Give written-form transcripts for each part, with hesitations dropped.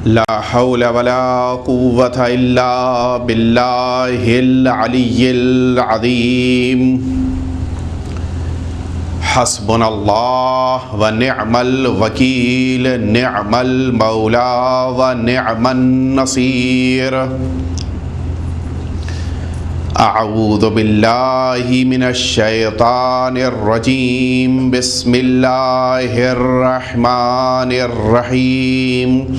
لا حول ولا قوة إلا بالله العلي العظيم حسبنا الله ونعم الوكيل نعم المولى ونعم النصير أعوذ بالله من الشيطان الرجيم بسم الله الرحمن الرحيم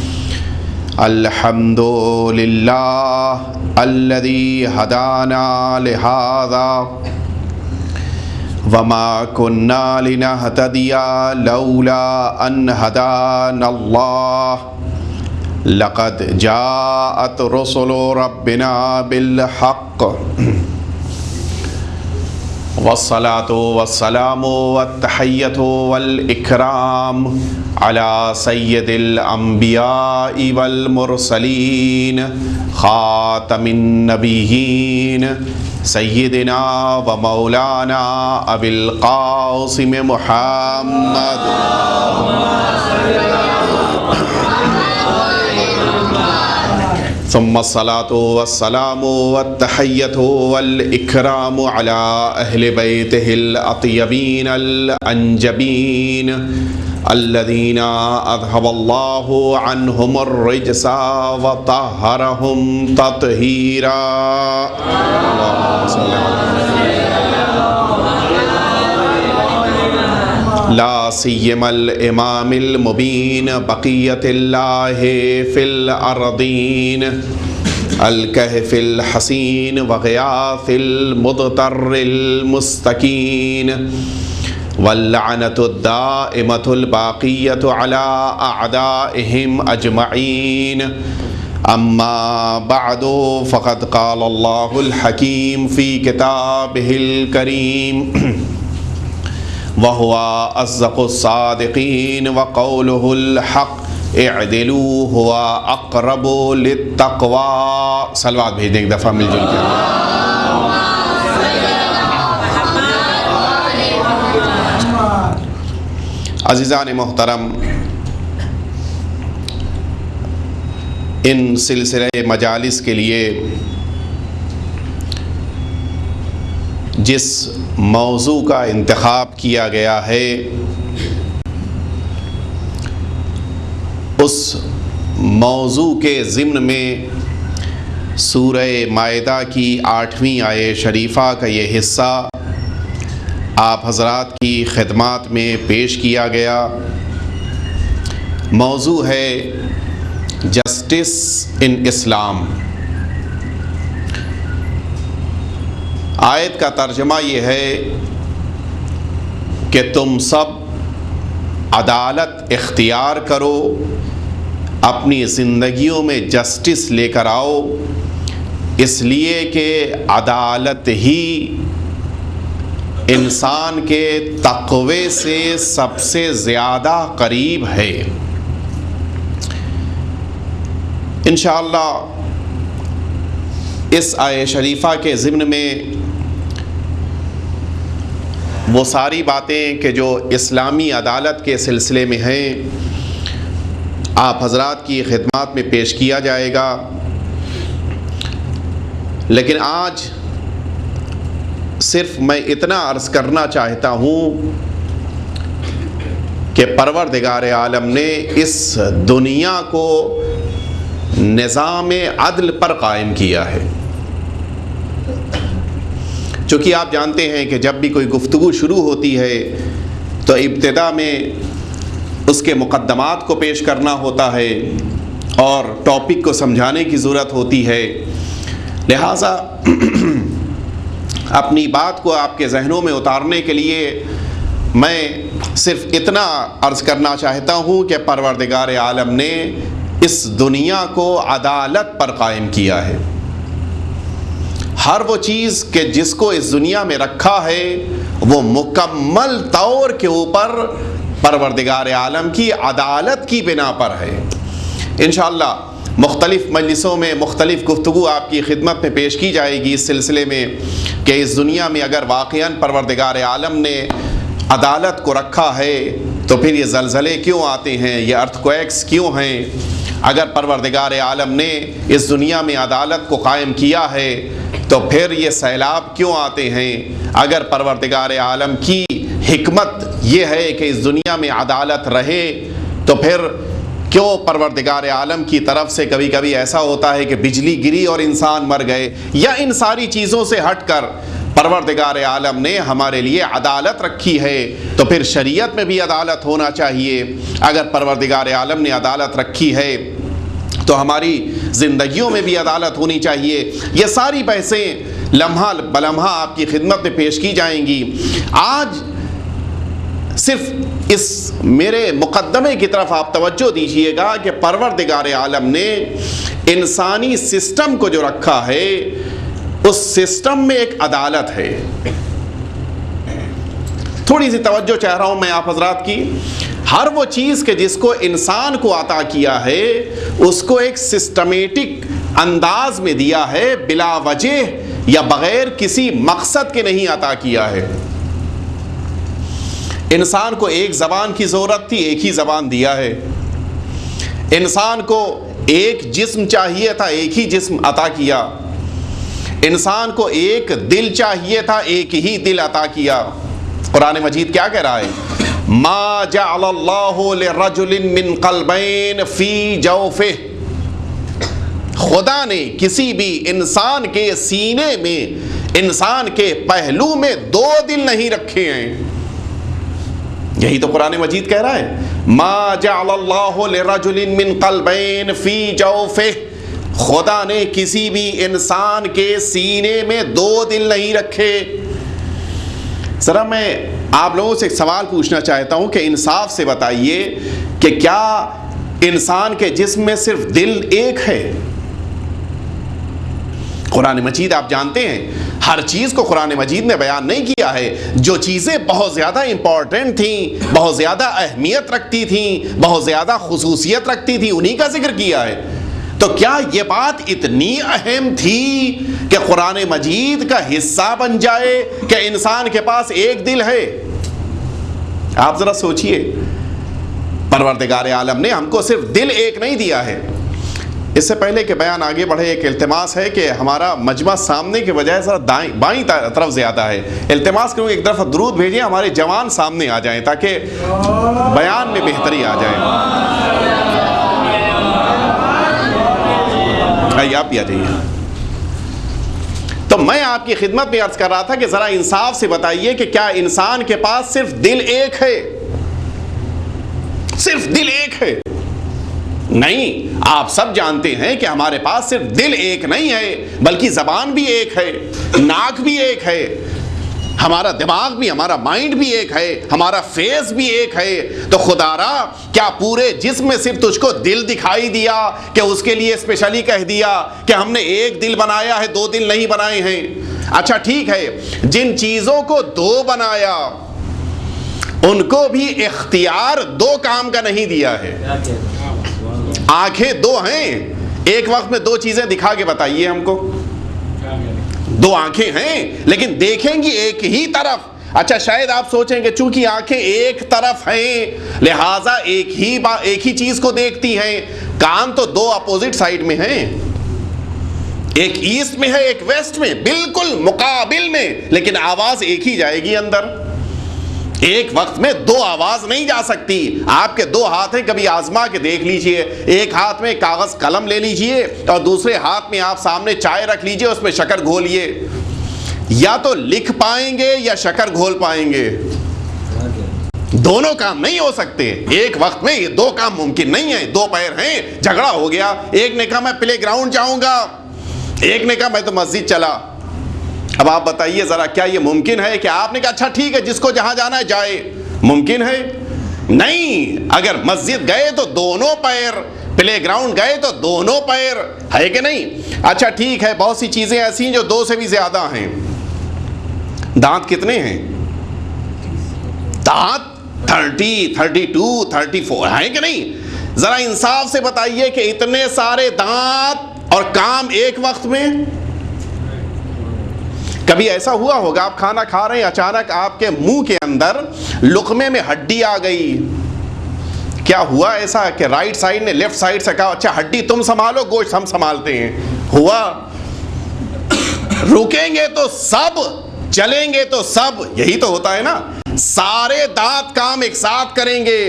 الحمد لله الذي هدانا لهذا وما كنا لنهتدي لولا أن هدانا الله لقد جاءت رسل ربنا بالحق والصلاة والسلام والتحية والإكرام على سيد الأنبياء والمرسلين خاتم النبيين سيدنا ومولانا أبي القاسم محمد ثم الصلاة والسلام والتحية والإكرام على أهل بيته الأطيبين الأنجبين الذين أذهب الله عنهم الرجس وطهرهم تطهيرا اللهم صل لا سيما الإمام المبين بقية الله في الأرضين الكهف الحسين وغياث المضطر المستكين واللعنة الدائمة الباقية على أعدائهم أجمعين أما بعد فقد قال الله الحكيم في كتابه الكريم وهو أصدق الصادقين وقوله الحق اعدلوا هو اقرب للتقوى صلوات بھیج دیں ایک دفعہ مل جل کے عزیزان محترم، ان سلسلہ مجالس کے لیے جس موضوع کا انتخاب کیا گیا ہے اس موضوع کے ضمن میں سورہ مائدہ کی 8ویں آیہ شریفہ کا یہ حصہ آپ حضرات کی خدمات میں پیش کیا گیا۔ موضوع ہے جسٹس ان اسلام۔ آیت کا ترجمہ یہ ہے کہ تم سب عدالت اختیار کرو، اپنی زندگیوں میں جسٹس لے کر آؤ، اس لیے کہ عدالت ہی انسان کے تقوی سے سب سے زیادہ قریب ہے۔ انشاءاللہ اس آیہ شریفہ کے ضمن میں وہ ساری باتیں کہ جو اسلامی عدالت کے سلسلے میں ہیں آپ حضرات کی خدمات میں پیش کیا جائے گا، لیکن آج صرف میں اتنا عرض کرنا چاہتا ہوں کہ پروردگار عالم نے اس دنیا کو نظام عدل پر قائم کیا ہے۔ چونکہ آپ جانتے ہیں کہ جب بھی کوئی گفتگو شروع ہوتی ہے تو ابتدا میں اس کے مقدمات کو پیش کرنا ہوتا ہے اور ٹاپک کو سمجھانے کی ضرورت ہوتی ہے، لہٰذا اپنی بات کو آپ کے ذہنوں میں اتارنے کے لیے میں صرف اتنا عرض کرنا چاہتا ہوں کہ پروردگار عالم نے اس دنیا کو عدالت پر قائم کیا ہے۔ ہر وہ چیز کہ جس کو اس دنیا میں رکھا ہے وہ مکمل طور کے اوپر پروردگار عالم کی عدالت کی بنا پر ہے۔ انشاءاللہ مختلف مجلسوں میں مختلف گفتگو آپ کی خدمت میں پیش کی جائے گی اس سلسلے میں کہ اس دنیا میں اگر واقعاً پروردگار عالم نے عدالت کو رکھا ہے تو پھر یہ زلزلے کیوں آتے ہیں، یہ ارتھ کویکس کیوں ہیں؟ اگر پروردگار عالم نے اس دنیا میں عدالت کو قائم کیا ہے تو پھر یہ سیلاب کیوں آتے ہیں؟ اگر پروردگار عالم کی حکمت یہ ہے کہ اس دنیا میں عدالت رہے تو پھر کیوں پروردگار عالم کی طرف سے کبھی کبھی ایسا ہوتا ہے کہ بجلی گری اور انسان مر گئے؟ یا ان ساری چیزوں سے ہٹ کر پروردگار عالم نے ہمارے لیے عدالت رکھی ہے تو پھر شریعت میں بھی عدالت ہونا چاہیے۔ اگر پروردگار عالم نے عدالت رکھی ہے تو ہماری زندگیوں میں بھی عدالت ہونی چاہیے۔ یہ ساری بحثیں لمحہ بلمحہ آپ کی خدمت میں پیش کی جائیں گی۔ آج صرف اس میرے مقدمے کی طرف آپ توجہ دیجئے گا کہ پروردگار عالم نے انسانی سسٹم کو جو رکھا ہے اس سسٹم میں ایک عدالت ہے۔ تھوڑی سی توجہ چاہ رہا ہوں میں آپ حضرات کی۔ ہر وہ چیز کہ جس کو انسان کو عطا کیا ہے اس کو ایک سسٹمیٹک انداز میں دیا ہے، بلا وجہ یا بغیر کسی مقصد کے نہیں عطا کیا ہے۔ انسان کو ایک زبان کی ضرورت تھی، ایک ہی زبان دیا ہے۔ انسان کو ایک جسم چاہیے تھا، ایک ہی جسم عطا کیا۔ انسان کو ایک دل چاہیے تھا، ایک ہی دل عطا کیا۔ قرآن مجید کیا کہہ رہا ہے؟ ما جعل اللہ لرجل من قلبین فی جوفہ، خدا نے کسی بھی انسان کے سینے میں، انسان کے پہلو میں دو دل نہیں رکھے ہیں۔ یہی تو قرآن مجید کہہ رہا ہے، ما جعل اللہ لرجل من قلبین فی جوفہ، خدا نے کسی بھی انسان کے سینے میں دو دل نہیں رکھے۔ ذرا میں آپ لوگوں سے ایک سوال پوچھنا چاہتا ہوں کہ انصاف سے بتائیے کہ کیا انسان کے جسم میں صرف دل ایک ہے؟ قرآن مجید آپ جانتے ہیں ہر چیز کو قرآن مجید نے بیان نہیں کیا ہے۔ جو چیزیں بہت زیادہ امپورٹنٹ تھیں، بہت زیادہ اہمیت رکھتی تھیں، بہت زیادہ خصوصیت رکھتی تھیں، انہی کا ذکر کیا ہے۔ تو کیا یہ بات اتنی اہم تھی کہ قرآن مجید کا حصہ بن جائے کہ انسان کے پاس ایک دل ہے؟ آپ ذرا سوچئے، پروردگار عالم نے ہم کو صرف دل ایک نہیں دیا ہے۔ اس سے پہلے کہ بیان آگے بڑھے ایک التماس ہے کہ ہمارا مجمع سامنے کے بجائے ذرا بائیں طرف زیادہ ہے۔ التماس کروں ایک دفعہ درود بھیجیں، ہمارے جوان سامنے آ جائیں تاکہ بیان میں بہتری آ جائے۔ آپ بھی آ جائیے۔ تو میں آپ کی خدمت میں عرض کر رہا تھا کہ ذرا انصاف سے بتائیے کہ کیا انسان کے پاس صرف دل ایک ہے؟ صرف دل ایک ہے؟ نہیں، آپ سب جانتے ہیں کہ ہمارے پاس صرف دل ایک نہیں ہے بلکہ زبان بھی ایک ہے، ناک بھی ایک ہے، ہمارا دماغ بھی، ہمارا مائنڈ بھی ایک ہے، ہمارا فیس بھی ایک ہے۔ تو خدا را کیا پورے جسم میں صرف تجھ کو دل دکھائی دیا کہ اس کے لیے اسپیشلی کہہ دیا کہ ہم نے ایک دل بنایا ہے، دو دل نہیں بنائے ہیں؟ اچھا ٹھیک ہے، جن چیزوں کو دو بنایا ان کو بھی اختیار دو کام کا نہیں دیا ہے۔ آنکھیں دو ہیں، ایک وقت میں دو چیزیں دکھا کے بتائیے ہم کو۔ دو آنکھیں ہیں لیکن دیکھیں گی ایک ہی طرف۔ اچھا شاید آپ سوچیں کہ چونکہ آنکھیں ایک طرف ہیں لہٰذا ایک ہی چیز کو دیکھتی ہیں۔ کان تو دو اپوزٹ سائڈ میں ہیں، ایک ایسٹ میں ہے ایک ویسٹ میں، بالکل مقابل میں، لیکن آواز ایک ہی جائے گی اندر۔ ایک وقت میں دو آواز نہیں جا سکتی۔ آپ کے دو ہاتھ ہیں، کبھی آزما کے دیکھ لیجئے، ایک ہاتھ میں کاغذ قلم لے لیجئے اور دوسرے ہاتھ میں آپ سامنے چائے رکھ لیجئے، اس میں شکر گھولیے، یا تو لکھ پائیں گے یا شکر گھول پائیں گے۔ دونوں کام نہیں ہو سکتے ایک وقت میں، یہ دو کام ممکن نہیں ہے۔ دو پیر ہیں، جھگڑا ہو گیا، ایک نے کہا میں پلے گراؤنڈ جاؤں گا، ایک نے کہا میں تو مسجد چلا۔ اب آپ بتائیے ذرا کیا یہ ممکن ہے کہ آپ نے کہا اچھا ٹھیک ہے جس کو جہاں جانا ہے جائے؟ ممکن ہے؟ نہیں۔ اگر مسجد گئے تو دونوں پیر، پلے گراؤنڈ گئے تو دونوں پیر، ہے کہ نہیں؟ اچھا ٹھیک ہے، بہت سی چیزیں ایسی ہیں جو دو سے بھی زیادہ ہیں۔ دانت کتنے ہیں؟ دانت 30، 32، 34 ہیں کہ نہیں؟ ذرا انصاف سے بتائیے کہ اتنے سارے دانت اور کام ایک وقت میں؟ کبھی ایسا ہوا ہوگا آپ کھانا کھا رہے ہیں, اچانک آپ کے منہ کے اندر لقمے میں ہڈی آ گئی. کیا ہوا ایسا کہ رائٹ سائڈ نے لیفٹ سائڈ سے کہا اچھا ہڈی تم سنبھالو, گوشت ہم سنبھالتے ہیں؟ ہوا. رکیں گے تو سب, چلیں گے تو سب, یہی تو ہوتا ہے نا. سارے دانت کام ایک ساتھ کریں گے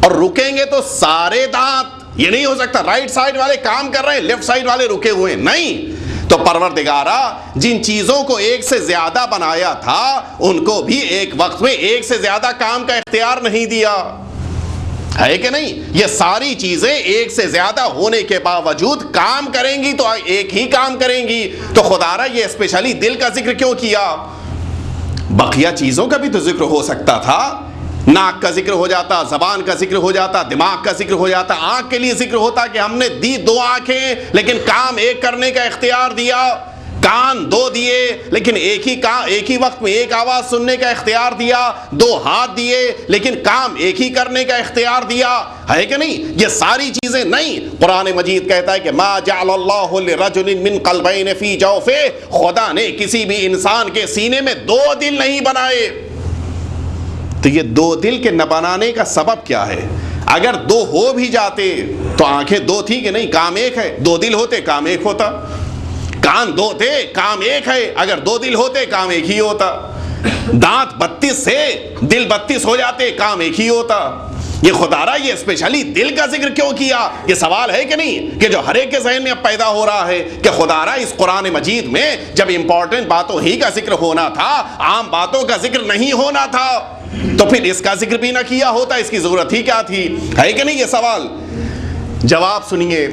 اور رکیں گے تو سارے دانت. یہ نہیں ہو سکتا رائٹ سائڈ والے کام کر رہے ہیں, لیفٹ سائڈ والے رکے ہوئے ہیں, نہیں. تو پروردگارا جن چیزوں کو ایک سے زیادہ بنایا تھا ان کو بھی ایک وقت میں ایک سے زیادہ کام کا اختیار نہیں دیا, ہے کہ نہیں؟ یہ ساری چیزیں ایک سے زیادہ ہونے کے باوجود کام کریں گی تو ایک ہی کام کریں گی. تو خدا را یہ اسپیشلی دل کا ذکر کیوں کیا؟ بقیہ چیزوں کا بھی تو ذکر ہو سکتا تھا. ناک کا ذکر ہو جاتا, زبان کا ذکر ہو جاتا, دماغ کا ذکر ہو جاتا, آنکھ کے لیے ذکر ہوتا کہ ہم نے دی 2 آنکھیں لیکن کام ایک کرنے کا اختیار دیا, کان 2 دیے لیکن ایک ہی وقت میں ایک آواز سننے کا اختیار دیا, 2 ہاتھ دیے لیکن کام ایک ہی کرنے کا اختیار دیا, ہے کہ نہیں؟ یہ ساری چیزیں نہیں. قرآن مجید کہتا ہے کہ ما جعل اللہ لرجل من قلبین فی جوفہ, خدا نے کسی بھی انسان کے سینے میں 2 دل نہیں بنائے. تو یہ 2 دل کے نہ بنانے کا سبب کیا ہے؟ اگر 2 ہو بھی جاتے تو آنکھیں 2 تھی کہ نہیں, کام ایک ہے. 2 دل ہوتے کام ایک ہوتا. کان 2 تھے, کام ایک ہے. اگر 2 دل ہوتے کام ایک ہی ہوتا. دانت 32 سے دل 32 ہو جاتے, کام ایک ہی ہوتا. یہ خدا را یہ اسپیشلی دل کا ذکر کیوں کیا؟ یہ سوال ہے کہ نہیں کہ جو ہر ایک کے ذہن میں اب پیدا ہو رہا ہے کہ خدا را اس قرآن مجید میں جب امپورٹنٹ باتوں ہی کا ذکر ہونا تھا, عام باتوں کا ذکر نہیں ہونا تھا, تو پھر اس کا ذکر بھی نہ کیا ہوتا, اس کی ضرورت ہی کیا تھی؟ ہے کہ نہیں یہ سوال؟ جواب سنیے,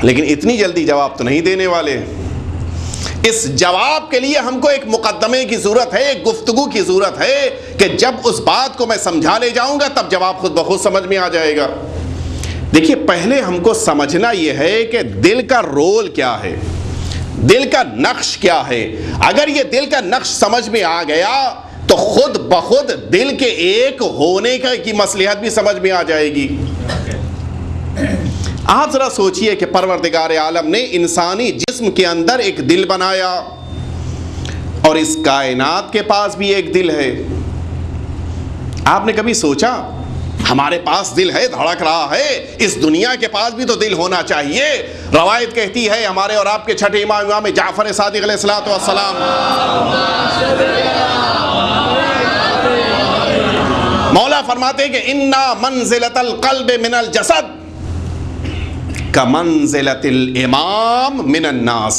لیکن اتنی جلدی جواب تو نہیں دینے والے. اس جواب کے لیے ہم کو ایک مقدمے کی ضرورت ہے, ایک گفتگو کی ضرورت ہے کہ جب اس بات کو میں سمجھا لے جاؤں گا تب جواب خود بخود سمجھ میں آ جائے گا. دیکھیے پہلے ہم کو سمجھنا یہ ہے کہ دل کا رول کیا ہے, دل کا نقش کیا ہے. اگر یہ دل کا نقش سمجھ میں آ گیا تو خود بخود دل کے ایک ہونے کی مصلحت بھی سمجھ میں آ جائے گی. آپ ذرا سوچئے کہ پروردگار عالم نے انسانی جسم کے اندر ایک دل بنایا اور اس کائنات کے پاس بھی ایک دل ہے. آپ نے کبھی سوچا ہمارے پاس دل ہے, دھڑک رہا ہے, اس دنیا کے پاس بھی تو دل ہونا چاہیے. روایت کہتی ہے ہمارے اور آپ کے چھٹے امام جعفر صادق علیہ الصلوۃ والسلام مولا فرماتے ہیں کہ انا منزلۃ القلب من الجسد کمنزلۃ الامام من الناس.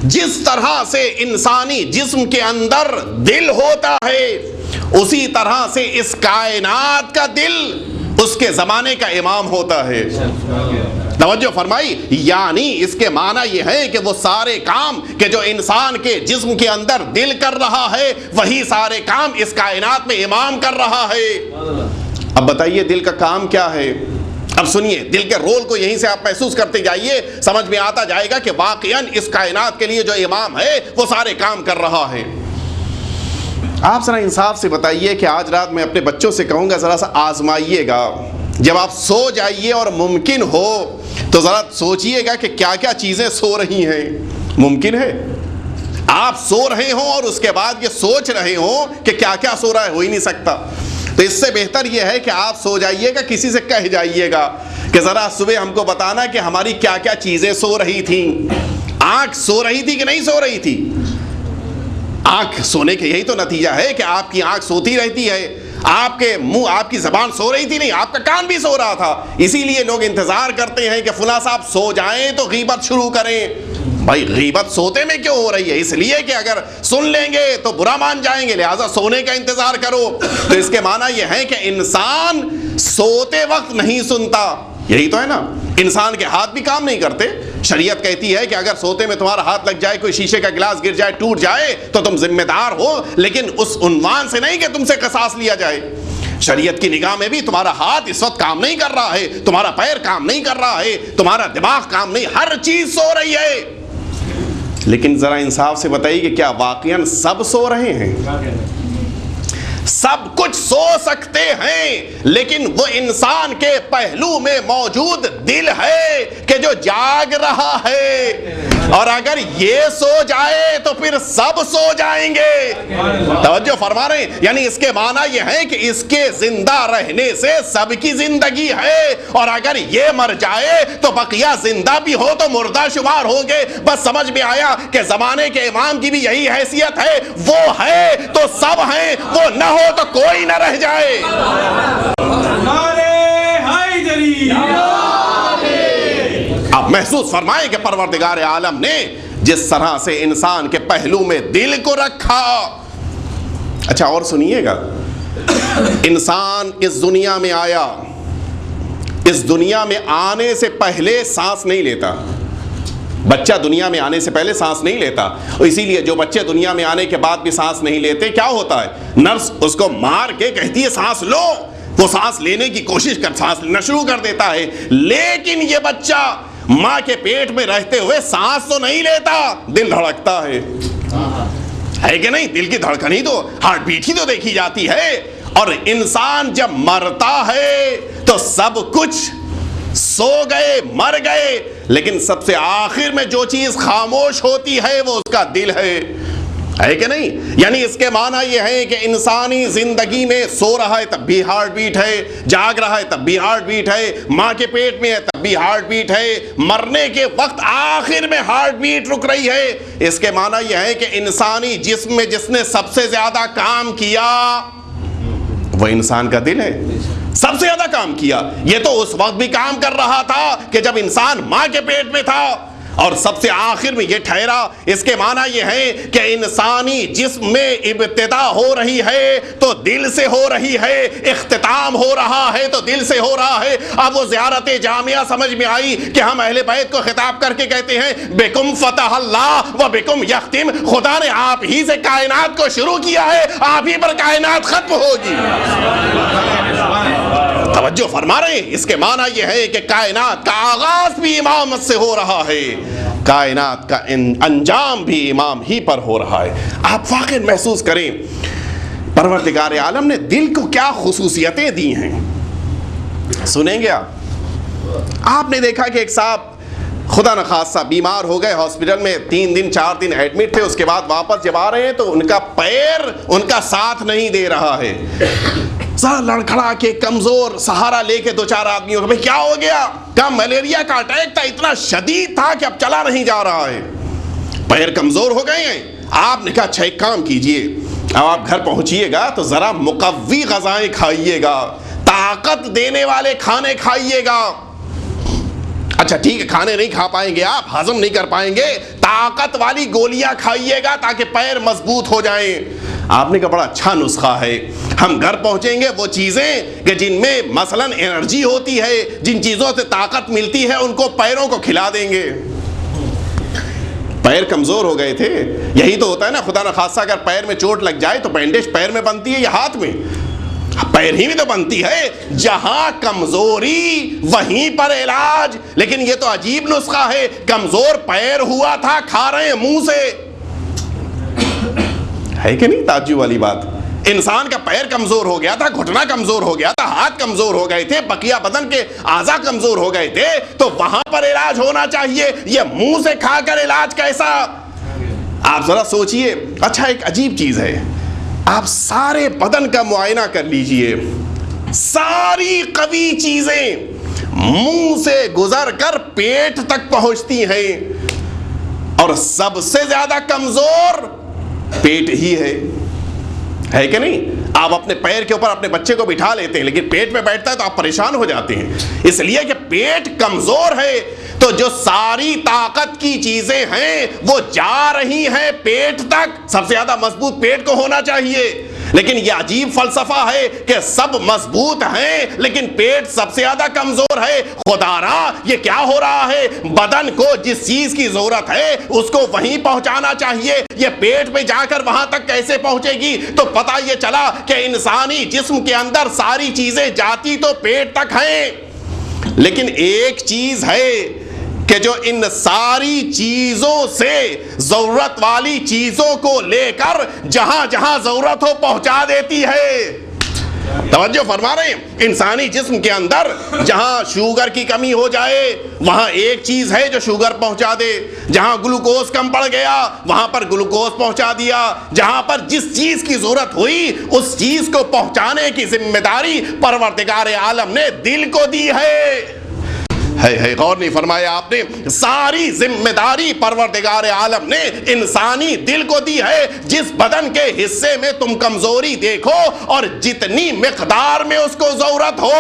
جس طرح سے انسانی جسم کے اندر دل ہوتا ہے اسی طرح سے اس کائنات کا دل اس کے زمانے کا امام ہوتا ہے. توجہ فرمائی, یعنی اس کے معنی یہ ہے کہ وہ سارے کام کہ جو انسان کے جسم کے اندر دل کر رہا ہے وہی سارے کام اس کائنات میں امام کر رہا ہے. اب بتائیے دل کا کام کیا ہے؟ اب سنیے, دل کے رول کو یہیں سے آپ محسوس کرتے جائیے, سمجھ میں آتا جائے گا کہ واقعاً اس کائنات کے لیے جو امام ہے وہ سارے کام کر رہا ہے. آپ ذرا انصاف سے بتائیے کہ آج رات میں اپنے بچوں سے کہوں گا ذرا سا آزمائیے گا, جب آپ سو جائیے اور ممکن ہو تو ذرا سوچئے گا کہ کیا کیا چیزیں سو رہی ہیں. ممکن ہے آپ سو رہے ہوں اور اس کے بعد یہ سوچ رہے ہوں کہ کیا کیا سو رہا ہے, ہو ہی نہیں سکتا. تو اس سے بہتر یہ ہے کہ آپ سو جائیے گا, کسی سے کہہ جائیے گا کہ ذرا صبح ہم کو بتانا کہ ہماری کیا کیا چیزیں سو رہی تھیں. آنکھ سو رہی تھی کہ نہیں سو رہی تھی؟ آنکھ سونے کے یہی تو نتیجہ ہے کہ آپ کی آنکھ سوتی رہتی ہے, آپ کے منہ, آپ کی زبان سو رہی تھی نہیں, آپ کا کان بھی سو رہا تھا. اسی لیے لوگ انتظار کرتے ہیں کہ فلاں صاحب سو جائیں تو غیبت شروع کریں. بھائی غیبت سوتے میں کیوں ہو رہی ہے؟ اس لیے کہ اگر سن لیں گے تو برا مان جائیں گے, لہٰذا سونے کا انتظار کرو. تو اس کے معنی یہ ہے کہ انسان سوتے وقت نہیں سنتا. یہی تو ہے نا, انسان کے ہاتھ بھی کام نہیں کرتے. شریعت کہتی ہے کہ اگر سوتے میں تمہارا ہاتھ لگ جائے, کوئی شیشے کا گلاس گر جائے, ٹوٹ جائے تو تم ذمہ دار ہو, لیکن اس عنوان سے نہیں کہ تم سے قصاص لیا جائے. شریعت کی نگاہ میں بھی تمہارا ہاتھ اس وقت کام نہیں کر رہا ہے, تمہارا پیر کام نہیں کر رہا ہے, تمہارا دماغ کام نہیں, ہر چیز سو رہی ہے. لیکن ذرا انصاف سے بتائیے کہ کیا واقعاً سب سو رہے ہیں؟ سب کچھ سو سکتے ہیں, لیکن وہ انسان کے پہلو میں موجود دل ہے کہ جو جاگ رہا ہے. اور اگر یہ سو جائے تو پھر سب سو جائیں گے۔ توجہ فرما رہے ہیں؟ یعنی اس کے معنی یہ ہے کہ اس کے زندہ رہنے سے سب کی زندگی ہے، اور اگر یہ مر جائے تو بقیہ زندہ بھی ہو تو مردہ شمار ہوں گے۔ بس سمجھ میں آیا کہ زمانے کے امام کی بھی یہی حیثیت ہے، وہ ہے تو سب ہیں، وہ نہ ہو تو کوئی نہ رہ جائے۔ آپ محسوس فرمائیں کہ پروردگار عالم نے جس طرح سے انسان کے پہلو میں دل کو رکھا۔ اچھا اور سنیے گا، انسان اس دنیا میں آیا، اس دنیا میں آنے سے پہلے سانس نہیں لیتا۔ بچہ دنیا میں آنے سے پہلے سانس نہیں لیتا، اور اسی لیے جو بچے دنیا میں آنے کے بعد بھی سانس نہیں لیتے، کیا ہوتا ہے؟ نرس اس کو مار کے کہتی ہے سانس لو، وہ سانس لینے کی کوشش کر سانس لینا شروع کر دیتا ہے، لیکن یہ بچہ ماں کے پیٹ میں رہتے ہوئے سانس تو نہیں لیتا، دل دھڑکتا ہے کہ نہیں؟ دل کی دھڑکن ہی تو، ہارٹ بیٹ ہی تو دیکھی جاتی ہے۔ اور انسان جب مرتا ہے تو سب کچھ سو گئے، مر گئے، لیکن سب سے آخر میں جو چیز خاموش ہوتی ہے وہ اس کا دل ہے کہ نہیں؟ یعنی اس کے معنی یہ ہے کہ انسانی زندگی میں سو رہا ہے تب بھی ہارٹ بیٹ ہے، جاگ رہا ہے تب بھی ہارٹ بیٹ ہے، ماں کے پیٹ میں ہے تب بھی ہارٹ بیٹ ہے، مرنے کے وقت آخر میں ہارٹ بیٹ رک رہی ہے۔ اس کے معنی یہ ہے کہ انسانی جسم میں جس نے سب سے زیادہ کام کیا وہ انسان کا دل ہے، سب سے زیادہ کام کیا۔ یہ تو اس وقت بھی کام کر رہا تھا کہ جب انسان ماں کے پیٹ میں تھا، اور سب سے آخر میں یہ ٹھہرا۔ اس کے معنی یہ ہے کہ انسانی جسم میں ابتدا ہو رہی ہے تو دل سے ہو رہی ہے، اختتام ہو رہا ہے تو دل سے ہو رہا ہے۔ اب وہ زیارت جامعہ سمجھ میں آئی کہ ہم اہل بیت کو خطاب کر کے کہتے ہیں بکم فتح اللہ و بکم یختم، خدا نے آپ ہی سے کائنات کو شروع کیا ہے، آپ ہی پر کائنات ختم ہوگی۔ توجہ فرما رہے ہیں؟ اس کے معنی یہ ہے کہ کائنات کا آغاز بھی امامت سے ہو رہا ہے، کائنات کا انجام بھی امام ہی پر ہو رہا ہے۔ آپ واقعی محسوس کریں پروردگار عالم نے دل کو کیا خصوصیتیں دی ہیں۔ سنیں گے آپ نے دیکھا کہ ایک صاحب خدا نخواستہ بیمار ہو گئے، ہاسپٹل میں 3 دن 4 دن ایڈمٹ تھے، اس کے بعد واپس جب آ رہے ہیں تو ان کا پیر ان کا ساتھ نہیں دے رہا ہے، ذرا لڑکھڑا کے کمزور، سہارا لے کے 2-4 آدمیوں کو، بھئی کیا ہو گیا؟ کہا ملیریا کا اٹیک تھا، اتنا شدید تھا کہ اب چلا نہیں جا رہا ہے، پیر کمزور ہو گئے ہیں۔ آپ نے کہا اچھا ایک کام کیجئے، اب آپ گھر پہنچیے گا تو ذرا مقوی غذائیں کھائیے گا، طاقت دینے والے کھانے کھائیے گا۔ اچھا ٹھیک ہے، کھانے نہیں کھا پائیں گے، آپ ہضم نہیں کر پائیں گے، طاقت والی گولیاں کھائیے گا تاکہ پیر مضبوط ہو جائیں۔ آپ نے کہا بڑا اچھا نسخہ ہے، ہم گھر پہنچیں گے وہ چیزیں کہ جن میں مثلا انرجی ہوتی ہے، جن چیزوں سے طاقت ملتی ہے، ان کو پیروں کو کھلا دیں گے۔ پیر کمزور ہو گئے تھے، یہی تو ہوتا ہے نا، خدا نخواستہ اگر پیر میں چوٹ لگ جائے تو بینڈیج پیر میں بنتی ہے یا ہاتھ میں؟ پیر ہی میں تو بنتی ہے، جہاں کمزوری وہیں پر علاج۔ لیکن یہ تو عجیب نسخہ ہے، کمزور پیر ہوا تھا، کھا رہے ہیں منہ سے، ہے کہ نہیں؟ تعجب والی بات، انسان کا پیر کمزور ہو گیا تھا، گھٹنا کمزور ہو گیا تھا، ہاتھ کمزور ہو گئے تھے، بقیہ بدن کے اعضاء کمزور ہو گئے تھے، تو وہاں پر علاج ہونا چاہیے، یہ منہ سے کھا کر علاج کیسا؟ آپ ذرا سوچئے۔ اچھا ایک عجیب چیز ہے، آپ سارے بدن کا معائنہ کر لیجئے، ساری قوی چیزیں منہ سے گزر کر پیٹ تک پہنچتی ہیں، اور سب سے زیادہ کمزور پیٹ ہی ہے کہ نہیں؟ آپ اپنے پیر کے اوپر اپنے بچے کو بٹھا لیتے ہیں، لیکن پیٹ میں بیٹھتا ہے تو آپ پریشان ہو جاتے ہیں، اس لیے کہ پیٹ کمزور ہے۔ تو جو ساری طاقت کی چیزیں ہیں وہ جا رہی ہیں پیٹ تک، سب سے زیادہ مضبوط پیٹ کو ہونا چاہیے، لیکن یہ عجیب فلسفہ ہے کہ سب مضبوط ہیں لیکن پیٹ سب سے زیادہ کمزور ہے۔ خدا را یہ کیا ہو رہا ہے؟ بدن کو جس چیز کی ضرورت ہے اس کو وہیں پہنچانا چاہیے، یہ پیٹ میں جا کر وہاں تک کیسے پہنچے گی؟ تو پتہ یہ چلا کہ انسانی جسم کے اندر ساری چیزیں جاتی تو پیٹ تک ہیں، لیکن ایک چیز ہے کہ جو ان ساری چیزوں سے ضرورت والی چیزوں کو لے کر جہاں جہاں ضرورت ہو پہنچا دیتی ہے۔ توجہ فرما رہے ہیں؟ انسانی جسم کے اندر جہاں شوگر کی کمی ہو جائے وہاں ایک چیز ہے جو شوگر پہنچا دے، جہاں گلوکوز کم پڑ گیا وہاں پر گلوکوز پہنچا دیا، جہاں پر جس چیز کی ضرورت ہوئی اس چیز کو پہنچانے کی ذمہ داری پروردگار عالم نے دل کو دی ہے۔ غور نہیں فرمایا آپ نے؟ ساری ذمہ داری پروردگار عالم نے انسانی دل کو دی ہے۔ جس بدن کے حصے میں تم کمزوری دیکھو اور جتنی مقدار میں اس کو ضرورت ہو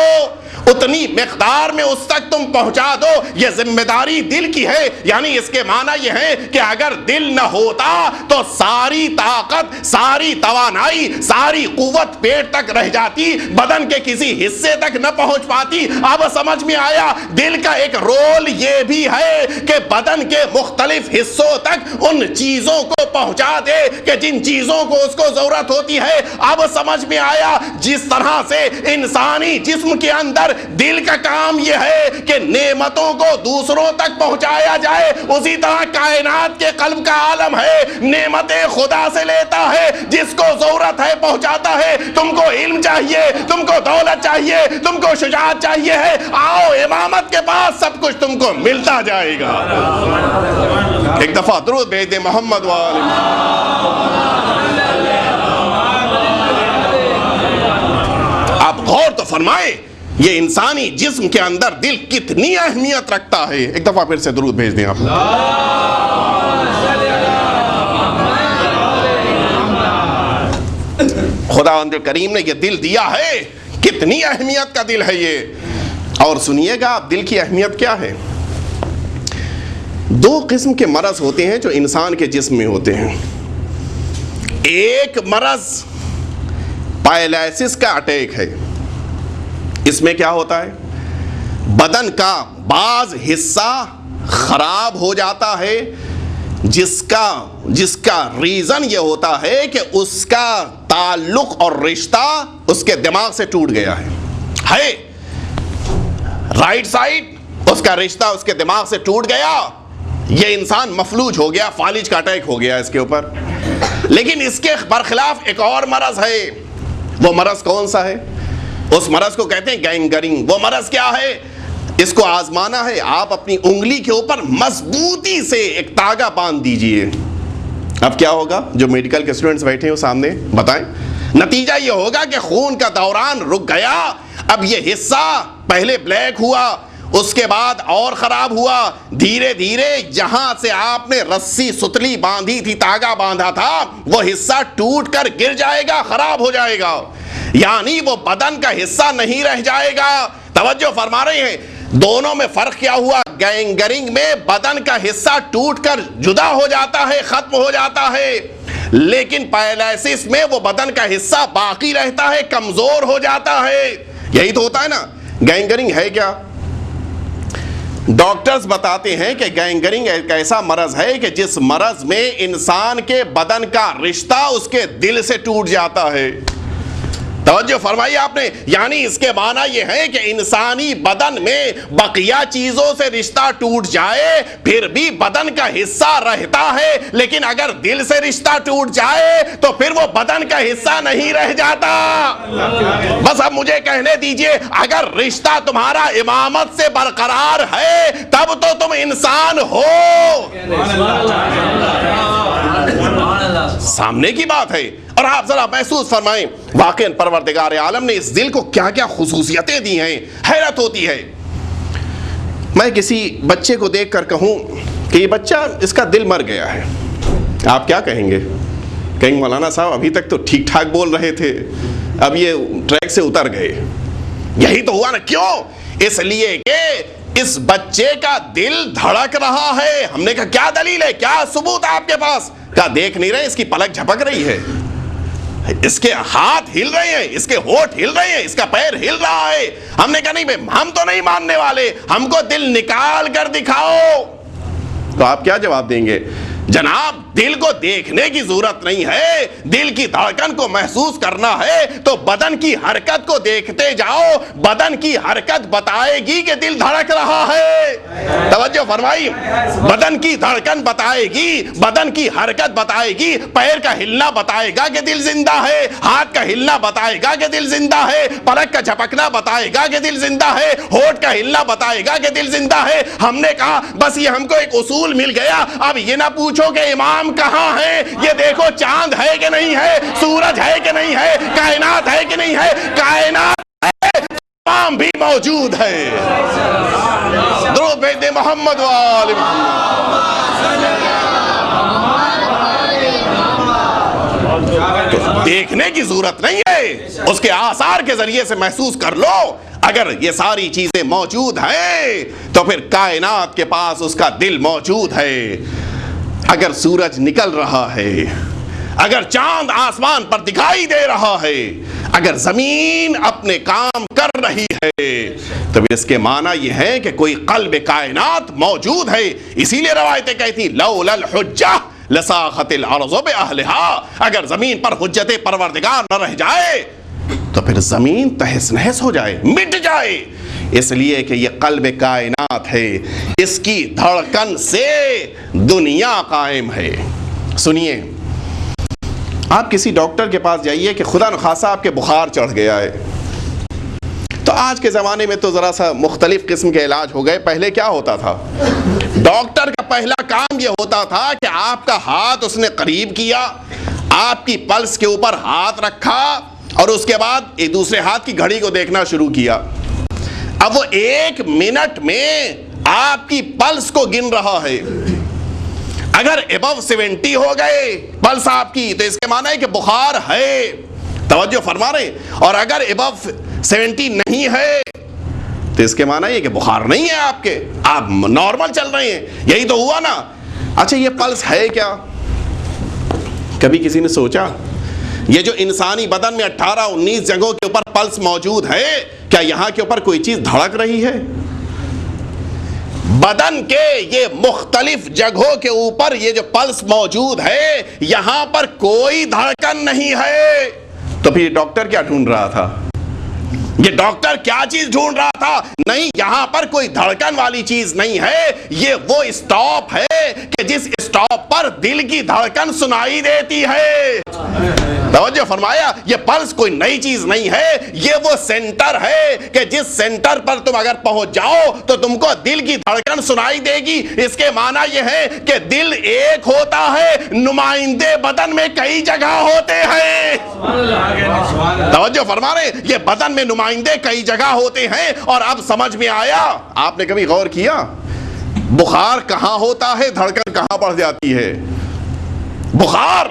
اتنی مقدار میں اس تک تم پہنچا دو، یہ ذمہ داری دل کی ہے۔ یعنی اس کے معنی یہ ہے کہ اگر دل نہ ہوتا تو ساری طاقت، ساری توانائی، ساری قوت پیٹ تک رہ جاتی، بدن کے کسی حصے تک نہ پہنچ پاتی۔ اب سمجھ میں آیا؟ دل کا ایک رول یہ بھی ہے کہ بدن کے مختلف حصوں تک ان چیزوں کو پہنچا دے کہ جن چیزوں کو اس کو ضرورت ہوتی ہے۔ اب سمجھ میں آیا جس طرح سے انسانی جسم کے اندر دل کا کام یہ ہے کہ نعمتوں کو دوسروں تک پہنچایا جائے، اسی طرح کائنات کے قلب کا عالم ہے، نعمتیں خدا سے لیتا ہے، جس کو ضرورت ہے پہنچاتا ہے۔ تم کو علم چاہیے، تم کو دولت چاہیے، تم کو شجاعت چاہیے ہے، آؤ امامت کے پاس، سب کچھ تم کو ملتا جائے گا۔ ایک دفعہ درود بھیج دیں محمد وآل آپ غور تو فرمائیں یہ انسانی جسم کے اندر دل کتنی اہمیت رکھتا ہے۔ ایک دفعہ پھر سے درود بھیج دیں آپ۔ خداوند کریم نے یہ دل دیا ہے، کتنی اہمیت کا دل ہے یہ۔ اور سنیے گا آپ دل کی اہمیت کیا ہے۔ دو قسم کے مرض ہوتے ہیں جو انسان کے جسم میں ہوتے ہیں۔ ایک مرض پیرالائسس کا اٹیک ہے۔ اس میں کیا ہوتا ہے؟ بدن کا بعض حصہ خراب ہو جاتا ہے، جس کا ریزن یہ ہوتا ہے کہ اس کا تعلق اور رشتہ اس کے دماغ سے ٹوٹ گیا ہے۔ رائٹ سائڈ اس کا رشتہ اس کے دماغ سے ٹوٹ گیا، یہ انسان مفلوج ہو گیا، فالج کا اٹیک ہو گیا اس کے اوپر۔ لیکن اس کے برخلاف ایک اور مرض ہے۔ وہ مرض کون سا ہے؟ اس مرض کو کہتے ہیں گینگرنگ۔ وہ مرض کیا ہے؟ اس کو آزمانا ہے، آپ اپنی انگلی کے اوپر مضبوطی سے ایک تاگا باندھ دیجئے۔ اب کیا ہوگا؟ جو میڈیکل کے اسٹوڈنٹس بیٹھے ہیں سامنے بتائیں، نتیجہ یہ ہوگا کہ خون کا دوران رک گیا۔ اب یہ حصہ پہلے بلیک ہوا، اس کے بعد اور خراب ہوا، دھیرے دھیرے جہاں سے آپ نے رسی ستلی باندھی تھی، تاگا باندھا تھا، وہ حصہ ٹوٹ کر گر جائے گا، خراب ہو جائے گا۔ یعنی وہ بدن کا حصہ نہیں رہ جائے گا۔ توجہ فرما رہے ہیں؟ دونوں میں فرق کیا ہوا؟ گینگرنگ میں بدن کا حصہ ٹوٹ کر جدا ہو جاتا ہے، ختم ہو جاتا ہے، لیکن پیرالائسس میں وہ بدن کا حصہ باقی رہتا ہے، کمزور ہو جاتا ہے۔ یہی تو ہوتا ہے نا۔ گینگرنگ ہے کیا؟ ڈاکٹرز بتاتے ہیں کہ گینگرنگ ایک ایسا مرض ہے کہ جس مرض میں انسان کے بدن کا رشتہ اس کے دل سے ٹوٹ جاتا ہے۔ توجہ فرمائی آپ نے؟ یعنی اس کے معنی یہ ہے کہ انسانی بدن میں بقیہ چیزوں سے رشتہ ٹوٹ جائے پھر بھی بدن کا حصہ رہتا ہے، لیکن اگر دل سے رشتہ ٹوٹ جائے تو پھر وہ بدن کا حصہ نہیں رہ جاتا۔ بس اب مجھے کہنے دیجئے، اگر رشتہ تمہارا امامت سے برقرار ہے تب تو تم انسان ہو۔ سامنے کی بات ہے۔ اور آپ ذرا محسوس فرمائیں، واقعاً پروردگار عالم نے اس دل کو کیا کیا خصوصیتیں دی ہیں، حیرت ہوتی ہے۔ میں کسی بچے کو دیکھ کر کہوں کہ یہ بچہ، اس کا دل مر گیا ہے، آپ کیا کہیں گے؟ کہیں مولانا صاحب ابھی تک تو ٹھیک ٹھاک بول رہے تھے، اب یہ ٹریک سے اتر گئے۔ یہی تو ہوا نا۔ کیوں؟ اس لیے کہ اس بچے کا دل دھڑک رہا ہے۔ ہم نے کہا کیا دلیل ہے، کیا ثبوت ہے آپ کے پاس؟ کہا دیکھ نہیں رہے، اس کی پلک جھپک رہی ہے، اس کے ہاتھ ہل رہے ہیں، اس کے ہونٹ ہل رہے ہیں، اس کا پیر ہل رہا ہے۔ ہم نے کہا نہیں بھائی، ہم تو نہیں ماننے والے، ہم کو دل نکال کر دکھاؤ۔ تو آپ کیا جواب دیں گے؟ جناب دل کو دیکھنے کی ضرورت نہیں ہے، دل کی دھڑکن کو محسوس کرنا ہے تو بدن کی حرکت کو دیکھتے جاؤ، بدن کی حرکت بتائے گی کہ دل دھڑک رہا ہے۔ توجہ فرمائی، بدن کی دھڑکن بتائے گی، بدن کی حرکت بتائے گی، پیر کا ہلنا بتائے گا کہ دل زندہ ہے، ہاتھ کا ہلنا بتائے گا کہ دل زندہ ہے، پلک کا جھپکنا بتائے گا کہ دل زندہ ہے، ہونٹ کا ہلنا بتائے گا کہ دل زندہ ہے۔ ہم نے کہا بس یہ ہم کو ایک اصول مل گیا، اب یہ نہ پوچھو کہ امام کہاں ہے، یہ دیکھو چاند ہے کہ نہیں ہے، سورج ہے کہ نہیں ہے، کائنات ہے کہ نہیں ہے، کائنات ہے، امام بھی موجود ہے۔ درود بھیج دے محمد و آل محمد۔ دیکھنے کی ضرورت نہیں ہے، اس کے آثار کے ذریعے سے محسوس کر لو۔ اگر یہ ساری چیزیں موجود ہیں تو پھر کائنات کے پاس اس کا دل موجود ہے۔ اگر سورج نکل رہا ہے، اگر چاند آسمان پر دکھائی دے رہا ہے، اگر زمین اپنے کام کر رہی ہے تو اس کے معنی یہ ہے کہ کوئی قلب کائنات موجود ہے۔ اسی لیے روایتیں کہتی لولا الحجہ لساخت الارض باہلہا، اگر زمین پر حجت پروردگار نہ رہ جائے تو پھر زمین تہس نہس ہو جائے، مٹ جائے۔ اس لیے کہ یہ قلب کائنات ہے، اس کی دھڑکن سے دنیا قائم ہے۔ سنیے، آپ کسی ڈاکٹر کے پاس جائیے کہ خدا نخواستہ آپ کے بخار چڑھ گیا ہے، تو آج کے زمانے میں تو ذرا سا مختلف قسم کے علاج ہو گئے۔ پہلے کیا ہوتا تھا؟ ڈاکٹر کا پہلا کام یہ ہوتا تھا کہ آپ کا ہاتھ اس نے قریب کیا، آپ کی پلس کے اوپر ہاتھ رکھا اور اس کے بعد ایک دوسرے ہاتھ کی گھڑی کو دیکھنا شروع کیا۔ اب وہ 1 منٹ میں آپ کی پلس کو گن رہا ہے۔ اگر above 70 ہو گئے پلس آپ کی تو اس کے معنی ہے کہ بخار ہے۔ توجہ فرما رہے ہیں؟ اور اگر above 70 نہیں ہے تو اس کے معنی ہے کہ بخار نہیں ہے آپ کے، آپ نارمل چل رہے ہیں۔ یہی تو ہوا نا۔ اچھا یہ پلس ہے کیا؟ کبھی کسی نے سوچا یہ جو انسانی بدن میں 18-19 جگہوں کے اوپر پلس موجود ہے، کیا یہاں کے اوپر کوئی چیز دھڑک رہی ہے؟ بدن کے یہ مختلف جگہوں کے اوپر یہ جو پلس موجود ہے، یہاں پر کوئی دھڑکن نہیں ہے۔ تو پھر ڈاکٹر کیا ڈھونڈ رہا تھا؟ یہ ڈاکٹر کیا چیز ڈھونڈ رہا تھا؟ نہیں، یہاں پر کوئی دھڑکن والی چیز نہیں ہے، یہ وہ اسٹاپ ہے کہ جس اسٹاپ پر دل کی دھڑکن سنائی دیتی ہے۔ توجہ فرمایا، یہ پلس کوئی نئی چیز نہیں ہے، یہ وہ سینٹر ہے کہ جس سینٹر پر تم اگر پہنچ جاؤ تو تم کو دل کی دھڑکن سنائی دے گی۔ اس کے معنی یہ ہے کہ دل ایک ہوتا ہے، نمائندے بدن میں کئی جگہ ہوتے ہیں۔ توجہ فرما رہے، یہ بدن میں نمائندے کئی جگہ ہوتے ہیں۔ اور اب سمجھ میں آیا، آپ نے کبھی غور کیا بخار کہاں ہوتا ہے، دھڑکن کہاں بڑھ جاتی ہے؟ بخار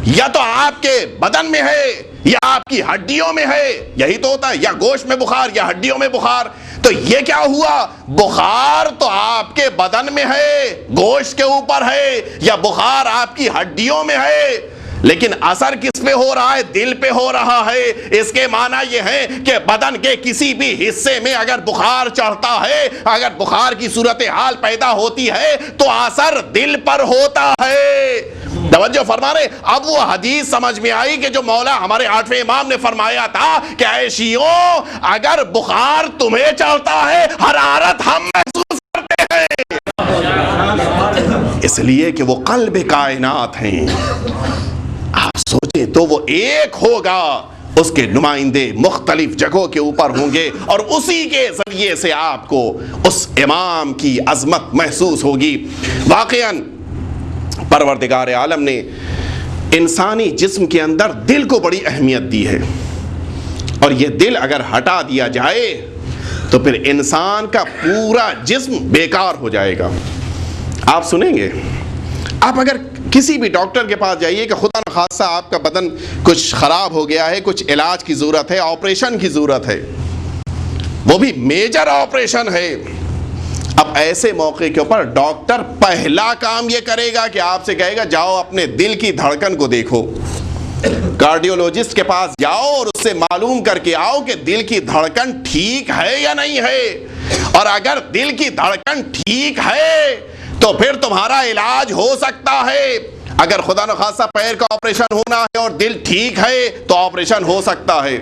یا تو آپ کے بدن میں ہے یا آپ کی ہڈیوں میں ہے، یہی تو ہوتا ہے، یا گوشت میں بخار یا ہڈیوں میں بخار۔ تو یہ کیا ہوا؟ بخار تو آپ کے بدن میں ہے، گوشت کے اوپر ہے، یا بخار آپ کی ہڈیوں میں ہے، لیکن اثر کس پہ ہو رہا ہے؟ دل پہ ہو رہا ہے۔ اس کے معنی یہ ہے کہ بدن کے کسی بھی حصے میں اگر بخار چڑھتا ہے، اگر بخار کی صورتحال پیدا ہوتی ہے تو اثر دل پر ہوتا ہے۔ توجہ فرما رہے، اب وہ حدیث سمجھ میں آئی کہ جو مولا ہمارے 8ویں امام نے فرمایا تھا کہ اے شیعوں، اگر بخار تمہیں چڑھتا ہے، حرارت ہم محسوس کرتے ہیں، اس لیے کہ وہ قلب کائنات ہیں۔ آپ سوچیں تو وہ ایک ہوگا، اس کے نمائندے مختلف جگہوں کے اوپر ہوں گے، اور اسی کے ذریعے سے آپ کو اس امام کی عظمت محسوس ہوگی۔ واقعاً پروردگار عالم نے انسانی جسم کے اندر دل کو بڑی اہمیت دی ہے، اور یہ دل اگر ہٹا دیا جائے تو پھر انسان کا پورا جسم بیکار ہو جائے گا۔ آپ سنیں گے، آپ اگر کسی بھی ڈاکٹر کے پاس جائیے کہ خدا نخواستہ آپ کا بدن کچھ خراب ہو گیا ہے، کچھ علاج کی ضرورت ہے، آپریشن کی ضرورت ہے، وہ بھی میجر آپریشن ہے، اب ایسے موقع کے اوپر ڈاکٹر پہلا کام یہ کرے گا کہ آپ سے کہے گا جاؤ اپنے دل کی دھڑکن کو دیکھو، کارڈیولوجسٹ کے پاس جاؤ اور اس سے معلوم کر کے آؤ کہ دل کی دھڑکن ٹھیک ہے یا نہیں ہے، اور اگر دل کی دھڑکن ٹھیک ہے تو پھر تمہارا علاج ہو سکتا ہے. اگر خدا نخواستہ پیر کا آپریشن ہونا ہے اور دل ٹھیک ہے تو آپریشن ہو سکتا ہے.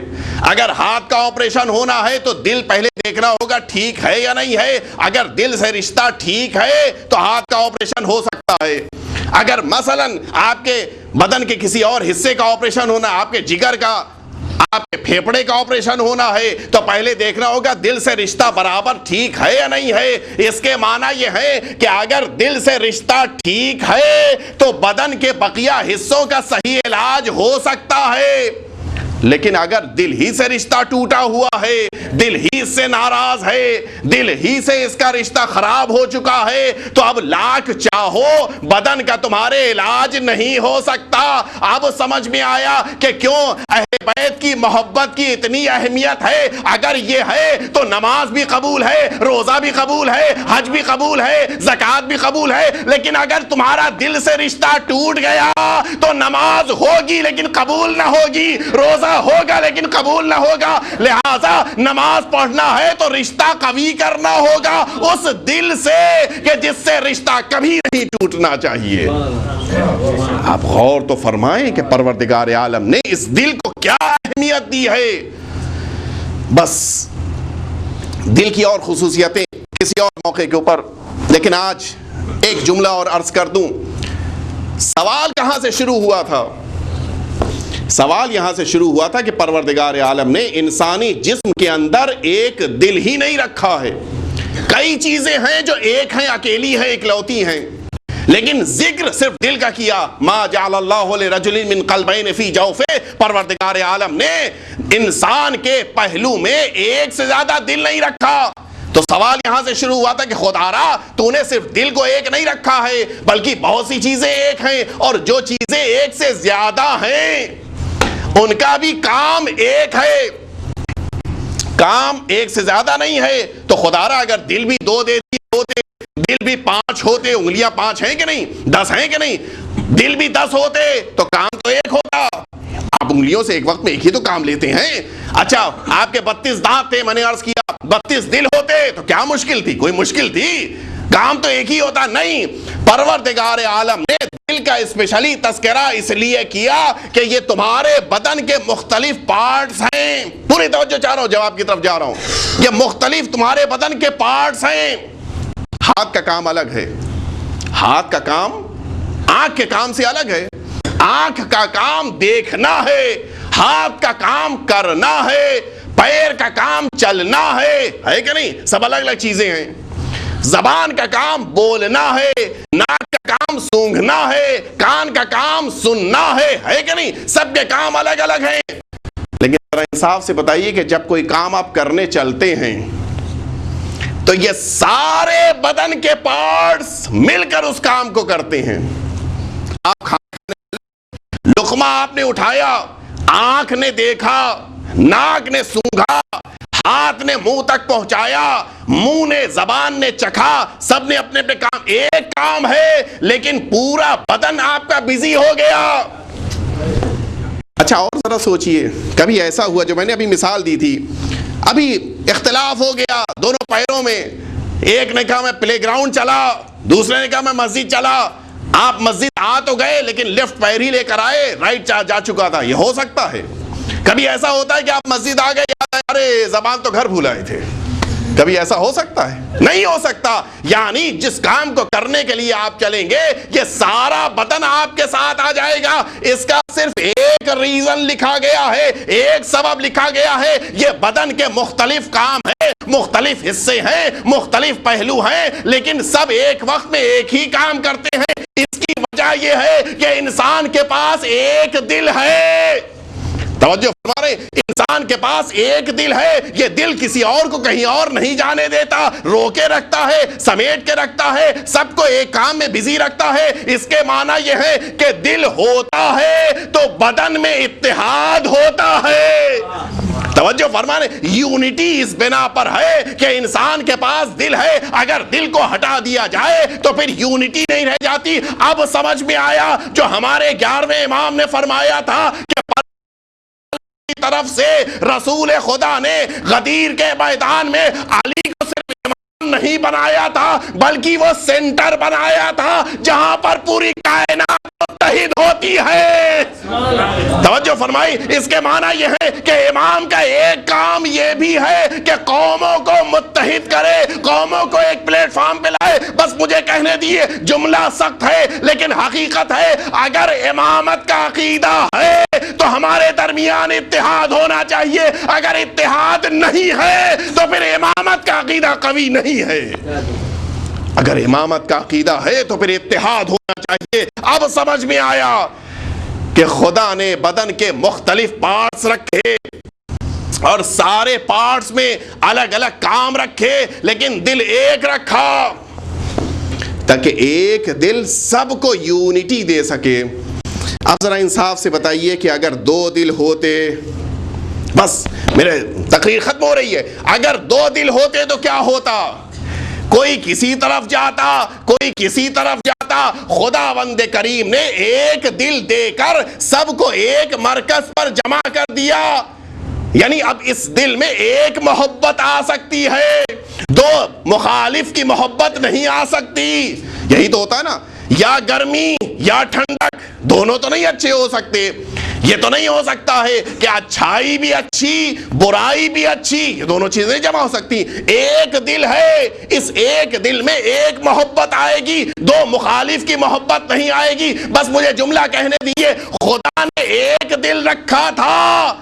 اگر ہاتھ کا آپریشن ہونا ہے تو دل پہلے دیکھنا ہوگا ٹھیک ہے یا نہیں ہے. اگر دل سے رشتہ ٹھیک ہے تو ہاتھ کا آپریشن ہو سکتا ہے. اگر مثلا آپ کے بدن کے کسی اور حصے کا آپریشن ہونا ہے, آپ کے جگر کا, آپ کے پھیپڑے کا آپریشن ہونا ہے, تو پہلے دیکھنا ہوگا دل سے رشتہ برابر ٹھیک ہے یا نہیں ہے. اس کے معنی یہ ہے کہ اگر دل سے رشتہ ٹھیک ہے تو بدن کے بقیہ حصوں کا صحیح علاج ہو سکتا ہے. لیکن اگر دل ہی سے رشتہ ٹوٹا ہوا ہے, دل ہی سے ناراض ہے, دل ہی سے اس کا رشتہ خراب ہو چکا ہے, تو اب لاکھ چاہو بدن کا تمہارے علاج نہیں ہو سکتا. اب سمجھ میں آیا کہ کیوں اہل بیت کی محبت کی اتنی اہمیت ہے. اگر یہ ہے تو نماز بھی قبول ہے, روزہ بھی قبول ہے, حج بھی قبول ہے, زکوٰۃ بھی قبول ہے. لیکن اگر تمہارا دل سے رشتہ ٹوٹ گیا تو نماز ہوگی لیکن قبول نہ ہوگی, روزہ ہوگا لیکن قبول نہ ہوگا. لہذا نماز پڑھنا ہے تو رشتہ قوی کرنا ہوگا اس دل سے کہ جس سے رشتہ کبھی نہیں ٹوٹنا چاہیے. آپ غور تو فرمائیں کہ پروردگار عالم نے اس دل کو کیا اہمیت دی ہے. بس دل کی اور خصوصیتیں کسی اور موقع کے اوپر, لیکن آج ایک جملہ اور عرض کر دوں. سوال کہاں سے شروع ہوا تھا؟ سوال یہاں سے شروع ہوا تھا کہ پروردگار عالم نے انسانی جسم کے اندر ایک دل ہی نہیں رکھا ہے. کئی چیزیں ہیں جو ایک ہیں, اکیلی ہیں, اکلوتی ہیں, لیکن ذکر صرف دل کا کیا. ما جعل اللہ لرجل من قلبین فی جوفہ. پروردگار عالم نے انسان کے پہلو میں ایک سے زیادہ دل نہیں رکھا. تو سوال یہاں سے شروع ہوا تھا کہ خدارا تو نے صرف دل کو ایک نہیں رکھا ہے بلکہ بہت سی چیزیں ایک ہیں, اور جو چیزیں ایک سے زیادہ ہیں ان کا بھی کام ایک ہے, کام ایک سے زیادہ نہیں ہے. تو خدارا اگر دل بھی دو دیتی ہوتے, دل بھی 5 ہوتے, انگلیاں 5 ہیں کہ نہیں, 10 ہیں کہ نہیں, دل بھی 10 ہوتے تو کام تو ایک ہوتا. آپ انگلیوں سے ایک وقت میں ایک ہی تو کام لیتے ہیں. اچھا آپ کے 32 دانت تھے, میں نے عرض کیا 32 دل ہوتے تو کیا مشکل تھی؟ کوئی مشکل تھی؟ کام تو ایک ہی ہوتا. نہیں, پروردگار عالم نے دل کا اسپیشلی تذکرہ اس لیے کیا کہ یہ تمہارے بدن کے مختلف پارٹس ہیں. پوری توجہ چاہ رہا ہوں, جواب کی طرف جا رہا ہوں. یہ مختلف تمہارے بدن کے پارٹس ہیں. ہاتھ کا کام الگ ہے, ہاتھ کا کام آنکھ کے کام سے الگ ہے. آنکھ کا کام دیکھنا ہے, ہاتھ کا کام کرنا ہے, پیر کا کام چلنا ہے کہ نہیں؟ سب الگ الگ چیزیں ہیں. زبان کا کام بولنا ہے, ناک کا کام سونگھنا ہے, کان کا کام سننا ہے کہ نہیں؟ سب کے کام الگ الگ ہیں. لیکن ذرا انصاف سے بتائیے کہ جب کوئی کام آپ کرنے چلتے ہیں تو یہ سارے بدن کے پارٹس مل کر اس کام کو کرتے ہیں. آپ کھانے لقمہ آپ نے اٹھایا, آنکھ نے دیکھا, ناک نے سونگھا, ہاتھ نے منہ تک پہنچایا, منہ نے, زبان نے چکھا, سب نے اپنے اپنے کام. ایک کام ہے لیکن پورا بدن آپ کا بزی ہو گیا. اچھا اور ذرا سوچئے, کبھی ایسا ہوا, جو میں نے ابھی مثال دی تھی, ابھی اختلاف ہو گیا دونوں پیروں میں, ایک نے کہا میں پلے گراؤنڈ چلا, دوسرے نے کہا میں مسجد چلا. آپ مسجد آ تو گئے لیکن لیفٹ پیر ہی لے کر آئے, رائٹ جا چکا تھا. یہ ہو سکتا ہے؟ کبھی ایسا ہوتا ہے کہ آپ مسجد آ گئے, ارے زبان تو گھر بھول آئے تھے. کبھی ایسا ہو سکتا ہے؟ نہیں ہو سکتا. یعنی جس کام کو کرنے کے لیے آپ چلیں گے یہ سارا بدن آپ کے ساتھ آ جائے گا. اس کا صرف ایک ریزن لکھا گیا ہے, ایک سبب لکھا گیا ہے. یہ بدن کے مختلف کام ہیں, مختلف حصے ہیں, مختلف پہلو ہیں, لیکن سب ایک وقت میں ایک ہی کام کرتے ہیں. اس کی وجہ یہ ہے کہ انسان کے پاس ایک دل ہے. توجہ فرما رہے, انسان کے پاس ایک دل ہے. یہ دل کسی اور کو کہیں اور نہیں جانے دیتا, روکے رکھتا ہے, سمیٹ کے رکھتا ہے, سب کو ایک کام میں بزی رکھتا ہے. اس کے معنی یہ ہے کہ دل ہوتا ہے تو بدن میں اتحاد ہوتا ہے. توجہ فرمانے, یونٹی اس بنا پر ہے کہ انسان کے پاس دل ہے. اگر دل کو ہٹا دیا جائے تو پھر یونٹی نہیں رہ جاتی. اب سمجھ میں آیا جو ہمارے 11ویں امام نے فرمایا تھا کہ طرف سے رسول خدا نے غدیر کے میدان میں علی کو صرف امام نہیں بنایا تھا بلکہ وہ سینٹر بنایا تھا جہاں پر پوری کائنات متحد ہوتی ہے۔ توجہ فرمائی، اس کے معنی یہ ہے کہ امام کا ایک کام یہ بھی ہے کہ قوموں کو متحد کرے، قوموں کو ایک پلیٹ فارم پہ لائے۔ بس مجھے کہنے دیے، جملہ سخت ہے لیکن حقیقت ہے، اگر امامت کا عقیدہ ہے تو ہمارے درمیان اتحاد ہونا چاہیے، اگر اتحاد نہیں ہے تو پھر امامت کا عقیدہ قوی نہیں ہے۔ اگر امامت کا عقیدہ ہے تو پھر اتحاد ہونا چاہیے۔ اب سمجھ میں آیا کہ خدا نے بدن کے مختلف پارٹس رکھے اور سارے پارٹس میں الگ الگ کام رکھے، لیکن دل ایک رکھا تاکہ ایک دل سب کو یونٹی دے سکے۔ اب ذرا انصاف سے بتائیے کہ اگر دو دل ہوتے، بس میرے تقریر ختم ہو رہی ہے، اگر دو دل ہوتے تو کیا ہوتا؟ کوئی کسی طرف جاتا، کوئی کسی طرف جاتا۔ خداوند کریم نے ایک دل دے کر سب کو ایک مرکز پر جمع کر دیا، یعنی اب اس دل میں ایک محبت آ سکتی ہے، دو مخالف کی محبت نہیں آ سکتی۔ یہی تو ہوتا ہے نا، یا گرمی یا ٹھنڈک، دونوں تو نہیں اچھے ہو سکتے۔ یہ تو نہیں ہو سکتا ہے کہ اچھائی بھی اچھی برائی بھی اچھی، یہ دونوں چیزیں جمع ہو سکتی۔ ایک دل ہے، اس ایک دل میں ایک محبت آئے گی، دو مخالف کی محبت نہیں آئے گی۔ بس مجھے جملہ کہنے دیئے، خدا نے ایک دل رکھا تھا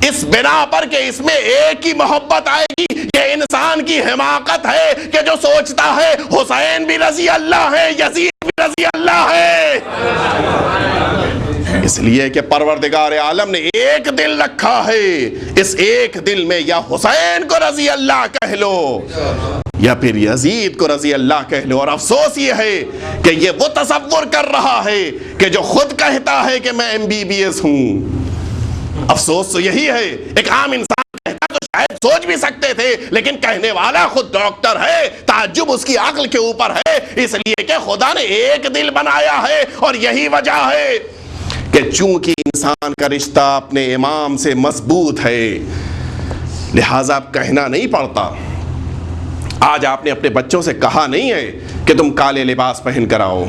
اس بنا پر کہ اس میں ایک کی محبت آئے گی۔ یہ انسان کی حماقت ہے کہ جو سوچتا ہے حسین بھی رضی اللہ ہے، یزید بھی رضی اللہ ہے۔ اس لیے کہ پروردگار عالم نے ایک دل رکھا ہے، اس ایک دل میں یا حسین کو رضی اللہ کہہ لو یا پھر یزید کو رضی اللہ کہہ لو۔ اور افسوس یہ ہے کہ یہ وہ تصور کر رہا ہے کہ جو خود کہتا ہے کہ میں MBBS ہوں۔ افسوس تو یہی ہے، ایک عام انسان کہتا تو شاید سوچ بھی سکتے تھے، لیکن کہنے والا خود ڈاکٹر ہے، تعجب اس کی عقل کے اوپر ہے، اس لیے کہ خدا نے ایک دل بنایا ہے۔ اور یہی وجہ ہے کہ چونکہ انسان کا رشتہ اپنے امام سے مضبوط ہے، لہذا اب کہنا نہیں پڑتا۔ آج آپ نے اپنے بچوں سے کہا نہیں ہے کہ تم کالے لباس پہن کر آؤ،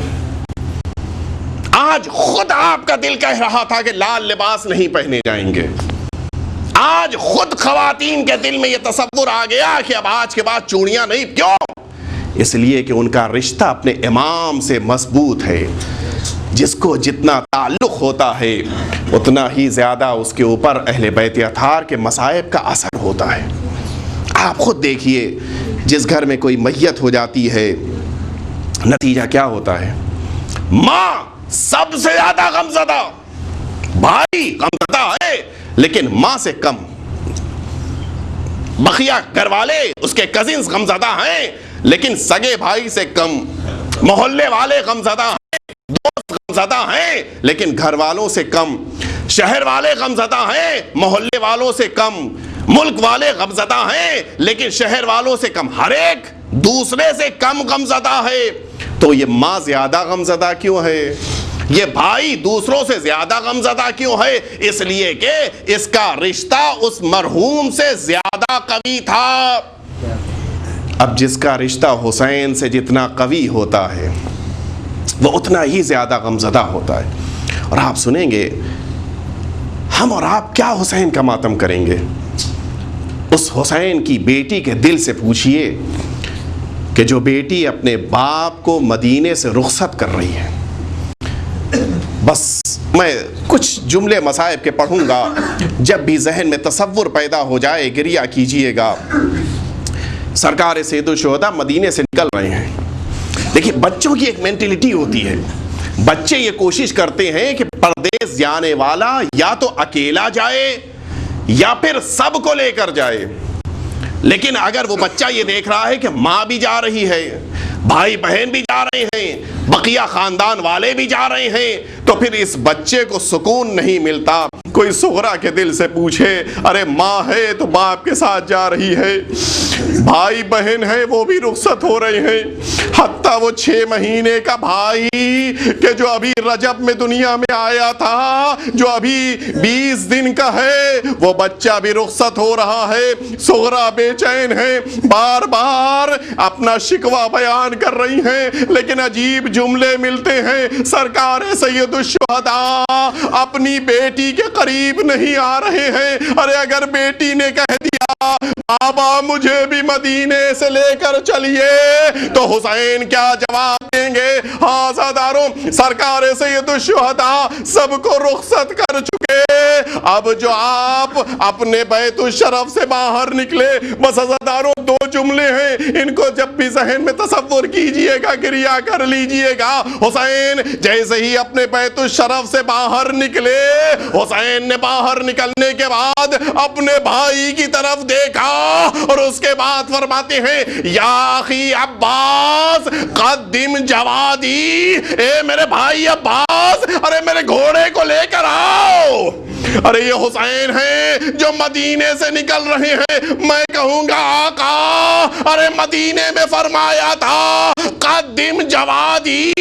آج خود آپ کا دل کہہ رہا تھا کہ لال لباس نہیں پہنے جائیں گے۔ آج خود خواتین کے دل میں یہ تصور آ گیا کہ اب آج کے بعد چوڑیاں نہیں۔ کیوں؟ اس لیے کہ ان کا رشتہ اپنے امام سے مضبوط ہے۔ جس کو جتنا تعلق ہوتا ہے اتنا ہی زیادہ اس کے اوپر اہل بیت اطہار کے مصائب کا اثر ہوتا ہے۔ آپ خود دیکھیے، جس گھر میں کوئی میت ہو جاتی ہے نتیجہ کیا ہوتا ہے؟ ماں سب سے زیادہ غمزدہ، بھائی غمزدہ ہے لیکن ماں سے کم، بقیہ گھر والے اس کے کزنز غمزدہ ہیں لیکن سگے بھائی سے کم، محلے والے غمزدہ ہیں، دوست غمزدہ ہیں لیکن گھر والوں سے کم، شہر والے غمزدہ ہیں محلے والوں سے کم، ملک والے غمزدہ ہیں لیکن شہر والوں سے کم، ہر ایک دوسرے سے کم غمزدہ ہے۔ تو یہ ماں زیادہ غمزدہ کیوں ہے؟ یہ بھائی دوسروں سے زیادہ غمزدہ کیوں ہے؟ اس لیے کہ اس کا رشتہ اس مرحوم سے زیادہ قوی تھا۔ اب جس کا رشتہ حسین سے جتنا قوی ہوتا ہے وہ اتنا ہی زیادہ غمزدہ ہوتا ہے۔ اور آپ سنیں گے، ہم اور آپ کیا حسین کا ماتم کریں گے؟ اس حسین کی بیٹی کے دل سے پوچھئے کہ جو بیٹی اپنے باپ کو مدینے سے رخصت کر رہی ہے۔ بس میں کچھ جملے مصائب کے پڑھوں گا، جب بھی ذہن میں تصور پیدا ہو جائے گریہ کیجئے گا۔ سرکار سید الشہداء مدینے سے نکل رہے ہیں۔ دیکھیں بچوں کی ایک مینٹلٹی ہوتی ہے، بچے یہ کوشش کرتے ہیں کہ پردیس جانے والا یا تو اکیلا جائے یا پھر سب کو لے کر جائے، لیکن اگر وہ بچہ یہ دیکھ رہا ہے کہ ماں بھی جا رہی ہے، بھائی بہن بھی جا رہے ہیں، بقیہ خاندان والے بھی جا رہے ہیں، تو پھر اس بچے کو سکون نہیں ملتا۔ کوئی صغرا کے دل سے پوچھے، ارے ماں ہے تو باپ کے ساتھ جا رہی ہے، بھائی بہن ہے وہ بھی رخصت ہو رہے ہیں، حتیٰ وہ 6 مہینے کا بھائی کہ جو ابھی رجب میں دنیا میں آیا تھا، جو ابھی 20 دن کا ہے، وہ بچہ بھی رخصت ہو رہا ہے۔ صغرا بے چین ہے، بار بار اپنا شکوہ بیان کر رہی ہیں، لیکن عجیب جملے ملتے ہیں۔ سرکار سید الشہداء اپنی بیٹی کے قریب نہیں آ رہے ہیں۔ ارے اگر بیٹی نے کہہ دیا بابا مجھے بھی مدینے سے لے کر چلیے تو حسین کیا جواب دیں گے؟ ہاں داروں، سرکار سید الشہداء سب کو رخصت کر چکے، اب جو آپ اپنے بیت الشرف سے باہر نکلے، بس عزاداروں 2 جملے ہیں، ان کو جب بھی ذہن میں تصور کیجئے گا، گریا کر لیجئے گا۔ حسین جیسے ہی اپنے بیت الشرف سے باہر نکلے، حسین نے باہر نکلنے کے بعد اپنے بھائی کی طرف دیکھا اور اس کے بعد فرماتے ہیں یا اخی عباس قدم جوادی، اے میرے بھائی عباس، ارے میرے گھوڑے کو لے کر آؤ۔ ارے یہ حسین ہیں جو مدینے سے نکل رہے ہیں۔ میں کہوں گا آقا ارے مدینے میں فرمایا تھا قدم جوادی،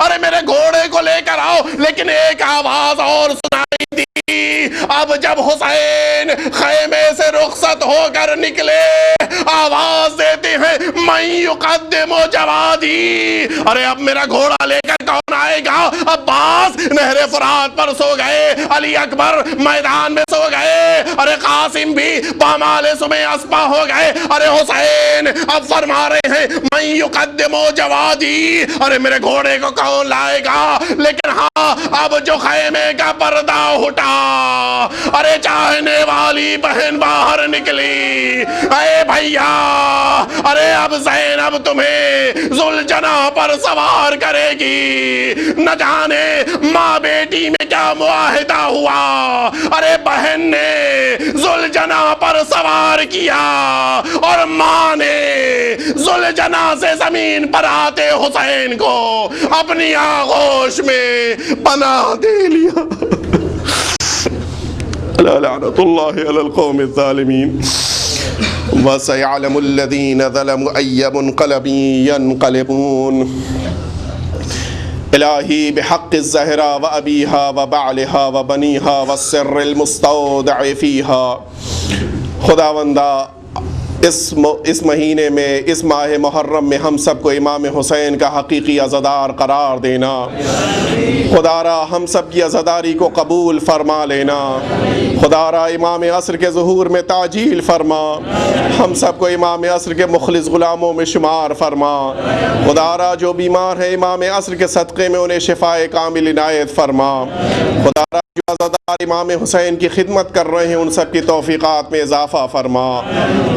ارے میرے گھوڑے کو لے کر آؤ، لیکن ایک آواز اور سنائی دی۔ اب جب حسین خیمے سے رخصت ہو کر نکلے، آواز دیتے ہیں من یقدم جوادی، ارے اب میرا گھوڑا لے کر کون آئے گا؟ عباس نہر فرات پر سو گئے، علی اکبر میدان میں سو گئے، ارے قاسم بھی پامال سمے اسپا ہو گئے۔ ارے حسین اب فرما رہے ہیں من یقدم جوادی، ارے میرے گھوڑے کو کون لائے گا؟ لیکن ہاں اب جو خیمے کا پردہ ہٹا، ارے چاہنے والی بہن باہر نکلی، اے بھیا ارے اب زینب تمہیں ذوالجناح پر سوار کرے گی۔ نہ جانے ماں بیٹی میں کیا معاہدہ ہوا، ارے بہن نے ذوالجناح پر سوار کیا اور ماں نے ذوالجناح سے زمین پر آتے حسین کو اپنی آغوش میں پناہ دے لیا۔ لعنت اللہ علی القوم الظالمین۔ وَسَيَعْلَمُ الَّذِينَ ظَلَمُوا أَيَّ مُنْقَلَبٍ يَنْقَلِبُونَ۔ الہی بحق الزہرا وابیہا وبعلہا وبنیہا والسر المستودع فیہا، خداوندہ اس مہینے میں، اس ماہ محرم میں ہم سب کو امام حسین کا حقیقی عزادار قرار دینا۔ خدا را ہم سب کی عزاداری کو قبول فرما لینا۔ خدا را امام عصر کے ظہور میں تعجیل فرما، ہم سب کو امام عصر کے مخلص غلاموں میں شمار فرما۔ خدا را جو بیمار ہے امام عصر کے صدقے میں انہیں شفائے کامل عنایت فرما۔ خدا را جو عزادار امام حسین کی خدمت کر رہے ہیں ان سب کی توفیقات میں اضافہ فرما۔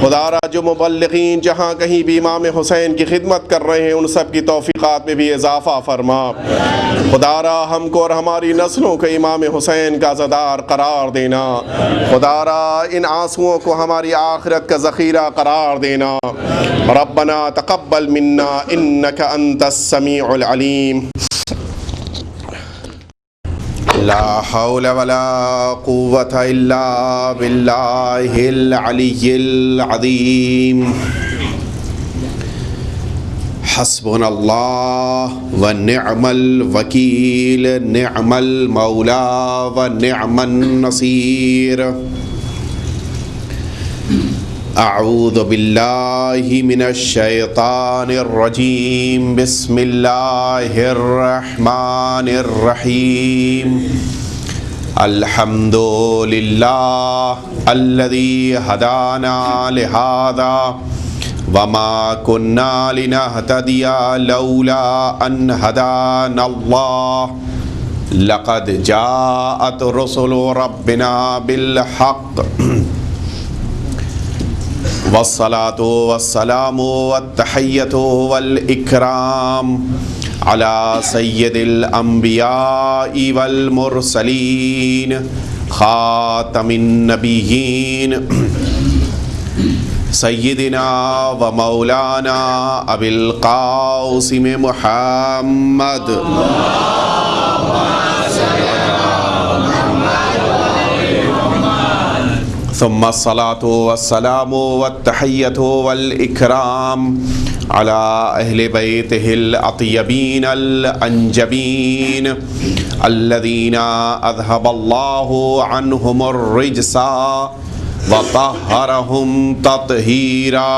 خدا را جو مبلغین جہاں کہیں بھی امام حسین کی خدمت کر رہے ہیں ان سب کی توفیقات میں بھی اضافہ فرما۔ خدا را ہم کو اور ہماری نسلوں کو امام حسین کا عزادار قرار دینا۔ خدا را ان آنسوؤں کو ہماری آخرت کا ذخیرہ قرار دینا۔ ربنا تقبل منا انک انت السمیع العلیم۔ لا حول ولا قوة الا باللہ العلی العظیم۔ حسبنا اللہ ونعم الوکیل، نعم المولا ونعم النصیر۔ اعوذ باللہ من الشیطان الرجیم، بسم اللہ الرحمن الرحیم۔ الحمد للہ الذی ہدانا لہذا وما كنا لنهتدي لولا ان هدانا الله لقد جاءت رسل ربنا بالحق والصلاة والسلام والتحية والإكرام على سيد الأنبياء والمرسلين خاتم النبيين سیدنا و مولانا ابی القاسم محمد ثم الصلاة والسلام والتحية والإكرام على أهل بيته الأطيبين الأنجبين الذين أذهب الله عنهم الرجس وطهرهم تطهيرا.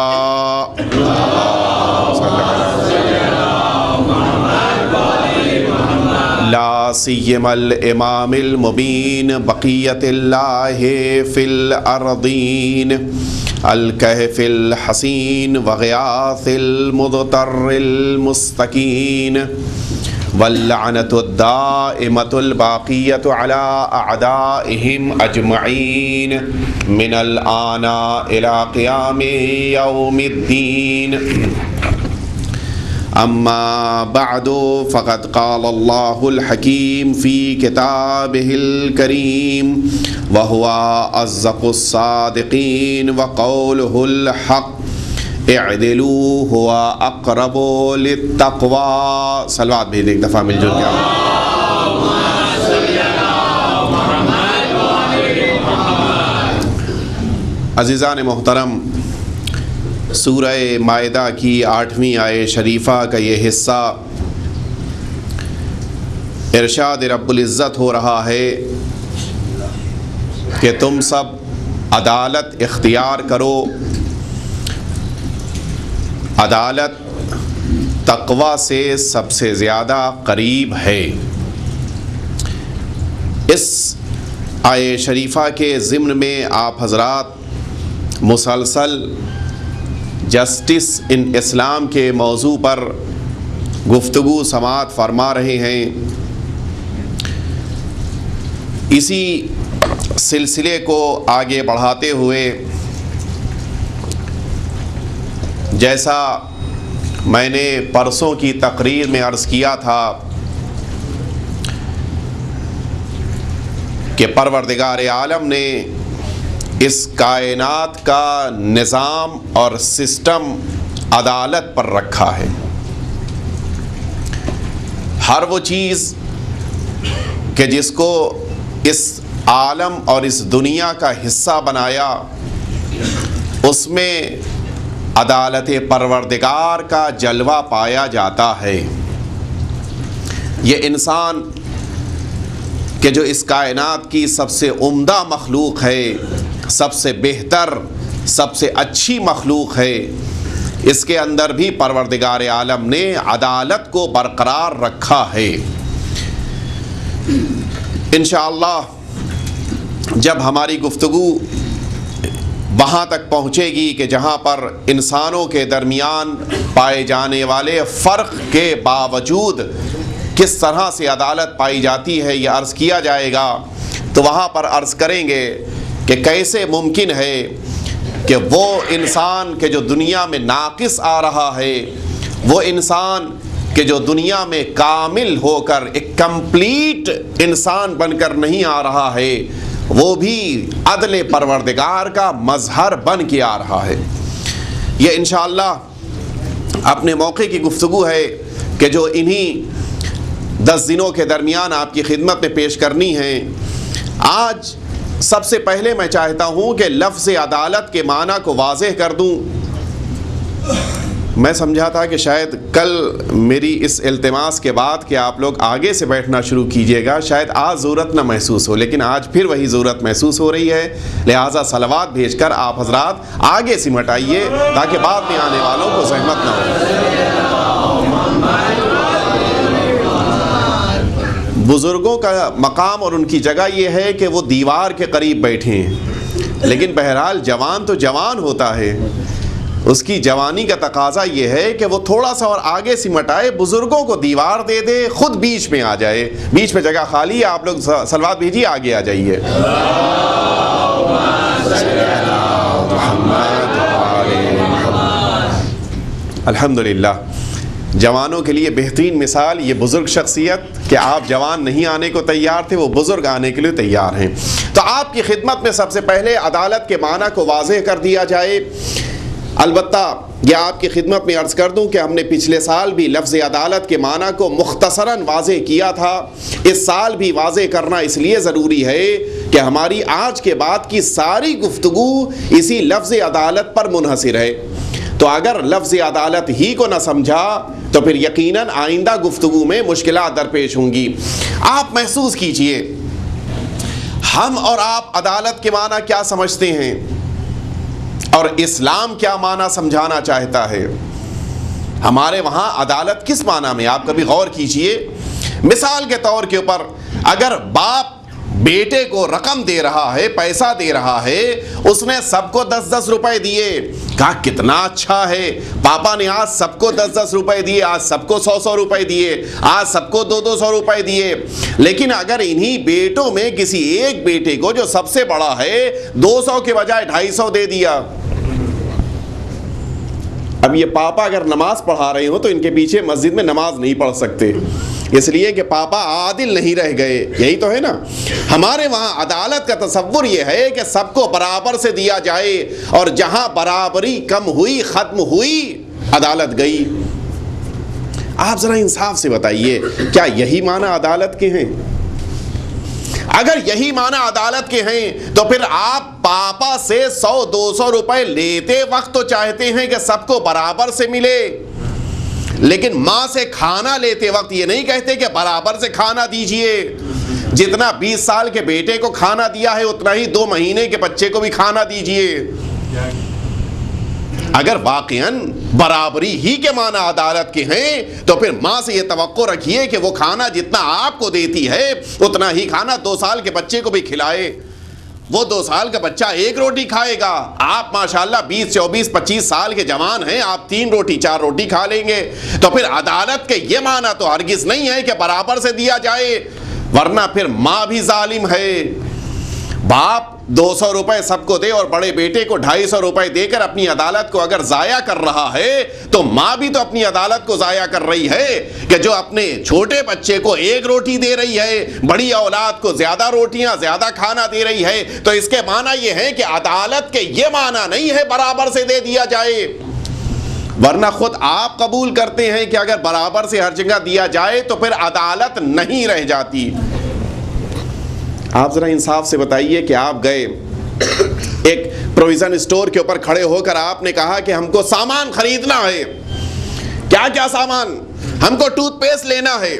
لا سيما الإمام المبين بقية الله في الأرضين الكهف الحسين وغياث المضطر المستكين واللعنة الدائمة الباقية على أعدائهم أجمعين من الآن إلى قيام يوم الدين. أما بعد فقد قال الله الحكيم في كتابه الكريم وهو أصدق الصادقين وقوله الحق اعدلوا هو اقرب للتقوى. صلوات بھی ایک دفعہ مل جل کے عزیزان محترم، سورہ مائدہ کی 8ویں آیت شریفہ کا یہ حصہ ارشاد رب العزت ہو رہا ہے کہ تم سب عدالت اختیار کرو. عدالت تقوی سے سب سے زیادہ قریب ہے. اس آیت شریفہ کے ضمن میں آپ حضرات مسلسل جسٹس ان اسلام کے موضوع پر گفتگو سماعت فرما رہے ہیں. اسی سلسلے کو آگے بڑھاتے ہوئے جیسا میں نے پرسوں کی تقریر میں عرض کیا تھا کہ پروردگار عالم نے اس کائنات کا نظام اور سسٹم عدالت پر رکھا ہے. ہر وہ چیز کہ جس کو اس عالم اور اس دنیا کا حصہ بنایا، اس میں عدالت پروردگار کا جلوہ پایا جاتا ہے. یہ انسان کہ جو اس کائنات کی سب سے عمدہ مخلوق ہے، سب سے بہتر، سب سے اچھی مخلوق ہے، اس کے اندر بھی پروردگار عالم نے عدالت کو برقرار رکھا ہے. انشاءاللہ جب ہماری گفتگو وہاں تک پہنچے گی کہ جہاں پر انسانوں کے درمیان پائے جانے والے فرق کے باوجود کس طرح سے عدالت پائی جاتی ہے یہ عرض کیا جائے گا، تو وہاں پر عرض کریں گے کہ کیسے ممکن ہے کہ وہ انسان کہ جو دنیا میں ناقص آ رہا ہے، وہ انسان کہ جو دنیا میں کامل ہو کر ایک کمپلیٹ انسان بن کر نہیں آ رہا ہے، وہ بھی عدل پروردگار کا مظہر بن کے آ رہا ہے. یہ انشاءاللہ اپنے موقع کی گفتگو ہے کہ جو انہی 10 دنوں کے درمیان آپ کی خدمت میں پیش کرنی ہے. آج سب سے پہلے میں چاہتا ہوں کہ لفظ عدالت کے معنی کو واضح کر دوں. میں سمجھا تھا کہ شاید کل میری اس التماس کے بعد کہ آپ لوگ آگے سے بیٹھنا شروع کیجئے گا، شاید آج ضرورت نہ محسوس ہو، لیکن آج پھر وہی ضرورت محسوس ہو رہی ہے. لہٰذا صلوات بھیج کر آپ حضرات آگے سمٹ آئیے تاکہ بعد میں آنے والوں کو زحمت نہ ہو. بزرگوں کا مقام اور ان کی جگہ یہ ہے کہ وہ دیوار کے قریب بیٹھے ہیں، لیکن بہرحال جوان تو جوان ہوتا ہے، اس کی جوانی کا تقاضا یہ ہے کہ وہ تھوڑا سا اور آگے سمٹائے، بزرگوں کو دیوار دے دے، خود بیچ میں آ جائے. بیچ میں جگہ خالی ہے، آپ لوگ صلوات بھیجیے، آگے آ جائیے. الحمدللہ جوانوں کے لیے بہترین مثال یہ بزرگ شخصیت کہ آپ جوان نہیں آنے کو تیار تھے، وہ بزرگ آنے کے لیے تیار ہیں. تو آپ کی خدمت میں سب سے پہلے عدالت کے معنی کو واضح کر دیا جائے. البتہ یہ آپ کی خدمت میں عرض کر دوں کہ ہم نے پچھلے سال بھی لفظ عدالت کے معنی کو مختصراً واضح کیا تھا. اس سال بھی واضح کرنا اس لیے ضروری ہے کہ ہماری آج کے بعد کی ساری گفتگو اسی لفظ عدالت پر منحصر ہے. تو اگر لفظ عدالت ہی کو نہ سمجھا تو پھر یقیناً آئندہ گفتگو میں مشکلات درپیش ہوں گی. آپ محسوس کیجئے ہم اور آپ عدالت کے معنی کیا سمجھتے ہیں اور اسلام کیا معنی سمجھانا چاہتا ہے. ہمارے وہاں عدالت کس معنی میں، آپ کبھی غور کیجئے. مثال کے طور کے اوپر اگر باپ بیٹے کو رقم دے رہا ہے، پیسہ دے رہا ہے، اس نے سب کو 10-10 روپے دیے، کہا کتنا اچھا ہے، پاپا نے آج سب کو 10-10 روپے دیے، آج سب کو 100-100 روپے دیے، آج سب کو 200-200 روپے دیے. لیکن اگر انہی بیٹوں میں کسی ایک بیٹے کو جو سب سے بڑا ہے 200 کے بجائے 250 دے دیا، اب یہ پاپا اگر نماز پڑھا رہے ہوں تو ان کے پیچھے مسجد میں نماز نہیں پڑھ سکتے، اس لیے کہ پاپا عادل نہیں رہ گئے. یہی تو ہے نا. ہمارے وہاں عدالت کا تصور یہ ہے کہ سب کو برابر سے دیا جائے، اور جہاں برابری کم ہوئی، ختم ہوئی، عدالت گئی. آپ ذرا انصاف سے بتائیے کیا یہی معنی عدالت کے ہیں؟ اگر یہی معنی عدالت کے ہیں تو پھر آپ پاپا سے 100-200 روپے لیتے وقت تو چاہتے ہیں کہ سب کو برابر سے ملے، لیکن ماں سے کھانا لیتے وقت یہ نہیں کہتے کہ برابر سے کھانا دیجئے. جتنا 20 سال کے بیٹے کو کھانا دیا ہے اتنا ہی 2 مہینے کے بچے کو بھی کھانا دیجئے. اگر واقعاً برابری ہی کے معنی عدالت کے ہیں تو پھر ماں سے یہ توقع رکھیے کہ وہ کھانا جتنا آپ کو دیتی ہے اتنا ہی کھانا 2 سال کے بچے کو بھی کھلائے. وہ 2 سال کا بچہ 1 روٹی کھائے گا، آپ ماشاءاللہ 20, 24, 25 سال کے جوان ہیں، آپ 3 روٹی 4 روٹی کھا لیں گے. تو پھر عدالت کے یہ معنی تو ہرگز نہیں ہے کہ برابر سے دیا جائے، ورنہ پھر ماں بھی ظالم ہے. باپ 200 روپے سب کو دے اور بڑے بیٹے کو 250 روپے دے کر اپنی عدالت کو اگر ضائع کر رہا ہے تو ماں بھی تو اپنی عدالت کو ضائع کر رہی ہے کہ جو اپنے چھوٹے بچے کو 1 روٹی دے رہی ہے، بڑی اولاد کو زیادہ روٹیاں زیادہ کھانا دے رہی ہے. تو اس کے معنی یہ ہے کہ عدالت کے یہ معنی نہیں ہے برابر سے دے دیا جائے، ورنہ خود آپ قبول کرتے ہیں کہ اگر برابر سے ہر جگہ دیا جائے تو پھر عدالت نہیں رہ جاتی. آپ ذرا انصاف سے بتائیے کہ آپ گئے ایک پروویژن اسٹور کے اوپر کھڑے ہو کر آپ نے کہا کہ ہم کو سامان خریدنا ہے. کیا کیا سامان؟ ہم کو ٹوتھ پیسٹ لینا ہے.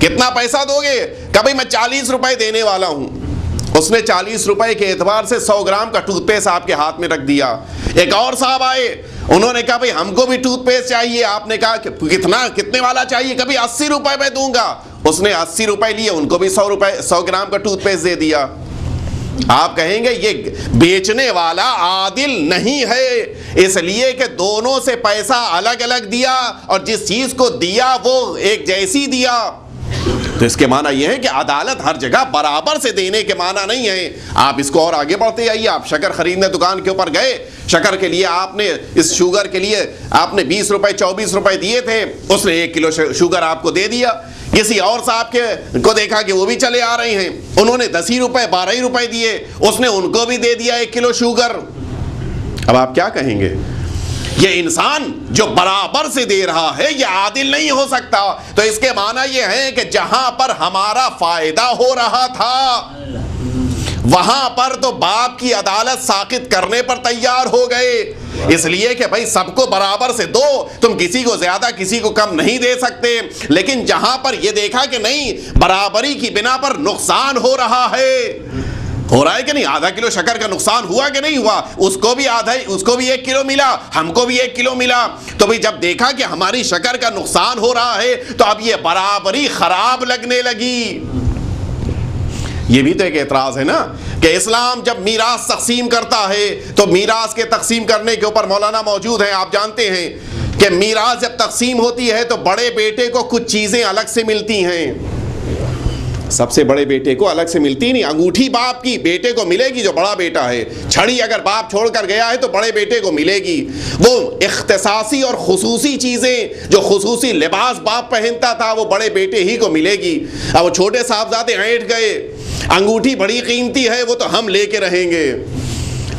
کتنا پیسہ دو گے؟ کبھی میں 40 روپے دینے والا ہوں. اس نے 40 روپے کے اعتبار سے 100 گرام کا ٹوتھ پیسٹ آپ کے ہاتھ میں رکھ دیا. ایک اور صاحب آئے، انہوں نے کہا بھئی ہم کو بھی ٹوتھ پیسٹ چاہیے. آپ نے کہا کتنے والا چاہیے؟ کبھی 80 روپے میں دوں گا. اس نے 80 روپے لیے، ان کو بھی 100 گرام کا ٹوتھ پیسٹ دے دیا. آپ کہیں گے یہ بیچنے والا عادل نہیں ہے، اس لیے کہ دونوں سے پیسہ الگ الگ دیا اور جس چیز کو دیا وہ ایک جیسی دیا. تو اس کے معنی یہ ہے کہ عدالت ہر جگہ برابر سے دینے کے معنی نہیں ہے. آپ اس کو اور آگے بڑھتے آئیے. آپ شکر خریدنے دکان کے اوپر گئے، شکر کے لیے آپ نے اس شوگر کے لیے آپ نے 20 روپے 24 روپے دیے تھے، اس نے 1 کلو شوگر آپ کو دے دیا. کسی اور صاحب کو دیکھا کہ وہ بھی چلے آ رہے ہیں، انہوں نے 10 روپے 12 روپے دیے، اس نے ان کو بھی دے دیا 1 کلو شوگر. اب آپ کیا کہیں گے؟ یہ انسان جو برابر سے دے رہا ہے یہ عادل نہیں ہو سکتا. تو اس کے معنی یہ ہے کہ جہاں پر ہمارا فائدہ ہو رہا تھا وہاں پر تو باپ کی عدالت ساقط کرنے پر تیار ہو گئے، اس لیے کہ بھائی سب کو برابر سے دو، تم کسی کو زیادہ کسی کو کم نہیں دے سکتے. لیکن جہاں پر یہ دیکھا کہ نہیں برابری کی بنا پر نقصان ہو رہا ہے کہ نہیں، آدھا کلو شکر کا نقصان ہوا کہ نہیں ہوا، اس کو بھی 1 کلو ملا، ہم کو بھی 1 کلو ملا. تو بھئی جب دیکھا کہ ہماری شکر کا نقصان ہو رہا ہے تو اب یہ برابری خراب لگنے لگی. یہ بھی تو ایک اعتراض ہے نا کہ اسلام جب میراث تقسیم کرتا ہے تو میراث کے تقسیم کرنے کے اوپر مولانا موجود ہیں. آپ جانتے ہیں کہ میراث جب تقسیم ہوتی ہے تو بڑے بیٹے کو کچھ چیزیں الگ سے ملتی ہیں. سب سے بڑے بیٹے کو الگ سے ملتی نہیں. انگوٹھی باپ کی بیٹے کو ملے گی جو بڑا بیٹا ہے، چھڑی اگر باپ چھوڑ کر گیا ہے تو بڑے بیٹے کو ملے گی. وہ اختصاصی اور خصوصی چیزیں جو خصوصی لباس باپ پہنتا تھا وہ بڑے بیٹے ہی کو ملے گی. اب وہ چھوٹے صاحبزادے اینٹ گئے، انگوٹھی بڑی قیمتی ہے وہ تو ہم لے کے رہیں گے.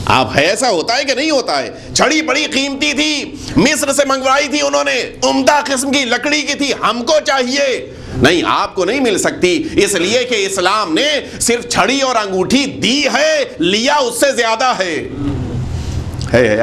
آپ ہے ایسا ہوتا ہے کہ نہیں ہوتا ہے؟ چھڑی بڑی قیمتی تھی، مصر سے منگوائی تھی انہوں نے، عمدہ قسم کی لکڑی کی تھی، ہم کو چاہیے، نہیں آپ کو نہیں مل سکتی، اس لیے کہ اسلام نے صرف چھڑی اور انگوٹھی دی ہے، لیا اس سے زیادہ ہے۔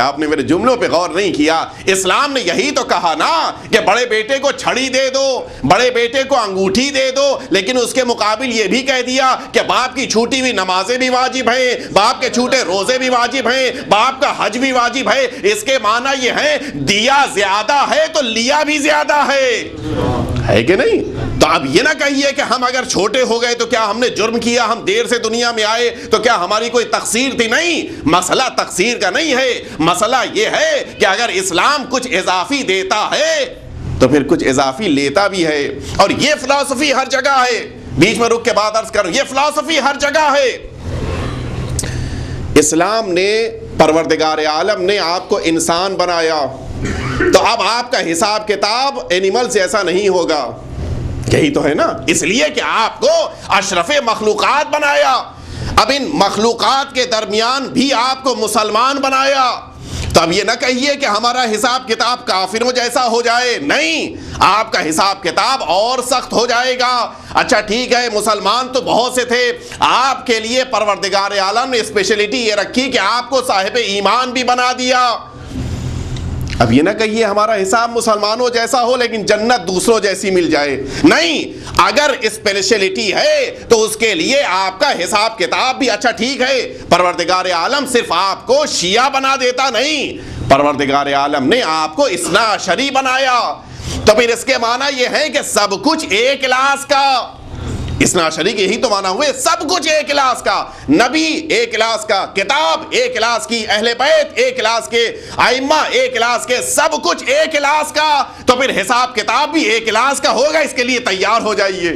آپ نے میرے جملوں پہ غور نہیں کیا۔ اسلام نے یہی تو کہا نا کہ بڑے بیٹے کو چھڑی دے دو، بڑے بیٹے کو انگوٹھی دے دو، لیکن اس کے مقابل یہ بھی کہہ دیا کہ باپ کی چھوٹی ہوئی نمازیں بھی واجب ہیں، باپ کے چھوٹے روزے بھی واجب ہیں، باپ کا حج بھی واجب ہے۔ اس کے معنی یہ ہے دیا زیادہ ہے تو لیا بھی زیادہ ہے کہ نہیں؟ تو اب یہ نہ کہیے کہ ہم اگر چھوٹے ہو گئے تو کیا ہم نے جرم کیا، ہم دیر سے دنیا میں آئے تو کیا ہماری کوئی تقصیر تھی؟ نہیں، مسئلہ تقصیر کا نہیں ہے، مسئلہ یہ ہے کہ اگر اسلام کچھ اضافی دیتا ہے تو پھر کچھ اضافی لیتا بھی ہے، اور یہ فلسفی ہر جگہ ہے۔ بیچ میں رک کے بات عرض کروں، یہ فلسفی ہر جگہ ہے۔ اسلام نے، پروردگار عالم نے آپ کو انسان بنایا، تو اب آپ کا حساب کتاب اینیمل سے ایسا نہیں ہوگا، یہی تو ہے نا، اس لیے کہ آپ کو اشرف مخلوقات بنایا، اب ان مخلوقات کے درمیان بھی آپ کو مسلمان بنایا، تو اب یہ نہ کہیے کہ ہمارا حساب کتاب کافروں جیسا ہو جائے، نہیں، آپ کا حساب کتاب اور سخت ہو جائے گا۔ اچھا ٹھیک ہے، مسلمان تو بہت سے تھے، آپ کے لیے پروردگار عالم نے اسپیشلٹی یہ رکھی کہ آپ کو صاحب ایمان بھی بنا دیا۔ اب یہ نہ کہیے ہمارا حساب مسلمانوں جیسا ہو لیکن جنت دوسروں جیسی مل جائے، نہیں، اگر اسپیشلٹی ہے تو اس کے لیے آپ کا حساب کتاب بھی اچھا ٹھیک ہے۔ پروردگار عالم صرف آپ کو شیعہ بنا دیتا نہیں، پروردگار عالم نے آپ کو اثنا عشری بنایا، تو پھر اس کے معنی یہ ہے کہ سب کچھ ایک کلاس کا، اثنا عشری کے یہی تو معنی ہوئے، سب کچھ ایک کلاس کا، نبی ایک کلاس کا، کتاب ایک کلاس کی، اہل بیت ایک کلاس کے، ائمہ ایک کلاس کے، سب کچھ ایک کلاس کا، تو پھر حساب کتاب بھی ایک کلاس کا ہوگا، اس کے لیے تیار ہو جائیے۔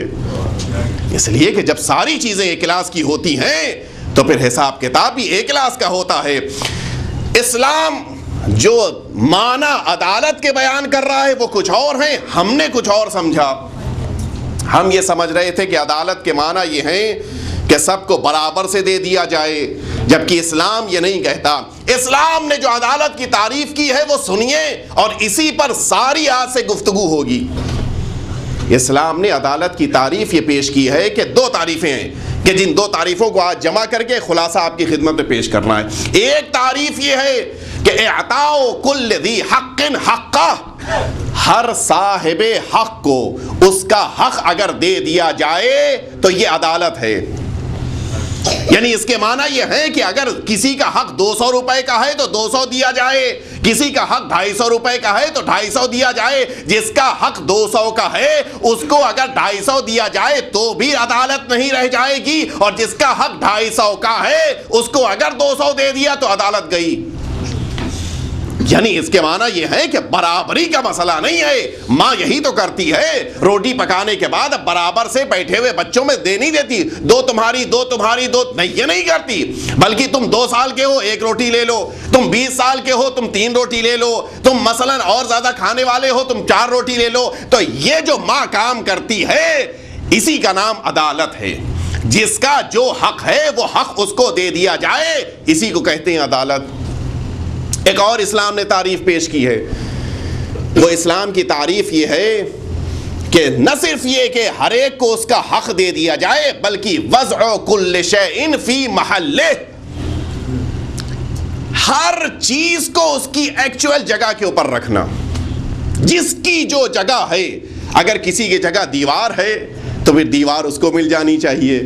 اس لیے کہ جب ساری چیزیں ایک کلاس کی ہوتی ہیں تو پھر حساب کتاب بھی ایک کلاس کا ہوتا ہے۔ اسلام جو معنی عدالت کے بیان کر رہا ہے وہ کچھ اور ہیں، ہم نے کچھ اور سمجھا۔ ہم یہ سمجھ رہے تھے کہ عدالت کے معنی یہ ہیں کہ سب کو برابر سے دے دیا جائے، جبکہ اسلام یہ نہیں کہتا۔ اسلام نے جو عدالت کی تعریف کی ہے وہ سنیے، اور اسی پر ساری آج سے گفتگو ہوگی۔ اسلام نے عدالت کی تعریف یہ پیش کی ہے کہ دو تعریفیں ہیں، کہ جن دو تعریفوں کو آج جمع کر کے خلاصہ آپ کی خدمت میں پیش کرنا ہے۔ ایک تعریف یہ ہے کہ اعطاء کل ذی حق حقہ، ہر صاحب حق کو اس کا حق اگر دے دیا جائے تو یہ عدالت ہے۔ یعنی اس کے معنی یہ ہے کہ اگر کسی کا حق 200 روپے کا ہے تو 200 دیا جائے، کسی کا حق 250 روپے کا ہے تو 250 دیا جائے، جس کا حق 200 کا ہے اس کو اگر 250 دیا جائے تو بھی عدالت نہیں رہ جائے گی، اور جس کا حق 250 کا ہے اس کو اگر 200 دے دیا تو عدالت گئی۔ یعنی اس کے معنی یہ ہے کہ برابری کا مسئلہ نہیں ہے، ماں یہی تو کرتی ہے، روٹی پکانے کے بعد اب برابر سے بیٹھے ہوئے بچوں میں دے نہیں دیتی، دو تمہاری دو تمہاری دو، نہیں، یہ نہیں کرتی، بلکہ تم 2 سال کے ہو 1 روٹی لے لو، تم 20 سال کے ہو تم 3 روٹی لے لو، تم مثلا اور زیادہ کھانے والے ہو تم 4 روٹی لے لو۔ تو یہ جو ماں کام کرتی ہے اسی کا نام عدالت ہے، جس کا جو حق ہے وہ حق اس کو دے دیا جائے، اسی کو کہتے ہیں عدالت۔ ایک اور اسلام نے تعریف پیش کی ہے، وہ اسلام کی تعریف یہ ہے کہ نہ صرف یہ کہ ہر ایک کو اس کا حق دے دیا جائے، بلکہ وضع کل شیء فی محلہ، ہر چیز کو اس کی ایکچوئل جگہ کے اوپر رکھنا، جس کی جو جگہ ہے۔ اگر کسی کی جگہ دیوار ہے تو پھر دیوار اس کو مل جانی چاہیے،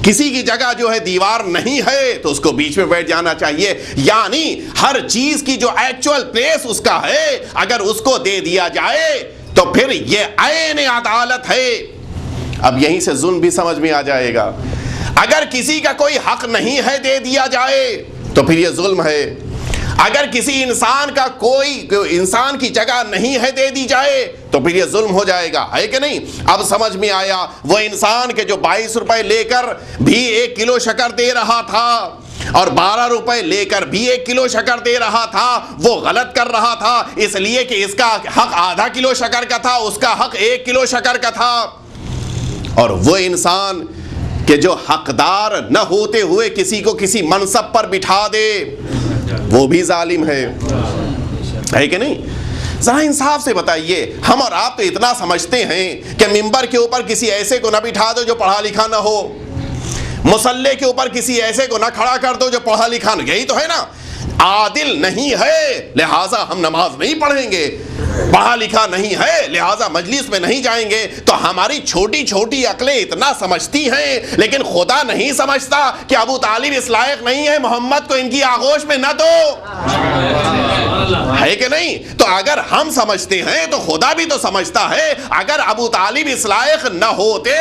کسی کی جگہ جو ہے دیوار نہیں ہے تو اس کو بیچ میں بیٹھ جانا چاہیے، یعنی ہر چیز کی جو ایکچوئل پلیس اس کا ہے اگر اس کو دے دیا جائے تو پھر یہ عین عدالت ہے۔ اب یہیں سے ظلم بھی سمجھ میں آ جائے گا، اگر کسی کا کوئی حق نہیں ہے دے دیا جائے تو پھر یہ ظلم ہے، اگر کسی انسان کا کوئی انسان کی جگہ نہیں ہے دے دی جائے تو پھر یہ ظلم ہو جائے گا، ہے کہ نہیں؟ اب سمجھ میں آیا، وہ انسان کے جو 22 روپے لے کر بھی 1 کلو شکر دے رہا تھا اور 12 روپے لے کر بھی 1 کلو شکر دے رہا تھا، وہ غلط کر رہا تھا، اس لیے کہ اس کا حق آدھا کلو شکر کا تھا، اس کا حق 1 کلو شکر کا تھا، اور وہ انسان کہ جو حقدار نہ ہوتے ہوئے کسی کو کسی منصب پر بٹھا دے وہ بھی ظالم ہے کہ نہیں؟ ذرا انصاف سے بتائیے، ہم اور آپ تو اتنا سمجھتے ہیں کہ ممبر کے اوپر کسی ایسے کو نہ بٹھا دو جو پڑھا لکھا نہ ہو، مصلی کے اوپر کسی ایسے کو نہ کھڑا کر دو جو پڑھا لکھا نہ، یہی تو ہے نا؟ عادل نہیں ہے لہٰذا ہم نماز نہیں پڑھیں گے، پڑھا لکھا نہیں ہے لہٰذا مجلس میں نہیں جائیں گے. تو ہماری چھوٹی چھوٹی عقلیں اتنا سمجھتی ہیں، لیکن خدا نہیں سمجھتا کہ ابو طالب اس لائق نہیں ہے، محمد کو ان کی آغوش میں نہ دو، ہے کہ نہیں؟ تو اگر ہم سمجھتے ہیں تو خدا بھی تو سمجھتا ہے. اگر ابو طالب اس لائق نہ ہوتے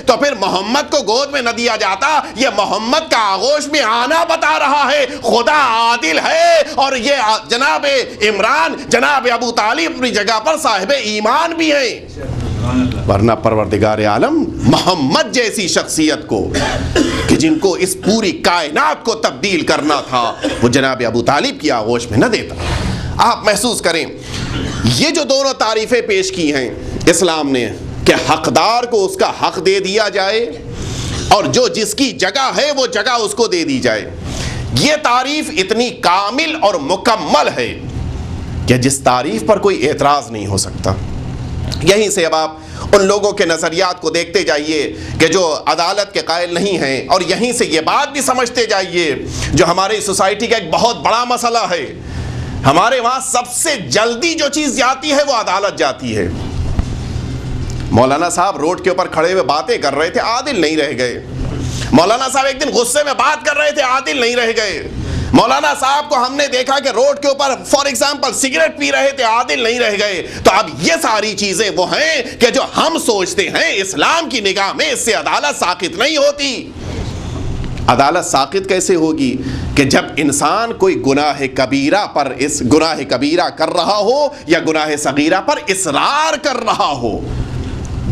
تو پھر محمد کو گود میں نہ دیا جاتا. یہ محمد کا آغوش میں آنا بتا رہا ہے. خدا عادل ہے، اور یہ جناب عمران، جناب ابو طالب اپنی جگہ پر صاحب ایمان بھی ہیں. ورنہ پروردگار عالم محمد جیسی شخصیت کو کہ جن کو اس پوری کائنات کو تبدیل کرنا تھا وہ جناب ابو طالب کی آغوش میں نہ دیتا. آپ محسوس کریں یہ جو دونوں تعریفیں پیش کی ہیں اسلام نے کہ حقدار کو اس کا حق دے دیا جائے اور جو جس کی جگہ ہے وہ جگہ اس کو دے دی جائے، یہ تعریف اتنی کامل اور مکمل ہے کہ جس تعریف پر کوئی اعتراض نہیں ہو سکتا. یہیں سے اب آپ ان لوگوں کے نظریات کو دیکھتے جائیے کہ جو عدالت کے قائل نہیں ہیں، اور یہیں سے یہ بات بھی سمجھتے جائیے جو ہماری سوسائٹی کا ایک بہت بڑا مسئلہ ہے. ہمارے وہاں سب سے جلدی جو چیز جاتی ہے وہ عدالت جاتی ہے. مولانا صاحب روڈ کے اوپر کھڑے ہوئے باتیں کر رہے تھے، عادل نہیں رہ گئے. مولانا صاحب ایک دن غصے میں بات کر رہے تھے، عادل نہیں رہ گئے. مولانا صاحب کو ہم نے دیکھا کہ روڈ کے اوپر فار ایگزامپل سگریٹ پی رہے تھے، عادل نہیں رہ گئے. تو اب یہ ساری چیزیں وہ ہیں کہ جو ہم سوچتے ہیں اسلام کی نگاہ میں اس سے عدالت ساقط نہیں ہوتی. عدالت ساقط کیسے ہوگی؟ کہ جب انسان کوئی گناہ کبیرہ پر اس گناہ کبیرہ کر رہا ہو یا گناہ صغیرہ پر اصرار کر رہا ہو،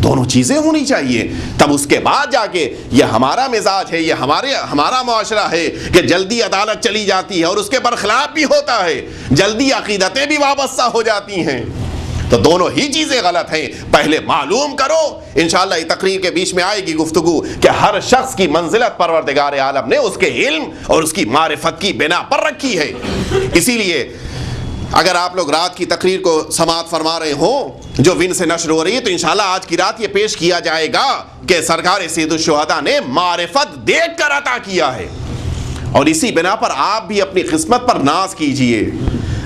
دونوں چیزیں ہونی چاہیے. تب اس کے بعد جا کے یہ ہمارا مزاج ہے، یہ ہمارا معاشرہ ہے کہ جلدی عدالت چلی جاتی ہے اور اس کے برخلاف بھی ہوتا ہے، جلدی عقیدتیں بھی وابستہ ہو جاتی ہیں. تو دونوں ہی چیزیں غلط ہیں. پہلے معلوم کرو، انشاءاللہ یہ تقریر کے بیچ میں آئے گی گفتگو کہ ہر شخص کی منزلت پروردگار عالم نے اس کے علم اور اس کی معرفت کی بنا پر رکھی ہے. اسی لیے اگر آپ لوگ رات کی تقریر کو سماعت فرما رہے ہوں جو ون سے نشر ہو رہی ہے، تو انشاءاللہ آج کی رات یہ پیش کیا جائے گا کہ سرکار سید الشہداء نے معرفت دیکھ کر عطا کیا ہے، اور اسی بنا پر آپ بھی اپنی قسمت پر ناز کیجئے.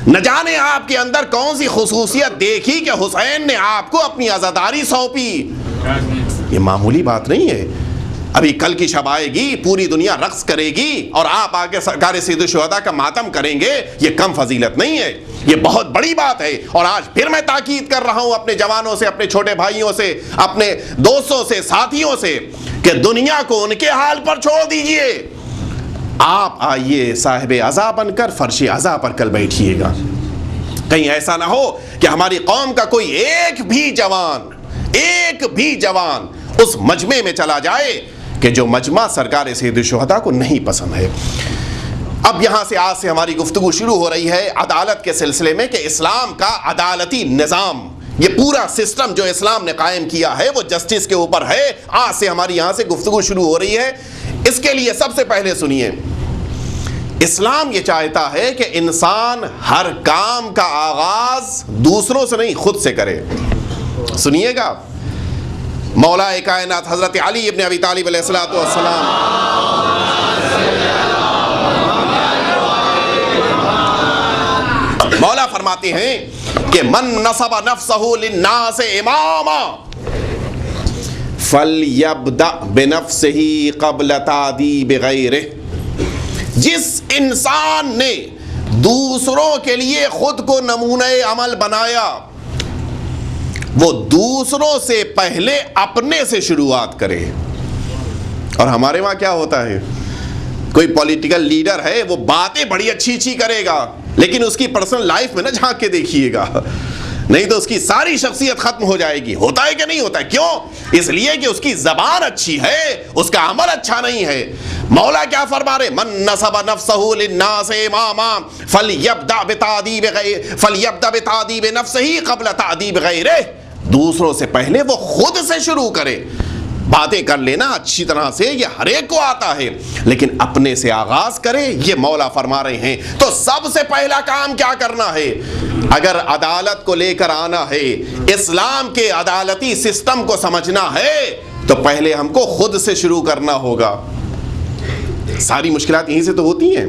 نہ جانے آپ کے اندر کون سی خصوصیت دیکھی کہ حسین نے آپ کو اپنی عزاداری سونپی. یہ معمولی بات نہیں ہے. ابھی کل کی شب آئے گی، پوری دنیا رقص کرے گی اور آپ آگے سرکار سید الشہداء کا ماتم کریں گے. یہ کم فضیلت نہیں ہے، یہ بہت بڑی بات ہے. اور آج پھر میں تاکید کر رہا ہوں اپنے جوانوں سے، اپنے چھوٹے بھائیوں سے، اپنے دوستوں سے، ساتھیوں سے کہ دنیا کو ان کے حال پر چھوڑ دیجئے. آپ آئیے صاحب عزا بن کر فرش عزا پر کل بیٹھیے گا. کہیں ایسا نہ ہو کہ ہماری قوم کا کوئی ایک بھی جوان اس مجمع میں چلا جائے کہ جو مجمع سرکار سید الشہداء کو نہیں پسند ہے. اب یہاں سے آج سے ہماری گفتگو شروع ہو رہی ہے عدالت کے سلسلے میں کہ اسلام کا عدالتی نظام، یہ پورا سسٹم جو اسلام نے قائم کیا ہے وہ جسٹس کے اوپر ہے. آج سے ہماری یہاں سے گفتگو شروع ہو رہی ہے. اس کے لیے سب سے پہلے سنیے، اسلام یہ چاہتا ہے کہ انسان ہر کام کا آغاز دوسروں سے نہیں خود سے کرے. سنیے گا، مولا کائنات حضرت علی ابن ابی طالب علیہ الصلوۃ والسلام مولا فرماتے ہیں کہ من نصب نفسہ للناس اماما فلیبدأ بنفسہ قبل تعذیب غیرہ. جس انسان نے دوسروں کے لیے خود کو نمونہ عمل بنایا وہ دوسروں سے پہلے اپنے سے شروعات کرے. اور ہمارے وہاں کیا ہوتا ہے، کوئی پولیٹیکل لیڈر ہے وہ باتیں بڑی اچھی اچھی کرے گا لیکن اس کی پرسنل لائف میں نہ جھانک کے دیکھیے گا، نہیں تو اس کی ساری شخصیت ختم ہو جائے گی. ہوتا ہے کہ نہیں ہوتا ہے؟ کیوں؟ اس لیے کہ اس کی زبان اچھی ہے، اس کا عمل اچھا نہیں ہے. مولا کیا فرما رہے؟ من نصب نفسہ للناس اماما فلیبدأ بتعذیب نفسہ قبل تعذیب غیرہ. دوسروں سے پہلے وہ خود سے شروع کرے. باتیں کر لینا اچھی طرح سے یہ ہر ایک کو آتا ہے، لیکن اپنے سے آغاز کرے، یہ مولا فرما رہے ہیں۔ تو سب سے پہلا کام کیا کرنا ہے؟ اگر عدالت کو لے کر آنا ہے، اسلام کے عدالتی سسٹم کو سمجھنا ہے، تو پہلے ہم کو خود سے شروع کرنا ہوگا۔ ساری مشکلات یہیں سے تو ہوتی ہیں،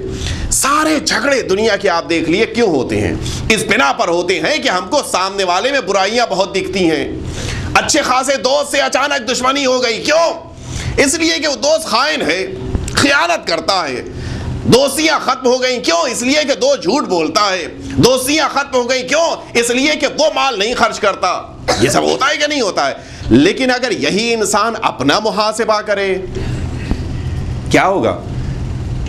سارے جھگڑے دنیا کے آپ دیکھ لیے کیوں ہوتے ہیں؟ اس بنا پر ہوتے ہیں کہ ہم کو سامنے والے میں برائیاں بہت دکھتی ہیں۔ اچھے خاصے دوست سے اچانک دشمنی ہو گئی، کیوں؟ اس لیے کہ وہ دوست خائن ہے، خیانت کرتا ہے۔ دوستیاں ختم ہو گئیں، کیوں؟ اس لیے کہ دو جھوٹ بولتا ہے۔ دوستیاں ختم ہو گئیں، کیوں؟ اس لیے کہ وہ مال نہیں خرچ کرتا۔ یہ سب ہوتا ہے کہ نہیں ہوتا ہے؟ لیکن اگر یہی انسان اپنا محاسبہ کرے، کیا ہوگا؟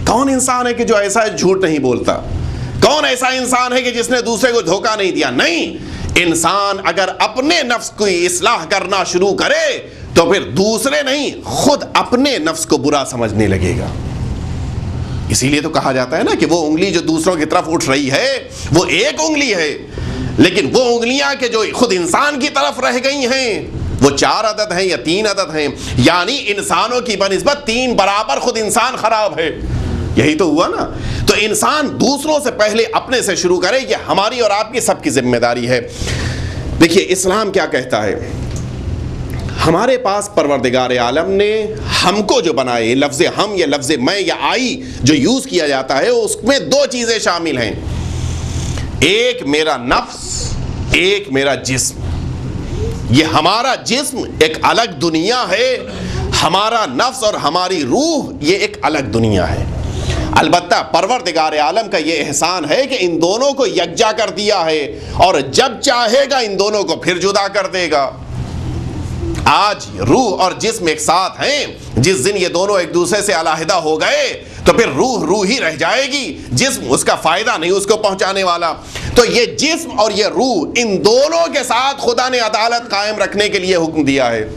کون انسان ہے کہ جو ایسا جھوٹ نہیں بولتا؟ کون ایسا انسان ہے کہ جس نے دوسرے کو دھوکہ نہیں دیا؟ نہیں، انسان اگر اپنے نفس کی اصلاح کرنا شروع کرے تو پھر دوسرے نہیں، خود اپنے نفس کو برا سمجھنے لگے گا۔ اسی لیے تو کہا جاتا ہے نا کہ وہ انگلی جو دوسروں کی طرف اٹھ رہی ہے وہ ایک انگلی ہے، لیکن وہ انگلیاں کہ جو خود انسان کی طرف رہ گئی ہیں وہ 4 عدد ہیں یا 3 عدد ہیں، یعنی انسانوں کی بنسبت 3 برابر خود انسان خراب ہے۔ یہی تو ہوا نا؟ تو انسان دوسروں سے پہلے اپنے سے شروع کرے، یہ ہماری اور آپ کی سب کی ذمہ داری ہے۔ دیکھیے اسلام کیا کہتا ہے؟ ہمارے پاس پروردگار عالم نے ہم کو جو بنائے، لفظ ہم یا لفظ میں یا آئی جو یوز کیا جاتا ہے، اس میں 2 چیزیں شامل ہیں، ایک میرا نفس، ایک میرا جسم۔ یہ ہمارا جسم ایک الگ دنیا ہے، ہمارا نفس اور ہماری روح یہ ایک الگ دنیا ہے۔ البتہ پروردگار عالم کا یہ احسان ہے کہ ان دونوں کو یکجا کر دیا ہے، اور جب چاہے گا ان دونوں کو پھر جدا کر دے گا۔ آج روح اور جسم ایک ساتھ ہیں، جس دن یہ دونوں ایک دوسرے سے علیحدہ ہو گئے تو پھر روح ہی رہ جائے گی، جسم اس کا فائدہ نہیں اس کو پہنچانے والا۔ تو یہ جسم اور یہ روح، ان دونوں کے ساتھ خدا نے عدالت قائم رکھنے کے لیے حکم دیا ہے،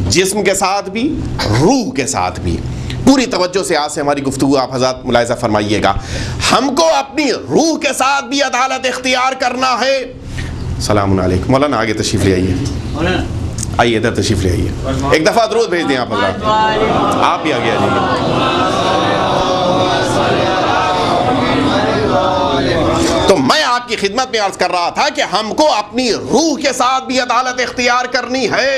جسم کے ساتھ بھی، روح کے ساتھ بھی۔ پوری توجہ سے آج سے ہماری گفتگو آپ حضرات ملاحظہ فرمائیے گا۔ ہم کو اپنی روح کے ساتھ بھی عدالت اختیار کرنا ہے۔ السلام علیکم، مولانا آگے تشریف لے آئیے، آئیے ادھر تشریف لے آئیے، ایک دفعہ درود بھیج دیں آپ حضرات، آپ بھی آگے آئیے۔ تو میں آپ کی خدمت میں عرض کر رہا تھا کہ ہم کو اپنی روح کے ساتھ بھی عدالت اختیار کرنی ہے،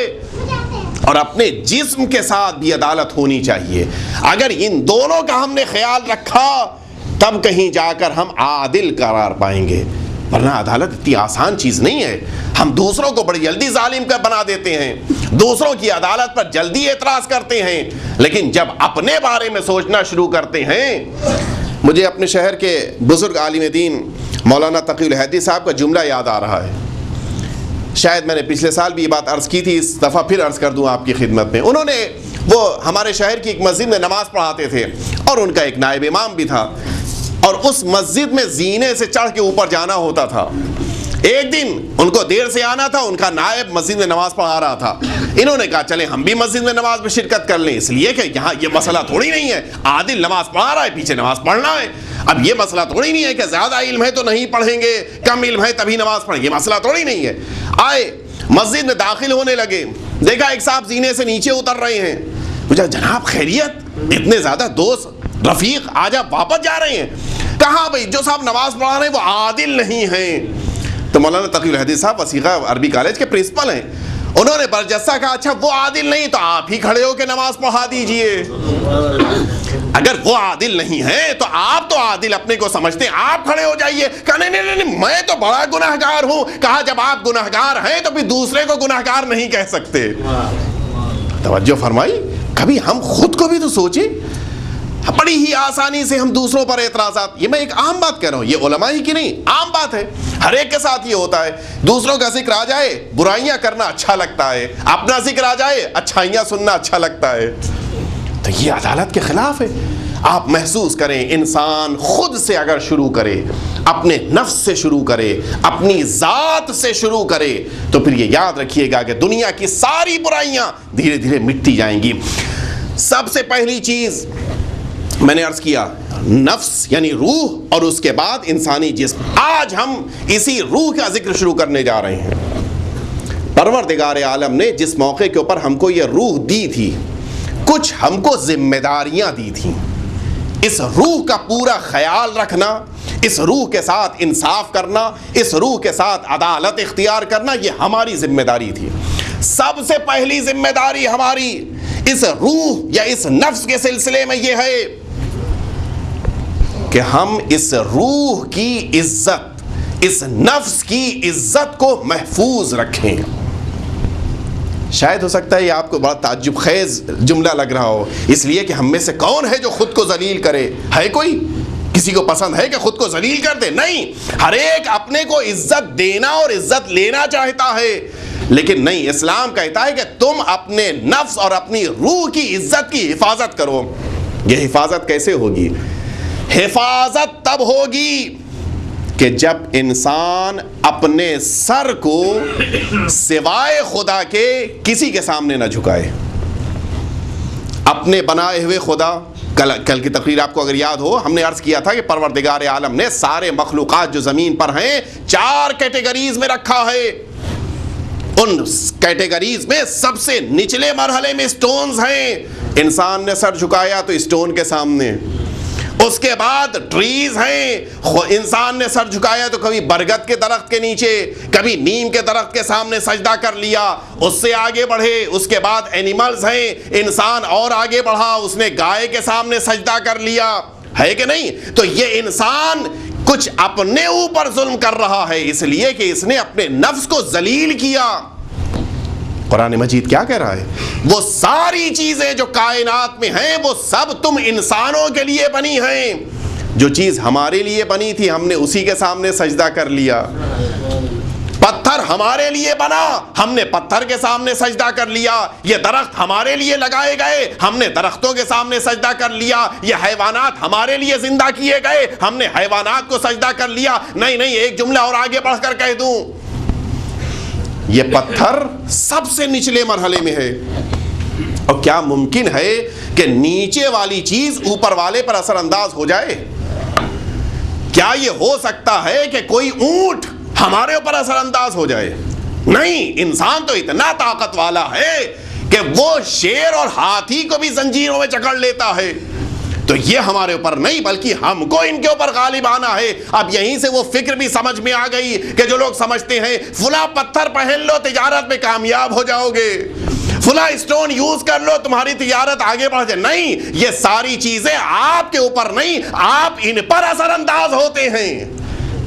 اور اپنے جسم کے ساتھ بھی عدالت ہونی چاہیے۔ اگر ان دونوں کا ہم نے خیال رکھا تب کہیں جا کر ہم عادل قرار پائیں گے، ورنہ عدالت اتنی آسان چیز نہیں ہے۔ ہم دوسروں کو بڑی جلدی ظالم کا بنا دیتے ہیں، دوسروں کی عدالت پر جلدی اعتراض کرتے ہیں، لیکن جب اپنے بارے میں سوچنا شروع کرتے ہیں۔ مجھے اپنے شہر کے بزرگ عالم دین مولانا تقی الہیدی صاحب کا جملہ یاد آ رہا ہے، شاید میں نے پچھلے سال بھی یہ بات عرض کی تھی، اس دفعہ پھر عرض کر دوں آپ کی خدمت میں۔ انہوں نے وہ ہمارے شہر کی ایک مسجد میں نماز پڑھاتے تھے، اور ان کا ایک نائب امام بھی تھا، اور اس مسجد میں زینے سے چڑھ کے اوپر جانا ہوتا تھا۔ ایک دن ان کو دیر سے آنا تھا، ان کا نائب مسجد میں نماز پڑھا رہا تھا، انہوں نے کہا چلیں ہم بھی مسجد میں نماز میں شرکت کر لیں، اس لیے کہ یہاں یہ مسئلہ تھوڑی نہیں ہے عادل نماز پڑھا رہا ہے پیچھے نماز پڑھنا ہے۔ اب یہ مسئلہ تھوڑی نہیں ہے کہ زیادہ علم ہے تو نہیں پڑھیں گے، کم علم ہے تبھی نماز پڑھیں گے، یہ مسئلہ تھوڑی نہیں ہے۔ آئے مسجد میں داخل ہونے لگے، دیکھا ایک صاحب زینے سے نیچے اتر رہے ہیں، پوچھا جناب خیریت، اتنے زیادہ دوست رفیق آج آپ واپس جا رہے ہیں؟ کہا بھئی جو صاحب نماز پڑھا رہے ہیں وہ عادل نہیں ہیں۔ تو مولانا تقی الہیدی صاحب وسیقہ عربی کالج کے پرنسپل ہیں، انہوں نے برجستہ کہا اچھا وہ عادل نہیں تو آپ ہی کھڑے ہو کے نماز پڑھا دیجئے۔ اگر وہ عادل نہیں ہے تو آپ تو عادل اپنے کو سمجھتے ہیں، آپ کھڑے ہو جائیے۔ کہا نہیں میں تو بڑا گناہگار ہوں۔ کہا جب آپ گناہگار ہیں تو پھر دوسرے کو گناہگار نہیں کہہ سکتے۔ توجہ فرمائی، کبھی ہم خود کو بھی تو سوچیں، بڑی ہی آسانی سے ہم دوسروں پر اعتراضات، یہ میں ایک عام بات کہہ رہا ہوں، یہ علماء ہی کی نہیں، عام بات ہے، ہر ایک کے ساتھ یہ ہوتا ہے۔ دوسروں کا ذکر آ جائے برائیاں کرنا اچھا لگتا ہے، اپنا ذکر آ جائے اچھائیاں سننا اچھا لگتا ہے۔ تو یہ عدالت کے خلاف ہے۔ آپ محسوس کریں، انسان خود سے اگر شروع کرے، اپنے نفس سے شروع کرے، اپنی ذات سے شروع کرے، تو پھر یہ یاد رکھیے گا کہ دنیا کی ساری برائیاں دھیرے دھیرے مٹتی جائیں گی۔ سب سے پہلی چیز میں نے عرض کیا نفس یعنی روح، اور اس کے بعد انسانی جسم۔ آج ہم اسی روح کا ذکر شروع کرنے جا رہے ہیں۔ پروردگار عالم نے جس موقع کے اوپر ہم کو یہ روح دی تھی، کچھ ہم کو ذمہ داریاں دی تھیں. اس روح کا پورا خیال رکھنا، اس روح کے ساتھ انصاف کرنا، اس روح کے ساتھ عدالت اختیار کرنا، یہ ہماری ذمہ داری تھی. سب سے پہلی ذمہ داری ہماری اس روح یا اس نفس کے سلسلے میں یہ ہے کہ ہم اس روح کی عزت، اس نفس کی عزت کو محفوظ رکھیں. شاید ہو سکتا ہے یہ آپ کو بڑا تعجب خیز جملہ لگ رہا ہو، اس لیے کہ ہم میں سے کون ہے جو خود کو ذلیل کرے؟ ہے کوئی؟ کسی کو پسند ہے کہ خود کو ذلیل کر دے؟ نہیں، ہر ایک اپنے کو عزت دینا اور عزت لینا چاہتا ہے. لیکن نہیں، اسلام کہتا ہے کہ تم اپنے نفس اور اپنی روح کی عزت کی حفاظت کرو. یہ حفاظت کیسے ہوگی؟ حفاظت تب ہوگی کہ جب انسان اپنے سر کو سوائے خدا کے کسی کے سامنے نہ جھکائے. اپنے بنائے ہوئے خدا، کل کی تقریر آپ کو اگر یاد ہو، ہم نے عرض کیا تھا کہ پروردگار عالم نے سارے مخلوقات جو زمین پر ہیں 4 کیٹیگریز میں رکھا ہے. ان کیٹیگریز میں سب سے نچلے مرحلے میں سٹونز ہیں. انسان نے سر جھکایا تو سٹون کے سامنے. اس کے بعد ٹریز ہیں، انسان نے سر جھکایا تو کبھی برگد کے درخت کے نیچے، کبھی نیم کے درخت کے سامنے سجدہ کر لیا. اس سے آگے بڑھے، اس کے بعد اینیملز ہیں، انسان اور آگے بڑھا، اس نے گائے کے سامنے سجدہ کر لیا. ہے کہ نہیں؟ تو یہ انسان کچھ اپنے اوپر ظلم کر رہا ہے اس لیے کہ اس نے اپنے نفس کو ذلیل کیا. قرآن مجید کیا کہہ رہا ہے؟ وہ ساری چیزیں جو کائنات میں ہیں وہ سب تم انسانوں کے لیے بنی ہیں. جو چیز ہمارے لیے بنی تھی ہم نے اسی کے سامنے سجدہ کر لیا. پتھر ہمارے لیے بنا، ہم نے پتھر کے سامنے سجدہ کر لیا. یہ درخت ہمارے لیے لگائے گئے، ہم نے درختوں کے سامنے سجدہ کر لیا. یہ حیوانات ہمارے لیے زندہ کیے گئے، ہم نے حیوانات کو سجدہ کر لیا. نہیں، ایک جملہ اور آگے بڑھ کر کہہ دوں، یہ پتھر سب سے نچلے مرحلے میں ہے. اور کیا ممکن ہے کہ نیچے والی چیز اوپر والے پر اثر انداز ہو جائے؟ کیا یہ ہو سکتا ہے کہ کوئی اونٹ ہمارے اوپر اثر انداز ہو جائے؟ نہیں، انسان تو اتنا طاقت والا ہے کہ وہ شیر اور ہاتھی کو بھی زنجیروں میں جکڑ لیتا ہے. تو یہ ہمارے اوپر نہیں بلکہ ہم کو ان کے اوپر غالب آنا ہے. اب یہیں سے وہ فکر بھی سمجھ میں آ گئی کہ جو لوگ سمجھتے ہیں فلاں پتھر پہن لو تجارت میں کامیاب ہو جاؤ گے، فلاں اسٹون یوز کر لو تمہاری تجارت آگے بڑھ جائے. نہیں، یہ ساری چیزیں آپ کے اوپر نہیں، آپ ان پر اثر انداز ہوتے ہیں.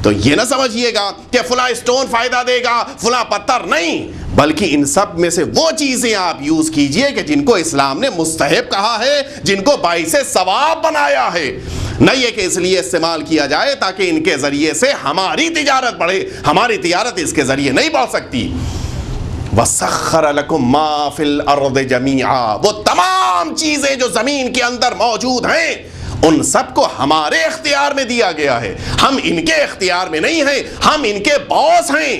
تو یہ نہ سمجھیے گا کہ فلاں اسٹون فائدہ دے گا، فلاں پتھر نہیں، بلکہ ان سب میں سے وہ چیزیں آپ یوز کیجئے کہ جن کو اسلام نے مستحب کہا ہے، جن کو باعث ثواب بنایا ہے. نہ یہ کہ اس لیے استعمال کیا جائے تاکہ ان کے ذریعے سے ہماری تجارت بڑھے. ہماری تجارت اس کے ذریعے نہیں بڑھ سکتی. وَسَخَّرَ لَكُم مَّا فِي الْأَرْضِ جَمِيعًا، وہ تمام چیزیں جو زمین کے اندر موجود ہیں ان سب کو ہمارے اختیار میں دیا گیا ہے. ہم ان کے اختیار میں نہیں ہیں، ہم ان کے باس ہیں.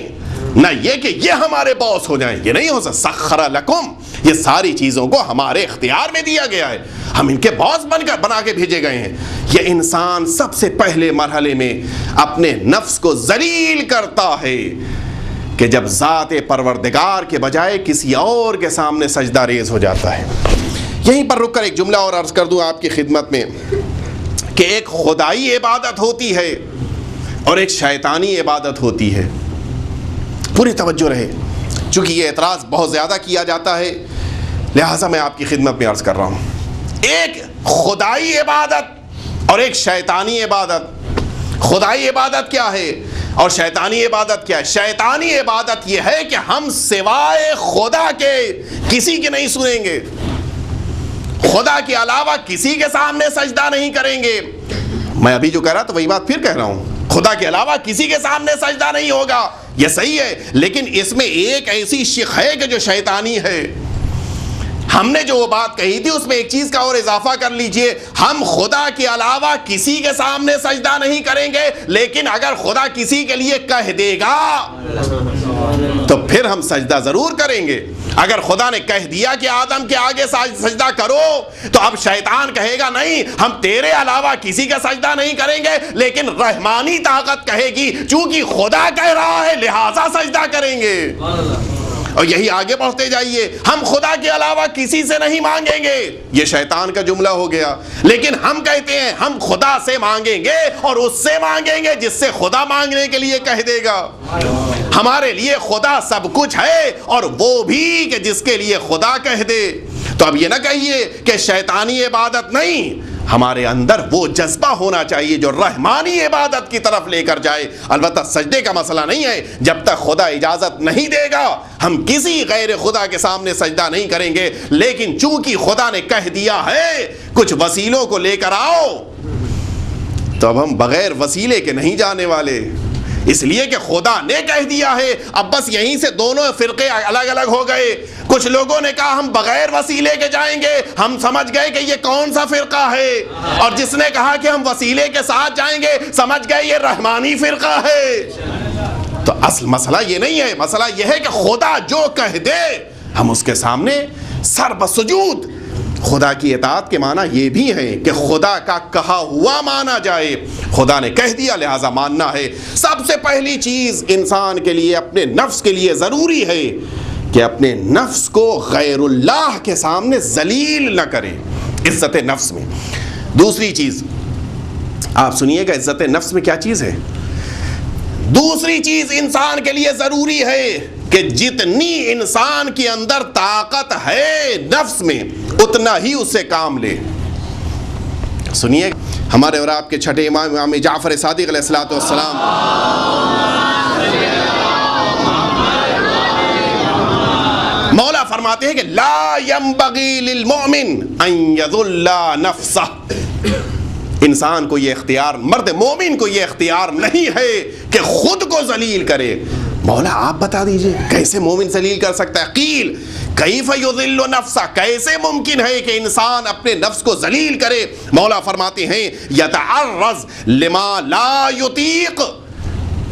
نہ یہ کہ یہ ہمارے باس ہو جائیں، یہ نہیں ہو سکتا. سخر لکم، یہ ساری چیزوں کو ہمارے اختیار میں دیا گیا ہے، ہم ان کے باس بنا کے بھیجے گئے ہیں. یہ انسان سب سے پہلے مرحلے میں اپنے نفس کو ذلیل کرتا ہے کہ جب ذات پروردگار کے بجائے کسی اور کے سامنے سجدہ ریز ہو جاتا ہے. یہیں پر رک کر ایک جملہ اور عرض کر دوں آپ کی خدمت میں کہ ایک خدائی عبادت ہوتی ہے اور ایک شیطانی عبادت ہوتی ہے. پوری توجہ رہے، چونکہ یہ اعتراض بہت زیادہ کیا جاتا ہے لہٰذا میں آپ کی خدمت میں عرض کر رہا ہوں. ایک خدائی عبادت اور ایک شیطانی عبادت. خدائی عبادت کیا ہے اور شیطانی عبادت کیا ہے؟ شیطانی عبادت یہ ہے کہ ہم سوائے خدا کے کسی کی نہیں سنیں گے، خدا کے علاوہ کسی کے سامنے سجدہ نہیں کریں گے. میں ابھی جو کہہ رہا تھا وہی بات پھر کہہ رہا ہوں، خدا کے علاوہ کسی کے سامنے سجدہ نہیں ہوگا. یہ صحیح ہے، لیکن اس میں ایک ایسی شق ہے کہ جو شیطانی ہے. ہم نے جو وہ بات کہی تھی اس میں ایک چیز کا اور اضافہ کر لیجئے، ہم خدا کے علاوہ کسی کے سامنے سجدہ نہیں کریں گے، لیکن اگر خدا کسی کے لیے کہہ دے گا تو پھر ہم سجدہ ضرور کریں گے. اگر خدا نے کہہ دیا کہ آدم کے آگے سجدہ کرو تو اب شیطان کہے گا نہیں، ہم تیرے علاوہ کسی کا سجدہ نہیں کریں گے، لیکن رحمانی طاقت کہے گی چونکہ خدا کہہ رہا ہے لہٰذا سجدہ کریں گے. اور یہی آگے بڑھتے جائیے، ہم خدا کے علاوہ کسی سے نہیں مانگیں گے، یہ شیطان کا جملہ ہو گیا، لیکن ہم کہتے ہیں ہم خدا سے مانگیں گے اور اس سے مانگیں گے جس سے خدا مانگنے کے لیے کہہ دے گا۔ ہمارے لیے خدا سب کچھ ہے اور وہ بھی کہ جس کے لیے خدا کہہ دے۔ تو اب یہ نہ کہیے کہ شیطانی عبادت نہیں، ہمارے اندر وہ جذبہ ہونا چاہیے جو رحمانی عبادت کی طرف لے کر جائے۔ البتہ سجدے کا مسئلہ نہیں ہے، جب تک خدا اجازت نہیں دے گا ہم کسی غیر خدا کے سامنے سجدہ نہیں کریں گے، لیکن چونکہ خدا نے کہہ دیا ہے کچھ وسیلوں کو لے کر آؤ، تو اب ہم بغیر وسیلے کے نہیں جانے والے، اس لیے کہ خدا نے کہہ دیا ہے۔ اب بس یہیں سے دونوں فرقے الگ الگ ہو گئے، کچھ لوگوں نے کہا ہم بغیر وسیلے کے جائیں گے، ہم سمجھ گئے کہ یہ کون سا فرقہ ہے، اور جس نے کہا کہ ہم وسیلے کے ساتھ جائیں گے سمجھ گئے یہ رحمانی فرقہ ہے۔ تو اصل مسئلہ یہ نہیں ہے، مسئلہ یہ ہے کہ خدا جو کہہ دے ہم اس کے سامنے سر بسجود۔ خدا کی اطاعت کے معنی یہ بھی ہے کہ خدا کا کہا ہوا مانا جائے، خدا نے کہہ دیا لہذا ماننا ہے۔ سب سے پہلی چیز انسان کے لیے اپنے نفس کے لیے ضروری ہے کہ اپنے نفس کو غیر اللہ کے سامنے ذلیل نہ کرے، عزت نفس میں۔ دوسری چیز آپ سنیے گا عزت نفس میں کیا چیز ہے۔ دوسری چیز انسان کے لیے ضروری ہے کہ جتنی انسان کے اندر طاقت ہے نفس میں اتنا ہی اس سے کام لے۔ سنیے ہمارے اور آپ کے چھٹے امام امام جعفر صادق علیہ الصلوۃ والسلام مولا فرماتے ہیں کہ لا ينبغي للمؤمن ان يذل نفسه، انسان کو یہ اختیار، مرد مومن کو یہ اختیار نہیں ہے کہ خود کو ذلیل کرے۔ مولا آپ بتا دیجئے کیسے مومن ذلیل کر سکتا ہے؟ قیل کیف یذل نفسہ، کیسے ممکن ہے کہ انسان اپنے نفس کو ذلیل کرے؟ مولا فرماتے ہیں یتعرض لما لا یطیق،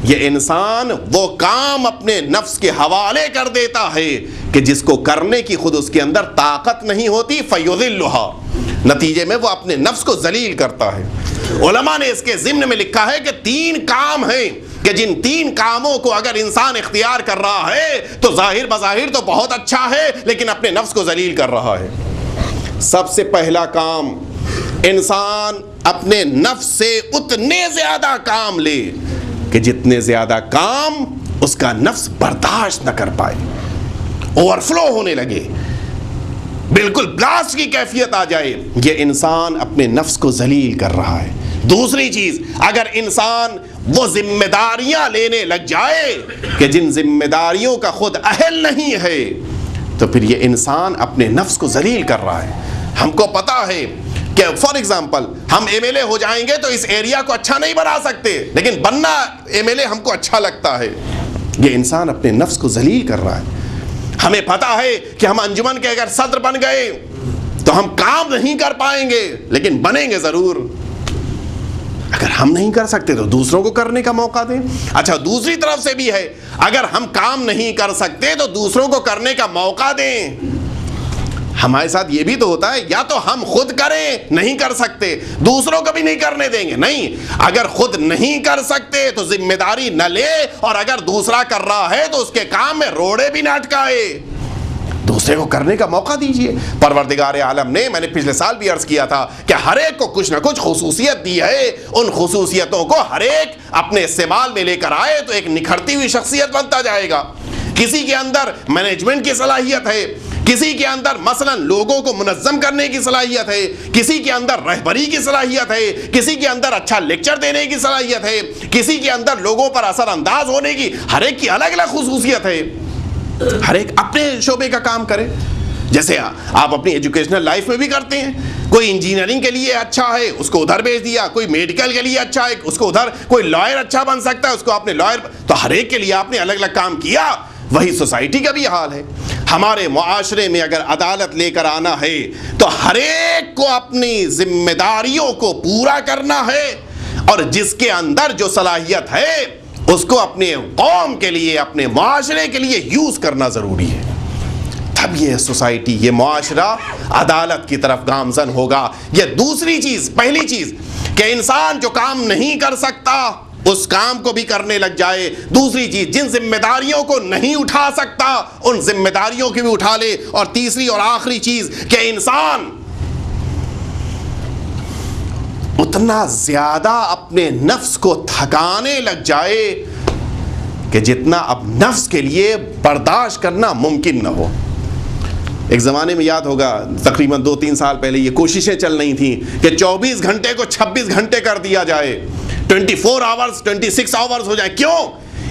یہ انسان وہ کام اپنے نفس کے حوالے کر دیتا ہے کہ جس کو کرنے کی خود اس کے اندر طاقت نہیں ہوتی، فیذلھا، نتیجے میں وہ اپنے نفس کو ذلیل کرتا ہے۔ علماء نے اس کے ضمن میں لکھا ہے کہ 3 کام ہیں کہ جن 3 کاموں کو اگر انسان اختیار کر رہا ہے تو ظاہر بظاہر تو بہت اچھا ہے لیکن اپنے نفس کو ذلیل کر رہا ہے۔ سب سے پہلا کام، انسان اپنے نفس سے اتنے زیادہ کام لے کہ جتنے زیادہ کام اس کا نفس برداشت نہ کر پائے، اوور فلو ہونے لگے، بالکل بلاسٹ کی کیفیت آ جائے، یہ انسان اپنے نفس کو ذلیل کر رہا ہے۔ دوسری چیز، اگر انسان وہ ذمہ داریاں لینے لگ جائے کہ جن ذمہ داریوں کا خود اہل نہیں ہے تو پھر یہ انسان اپنے نفس کو ذلیل کر رہا ہے۔ ہم کو پتا ہے کہ فار ایگزامپل ہم ایم ایل اے ہو جائیں گے تو اس ایریا کو اچھا نہیں بنا سکتے، لیکن بننا ایم ایل اے ہم کو اچھا لگتا ہے، یہ انسان اپنے نفس کو ذلیل کر رہا ہے۔ ہمیں پتا ہے کہ ہم انجمن کے اگر صدر بن گئے تو ہم کام نہیں کر پائیں گے لیکن بنیں گے ضرور، اگر ہم نہیں کر سکتے تو دوسروں کو کرنے کا موقع دیں۔ اچھا دوسری طرف سے بھی ہے، اگر ہم کام نہیں کر سکتے تو دوسروں کو کرنے کا موقع دیں۔ ہمارے ساتھ یہ بھی تو ہوتا ہے، یا تو ہم خود کریں، نہیں کر سکتے دوسروں کو بھی نہیں کرنے دیں گے، نہیں، اگر خود نہیں کر سکتے تو ذمہ داری نہ لے، اور اگر دوسرا کر رہا ہے تو اس کے کام میں روڑے بھی نہ اٹکائے، دوسرے کو کرنے کا موقع دیجئے۔ پروردگار عالم نے، میں نے پچھلے سال بھی عرض کیا تھا کہ ہر ایک کو کچھ نہ کچھ خصوصیت دی ہے، ان خصوصیتوں کو ہر ایک اپنے استعمال میں لے کر آئے تو ایک نکھرتی ہوئی شخصیت بنتا جائے گا۔ کسی کے اندر مینجمنٹ کی صلاحیت ہے، کسی کے اندر مثلا لوگوں کو منظم کرنے کی صلاحیت ہے، کسی کے اندر رہبری کی صلاحیت ہے، کسی کے اندر اچھا لیکچر دینے کی صلاحیت ہے، کسی کے اندر لوگوں پر اثر انداز ہونے کی، ہر ایک کی الگ الگ خصوصیت ہے، ہر ایک اپنے شعبے کا کام کرے۔ جیسے آپ اپنی ایجوکیشنل لائف میں بھی کرتے ہیں، کوئی انجینئرنگ کے لیے اچھا ہے اس کو ادھر بھیج دیا، کوئی میڈیکل کے لیے اچھا ہے اس کو ادھر، کوئی لائر اچھا بن سکتا ہے اس کو آپ نے لائر، تو ہر ایک کے لیے آپ نے الگ الگ کام کیا۔ وہی سوسائٹی کا بھی حال ہے، ہمارے معاشرے میں اگر عدالت لے کر آنا ہے تو ہر ایک کو اپنی ذمہ داریوں کو پورا کرنا ہے، اور جس کے اندر جو صلاحیت ہے اس کو اپنے قوم کے لیے، اپنے معاشرے کے لیے یوز کرنا ضروری ہے، تب یہ سوسائٹی، یہ معاشرہ عدالت کی طرف گامزن ہوگا۔ یہ دوسری چیز۔ پہلی چیز کہ انسان جو کام نہیں کر سکتا اس کام کو بھی کرنے لگ جائے. دوسری چیز، جن ذمہ داریوں کو نہیں اٹھا سکتا ان ذمہ داریوں کی بھی اٹھا لے. اور تیسری اور آخری چیز کہ انسان اتنا زیادہ اپنے نفس کو تھکانے لگ جائے کہ جتنا اب نفس کے لیے برداشت کرنا ممکن نہ ہو. ایک زمانے میں یاد ہوگا تقریباً 2-3 سال پہلے یہ کوششیں چل رہی تھیں کہ 24 گھنٹے کو 26 گھنٹے کر دیا جائے، 24 آورز 26 آورز ہو جائے. کیوں؟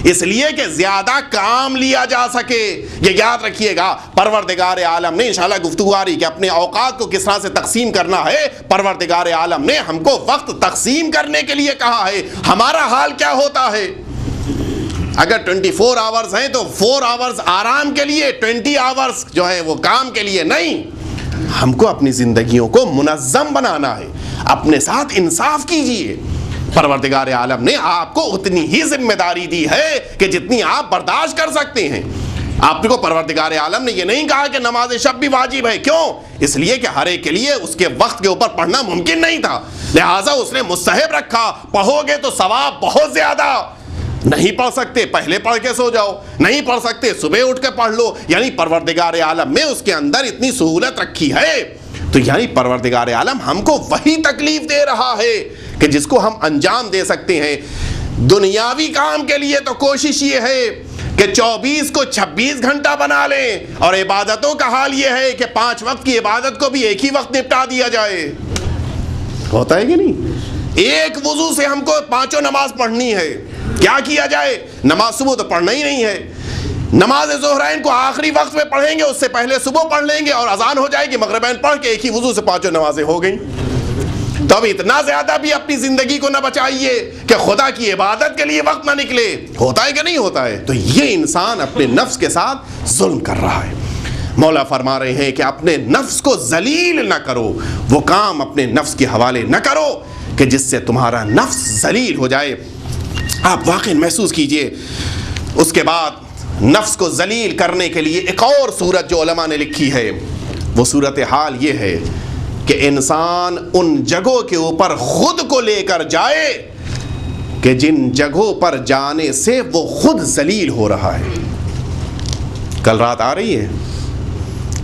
اس لیے کہ زیادہ کام لیا جا سکے. یہ یاد رکھیے گا، پروردگار عالم نے انشاءاللہ گفتگو آ رہی کہ اپنے اوقات کو کس طرح سے تقسیم کرنا ہے. پروردگار عالم نے ہم کو وقت تقسیم کرنے کے لیے کہا ہے. ہمارا حال کیا ہوتا ہے؟ اگر 24 آورز ہیں تو 4 آورز آرام کے لیے، 20 آورز جو ہے وہ کام کے لیے. نہیں، ہم کو اپنی زندگیوں کو منظم بنانا ہے. اپنے ساتھ انصاف کیجئے. پروردگار عالم نے آپ کو اتنی ہی ذمہ داری دی ہے کہ جتنی آپ برداشت کر سکتے ہیں. آپ کو پروردگار عالم نے یہ نہیں کہا کہ نماز شب بھی واجب ہے. کیوں؟ اس لیے کہ ہر ایک کے لیے اس کے وقت کے اوپر پڑھنا ممکن نہیں تھا، لہٰذا اس نے مستحب رکھا. پڑھو گے تو ثواب بہت زیادہ. نہیں پڑھ سکتے پہلے پڑھ کے سو جاؤ، نہیں پڑھ سکتے صبح اٹھ کے پڑھ لو. یعنی پروردگار عالم میں اس کے اندر اتنی سہولت رکھی ہے. تو یعنی پروردگار عالم ہم کو وہی تکلیف دے رہا ہے کہ جس کو ہم انجام دے سکتے ہیں. دنیاوی کام کے لیے تو کوشش یہ ہے کہ 24 کو 26 گھنٹہ بنا لیں، اور عبادتوں کا حال یہ ہے کہ 5 وقت کی عبادت کو بھی ایک ہی وقت نپٹا دیا جائے. ہوتا ہے کہ نہیں؟ ایک وضو سے ہم کو 5 نماز پڑھنی ہے. کیا کیا جائے؟ نماز صبح تو پڑھنا ہی نہیں ہے. نماز ظہرین کو آخری وقت میں پڑھیں گے، اس سے پہلے صبح پڑھ لیں گے، اور اذان ہو جائے گی، مغربین پڑھ کے ایک ہی وضو سے 5 نمازیں ہو گئیں. تو اب اتنا زیادہ بھی اپنی زندگی کو نہ بچائیے کہ خدا کی عبادت کے لیے وقت نہ نکلے. ہوتا ہے کہ نہیں ہوتا ہے؟ تو یہ انسان اپنے نفس کے ساتھ ظلم کر رہا ہے. مولا فرما رہے ہیں کہ اپنے نفس کو ذلیل نہ کرو. وہ کام اپنے نفس کے حوالے نہ کرو کہ جس سے تمہارا نفس ذلیل ہو جائے. آپ واقعی محسوس کیجئے. اس کے بعد نفس کو ذلیل کرنے کے لیے ایک اور صورت جو علماء نے لکھی ہے، وہ صورتحال یہ ہے کہ انسان ان جگہوں کے اوپر خود کو لے کر جائے کہ جن جگہوں پر جانے سے وہ خود ذلیل ہو رہا ہے. کل رات آ رہی ہے،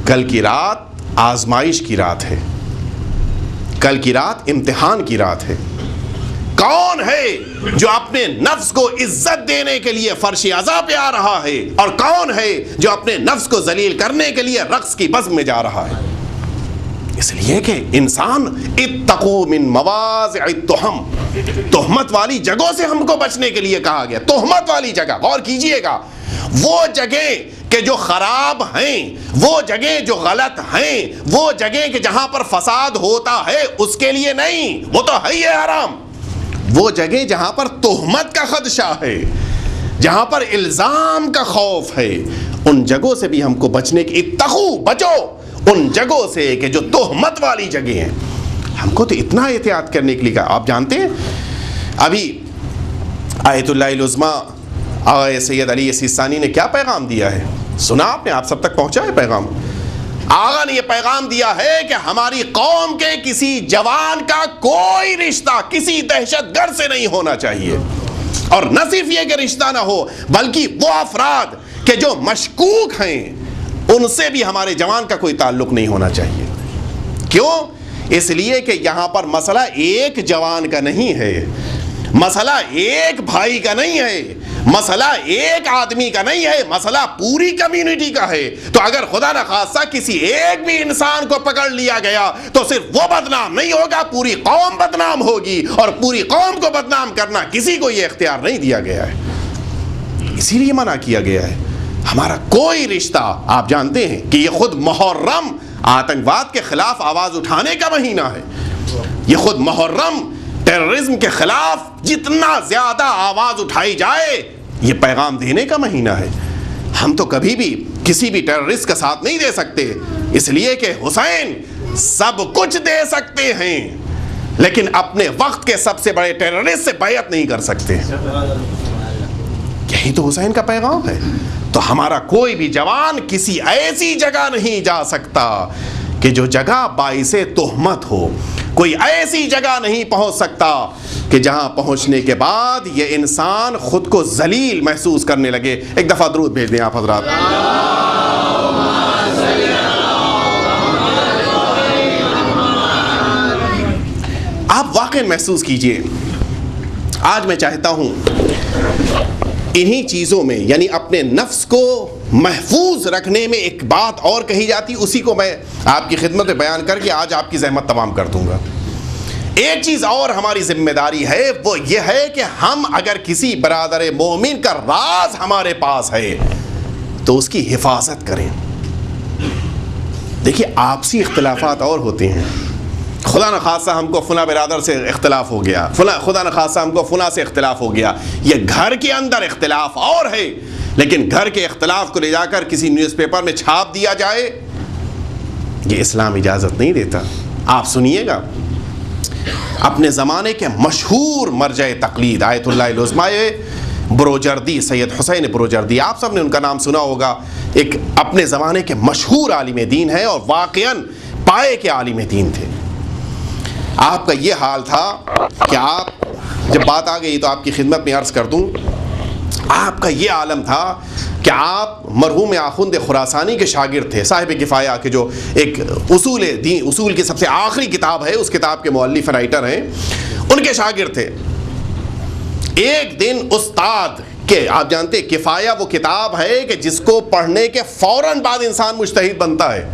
کل کی رات آزمائش کی رات ہے، کل کی رات امتحان کی رات ہے. کون ہے جو اپنے نفس کو عزت دینے کے لیے فرش عزا پہ آ رہا ہے، اور کون ہے جو اپنے نفس کو ذلیل کرنے کے لیے رقص کی بزم میں جا رہا ہے؟ اس لیے کہ انسان اتقوا من مواضع التہم، تہمت والی جگہوں سے ہم کو بچنے کے لیے کہا گیا. تہمت والی جگہ، غور کیجئے گا، وہ جگہ کہ جو خراب ہیں، وہ جگہ جو غلط ہیں، وہ جگہ کہ جہاں پر فساد ہوتا ہے اس کے لیے نہیں، وہ تو ہے ہی حرام. وہ جگہ جہاں پر تہمت کا خدشہ ہے، جہاں پر الزام کا خوف ہے، ان جگہوں سے بھی ہم کو بچنے کی. اتقوا، بچو ان جگہوں سے کہ جو تہمت والی جگہ ہیں. ہم کو تو اتنا احتیاط کرنے کے لیے کہا. آپ جانتے ہیں ابھی آیت اللہ العظمیٰ آغا سید علی سیستانی نے کیا پیغام دیا ہے؟ سنا آپ نے؟ آپ سب تک پہنچا ہے پیغام؟ آغا نے یہ پیغام دیا ہے کہ ہماری قوم کے کسی جوان کا کوئی رشتہ کسی دہشت گرد سے نہیں ہونا چاہیے. اور نہ صرف یہ کہ رشتہ نہ ہو، بلکہ وہ افراد کہ جو مشکوک ہیں ان سے بھی ہمارے جوان کا کوئی تعلق نہیں ہونا چاہیے. کیوں؟ اس لیے کہ یہاں پر مسئلہ ایک جوان کا نہیں ہے، مسئلہ ایک بھائی کا نہیں ہے، مسئلہ ایک آدمی کا نہیں ہے، مسئلہ پوری کمیونٹی کا ہے. تو اگر خدا نخواستہ کسی ایک بھی انسان کو پکڑ لیا گیا تو صرف وہ بدنام نہیں ہوگا، پوری قوم بدنام ہوگی. اور پوری قوم کو بدنام کرنا کسی کو یہ اختیار نہیں دیا گیا ہے، اسی لیے منع کیا گیا ہے. ہمارا کوئی رشتہ، آپ جانتے ہیں کہ یہ خود محرم آتنکواد کے خلاف آواز اٹھانے کا مہینہ ہے. یہ خود محرم ٹیررزم کے خلاف جتنا زیادہ آواز اٹھائی جائے یہ پیغام دینے کا مہینہ ہے. ہم تو کبھی بھی کسی بھی ٹیررسٹ کا ساتھ نہیں دے سکتے، اس لیے کہ حسین سب کچھ دے سکتے ہیں لیکن اپنے وقت کے سب سے بڑے ٹیررسٹ سے بیعت نہیں کر سکتے. یہی تو حسین کا پیغام ہے. تو ہمارا کوئی بھی جوان کسی ایسی جگہ نہیں جا سکتا کہ جو جگہ باعث تہمت ہو. کوئی ایسی جگہ نہیں پہنچ سکتا کہ جہاں پہنچنے کے بعد یہ انسان خود کو ذلیل محسوس کرنے لگے. ایک دفعہ درود بھیج دیں آپ حضرات. آپ واقعی محسوس کیجئے. آج میں چاہتا ہوں انہی چیزوں میں، یعنی اپنے نفس کو محفوظ رکھنے میں ایک بات اور کہی جاتی، اسی کو میں آپ کی خدمت میں بیان کر کے آج آپ کی زحمت تمام کر دوں گا. ایک چیز اور ہماری ذمہ داری ہے، وہ یہ ہے کہ ہم اگر کسی برادر مومن کا راز ہمارے پاس ہے تو اس کی حفاظت کریں. دیکھیے آپسی اختلافات اور ہوتے ہیں. خدا نخواستہ ہم کو فلاں برادر سے اختلاف ہو گیا، خدا نخواستہ ہم کو فلاں سے اختلاف ہو گیا. یہ گھر کے اندر اختلاف اور ہے، لیکن گھر کے اختلاف کو لے جا کر کسی نیوز پیپر میں چھاپ دیا جائے، یہ اسلام اجازت نہیں دیتا. آپ سنیے گا، اپنے زمانے کے مشہور مرجع تقلید آیت اللہ العظمیٰ بروجردی، سید حسین بروجردی، آپ سب نے ان کا نام سنا ہوگا. ایک اپنے زمانے کے مشہور عالم دین ہے اور واقعاً پائے کے عالم دین تھے. آپ کا یہ حال تھا کہ آپ جب بات آ گئی تو آپ کی خدمت میں عرض کر دوں، آپ کا یہ عالم تھا کہ آپ مرحوم آخوند خراسانی کے شاگرد تھے. صاحب کفایہ کے جو ایک اصول دین، اصول کی سب سے آخری کتاب ہے، اس کتاب کے مؤلف رائٹر ہیں، ان کے شاگرد تھے. ایک دن استاد کے، آپ جانتے ہیں کفایہ وہ کتاب ہے کہ جس کو پڑھنے کے فوراً بعد انسان مجتہد بنتا ہے.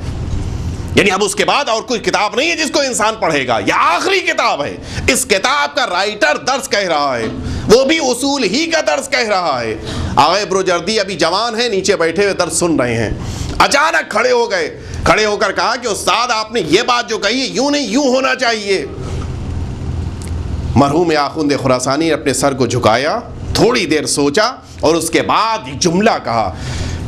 یعنی اب اس کے بعد اور کوئی کتاب نہیں ہے جس کو انسان پڑھے گا، یہ آخری کتاب ہے. اس کتاب کا رائٹر درس کہہ رہا ہے، وہ بھی اصول ہی کا درس کہہ رہا ہے. آغا بروجردی ابھی جوان ہیں، نیچے بیٹھے ہوئے درس سن رہے ہیں. اچانک کھڑے ہو گئے، کھڑے ہو کر کہا کہ استاد آپ نے یہ بات جو کہی ہے یوں نہیں، یوں ہونا چاہیے. مرحوم آخوند خراسانی نے اپنے سر کو جھکایا، تھوڑی دیر سوچا اور اس کے بعد جملہ کہا.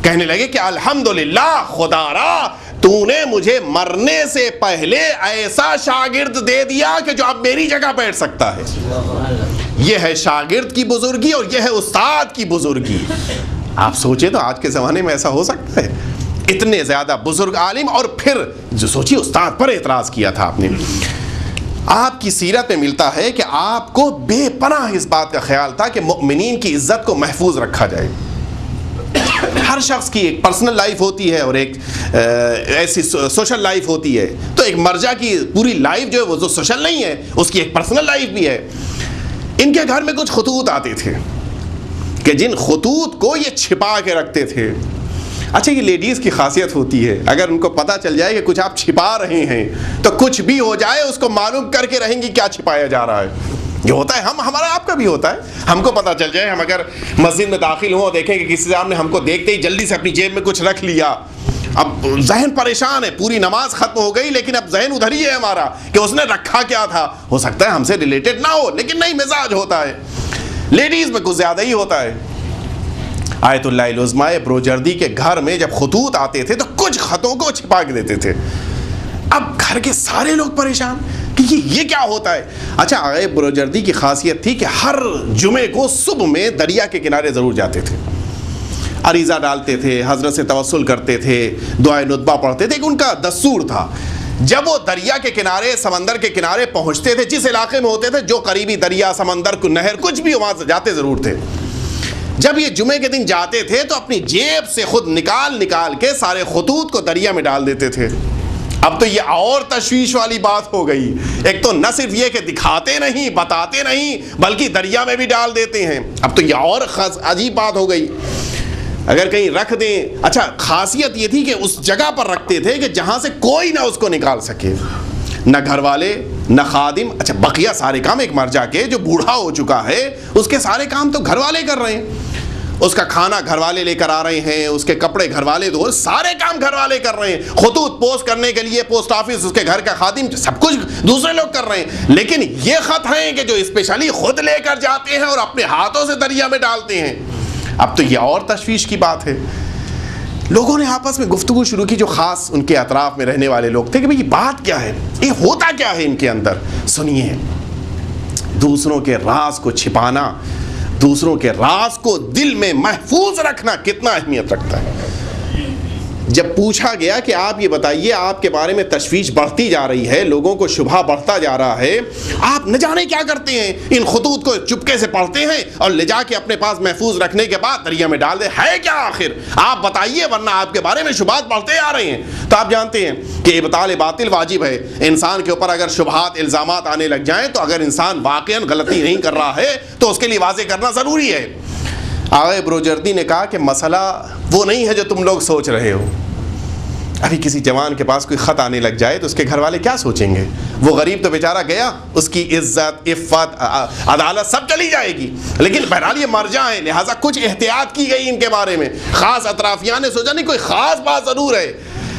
کہنے لگے کہ الحمدللہ خدا را، تو نے مجھے مرنے سے پہلے ایسا شاگرد دے دیا کہ جو اب میری جگہ بیٹھ سکتا ہے. یہ ہے شاگرد کی بزرگی اور یہ ہے استاد کی بزرگی. آپ سوچیں تو آج کے زمانے میں ایسا ہو سکتا ہے؟ اتنے زیادہ بزرگ عالم، اور پھر جو سوچیے استاد پر اعتراض کیا تھا آپ نے. آپ کی سیرت میں ملتا ہے کہ آپ کو بے پناہ اس بات کا خیال تھا کہ مؤمنین کی عزت کو محفوظ رکھا جائے. ہر شخص کی ایک پرسنل لائف ہوتی ہے اور ایک ایسی سوشل لائف ہوتی ہے. تو ایک مرجع کی پوری لائف جو ہے وہ سوشل نہیں ہے، اس کی ایک پرسنل لائف بھی ہے. ان کے گھر میں کچھ خطوط آتے تھے کہ جن خطوط کو یہ چھپا کے رکھتے تھے. اچھا یہ لیڈیز کی خاصیت ہوتی ہے، اگر ان کو پتہ چل جائے کہ کچھ آپ چھپا رہے ہیں تو کچھ بھی ہو جائے اس کو معلوم کر کے رہیں گی کیا چھپایا جا رہا ہے. یہ ہوتا ہے، ہمارا آپ کا بھی ہوتا ہے. ہم کو پتہ چل جائے، ہم اگر مسجد میں داخل ہوں اور دیکھیں کہ کسی صاحب نے ہم کو دیکھتے ہی جلدی سے اپنی جیب میں کچھ رکھ لیا، اب ذہن پریشان ہے، پوری نماز ختم ہو گئی لیکن اب ذہن ادھر ہی ہے ہمارا کہ اس نے رکھا کیا تھا. ہو سکتا ہے ہم سے ریلیٹڈ نہ ہو، لیکن نہیں، مزاج ہوتا ہے. لیڈیز میں کچھ زیادہ ہی ہوتا ہے. آیت اللہ العظمیٰ بروجردی کے گھر میں جب خطوط آتے تھے تو کچھ خطوں کو چھپا کے دیتے تھے. اب گھر کے سارے لوگ پریشان کہ یہ کیا ہوتا ہے. اچھا آغا بروجردی کی خاصیت تھی کہ ہر جمعے کو صبح میں دریا کے کنارے ضرور جاتے تھے، عریضہ ڈالتے تھے، حضرت سے توسل کرتے تھے، دعائے ندبہ پڑھتے تھے. ان کا دستور تھا جب وہ دریا کے کنارے، سمندر کے کنارے پہنچتے تھے، جس علاقے میں ہوتے تھے، جو قریبی دریا، سمندر، نہر، کچھ بھی وہاں جاتے ضرور تھے. جب یہ جمعے کے دن جاتے تھے تو اپنی جیب سے خود نکال کے سارے خطوط کو دریا میں ڈال دیتے تھے. اب تو یہ اور تشویش والی بات ہو گئی. ایک تو نہ صرف یہ کہ دکھاتے نہیں، بتاتے نہیں، بلکہ دریا میں بھی ڈال دیتے ہیں. اب تو یہ اور عجیب بات ہو گئی. اگر کہیں رکھ دیں، اچھا خاصیت یہ تھی کہ اس جگہ پر رکھتے تھے کہ جہاں سے کوئی نہ اس کو نکال سکے، نہ گھر والے نہ خادم. اچھا بقیہ سارے کام ایک مرجع کے جو بوڑھا ہو چکا ہے اس کے سارے کام تو گھر والے کر رہے ہیں. اس کا کھانا گھر والے لے کر آ رہے ہیں، اس کے کپڑے گھر والے دھو، سارے کام گھر والے کر رہے ہیں. خطوط پوسٹ کرنے کے لیے پوسٹ آفس، اس کے گھر کا خادم، سب کچھ دوسرے لوگ کر رہے ہیں. لیکن یہ خط ہیں کہ جو اسپیشلی خود لے کر جاتے ہیں اور اپنے ہاتھوں سے دریا میں ڈالتے ہیں. اب تو یہ اور تشویش کی بات ہے. لوگوں نے آپس میں گفتگو شروع کی، جو خاص ان کے اطراف میں رہنے والے لوگ تھے، کہ بھئی یہ بات کیا ہے، یہ ہوتا کیا ہے ان کے اندر. سنیے، دوسروں کے راز کو چھپانا، دوسروں کے راز کو دل میں محفوظ رکھنا کتنا اہمیت رکھتا ہے. جب پوچھا گیا کہ آپ یہ بتائیے آپ کے بارے میں تشویش بڑھتی جا رہی ہے, لوگوں کو شبہ بڑھتا جا رہا ہے, آپ نہ جانے کیا کرتے ہیں, ان خطوط کو چپکے سے پڑھتے ہیں اور لے جا کے اپنے پاس محفوظ رکھنے کے بعد دریا میں ڈال دیں, ہے کیا آخر آپ بتائیے, ورنہ آپ کے بارے میں شبہات بڑھتے آ رہے ہیں. تو آپ جانتے ہیں کہ ابطال باطل واجب ہے. انسان کے اوپر اگر شبہات الزامات آنے لگ جائیں تو اگر انسان واقعاً غلطی نہیں کر رہا ہے تو اس کے لیے واضح کرنا ضروری ہے. آغا بروجردی نے کہا کہ مسئلہ وہ نہیں ہے جو تم لوگ سوچ رہے ہو. ابھی کسی جوان کے پاس کوئی خط آنے لگ جائے تو اس کے گھر والے کیا سوچیں گے؟ وہ غریب تو بیچارہ گیا, اس کی عزت, عفت, عدالت سب چلی جائے گی, لیکن بہرحال یہ مرجع ہے, لہٰذا کچھ احتیاط کی گئی ان کے بارے میں. خاص اطرافیان نے سوچا نہیں کوئی خاص بات ضرور ہے,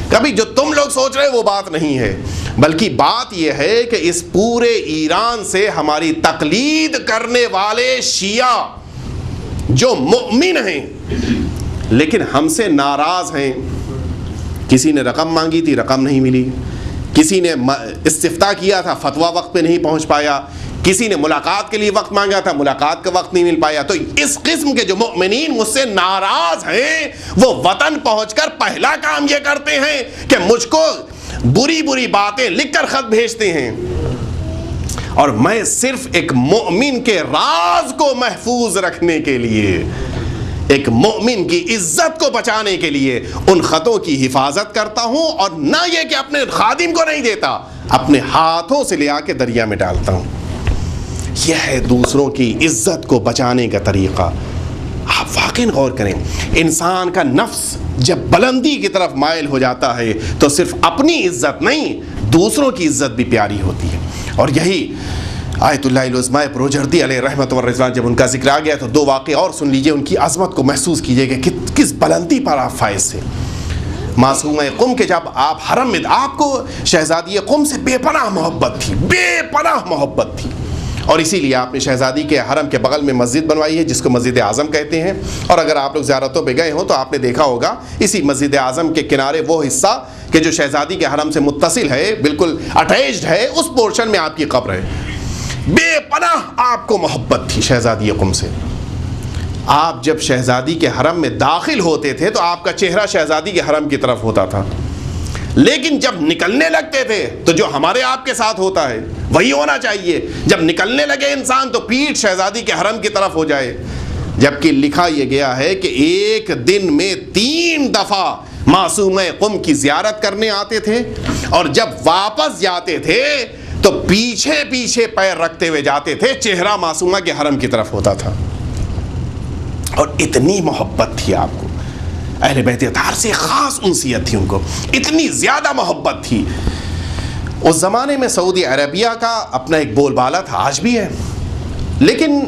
کبھی جو تم لوگ سوچ رہے وہ بات نہیں ہے, بلکہ بات یہ ہے کہ اس پورے ایران سے ہماری تقلید کرنے والے شیعہ جو مؤمن ہیں لیکن ہم سے ناراض ہیں. کسی نے رقم مانگی تھی, رقم نہیں ملی. کسی نے استفتاء کیا تھا, فتویٰ وقت پہ نہیں پہنچ پایا. کسی نے ملاقات کے لیے وقت مانگا تھا, ملاقات کا وقت نہیں مل پایا. تو اس قسم کے جو مؤمنین مجھ سے ناراض ہیں وہ وطن پہنچ کر پہلا کام یہ کرتے ہیں کہ مجھ کو بری بری باتیں لکھ کر خط بھیجتے ہیں, اور میں صرف ایک مومن کے راز کو محفوظ رکھنے کے لیے, ایک مومن کی عزت کو بچانے کے لیے ان خطوں کی حفاظت کرتا ہوں, اور نہ یہ کہ اپنے خادم کو نہیں دیتا, اپنے ہاتھوں سے لے آ کے دریا میں ڈالتا ہوں. یہ ہے دوسروں کی عزت کو بچانے کا طریقہ. آپ واقعی غور کریں, انسان کا نفس جب بلندی کی طرف مائل ہو جاتا ہے تو صرف اپنی عزت نہیں دوسروں کی عزت بھی پیاری ہوتی ہے. اور یہی آیت اللہ العظماء بروجردی علیہ رحمت و رضوان, جب ان کا ذکر آ گیا تو دو واقعے اور سن لیجئے, ان کی عظمت کو محسوس کیجئے کہ کس بلندی پر آپ فائز تھے. معصومہ قم کے جب آپ حرم میں, آپ کو شہزادی قم سے بے پناہ محبت تھی, بے پناہ محبت تھی, اور اسی لیے آپ نے شہزادی کے حرم کے بغل میں مسجد بنوائی ہے جس کو مسجد اعظم کہتے ہیں. اور اگر آپ لوگ زیارتوں پہ گئے ہوں تو آپ نے دیکھا ہوگا اسی مسجد اعظم کے کنارے وہ حصہ کہ جو شہزادی کے حرم سے متصل ہے, بالکل اٹیچڈ ہے, اس پورشن میں آپ کی قبر ہے. بے پناہ آپ کو محبت تھی شہزادی قم سے. آپ جب شہزادی کے حرم میں داخل ہوتے تھے تو آپ کا چہرہ شہزادی کے حرم کی طرف ہوتا تھا, لیکن جب نکلنے لگتے تھے تو جو ہمارے آپ کے ساتھ ہوتا ہے وہی ہونا چاہیے. جب نکلنے لگے انسان تو پیٹھ شہزادی کے حرم کی طرف ہو جائے. جبکہ لکھا یہ گیا ہے کہ ایک دن میں 3 دفعہ معصومہ قم کی زیارت کرنے آتے تھے, اور جب واپس جاتے تھے تو پیچھے پیچھے پیر رکھتے ہوئے جاتے تھے, چہرہ معصومہ کے حرم کی طرف ہوتا تھا. اور اتنی محبت تھی آپ کو, اہل بیت اطہار سے خاص انسیت تھی ان کو, اتنی زیادہ محبت تھی. اس زمانے میں سعودی عربیہ کا اپنا ایک بول بالا تھا, آج بھی ہے, لیکن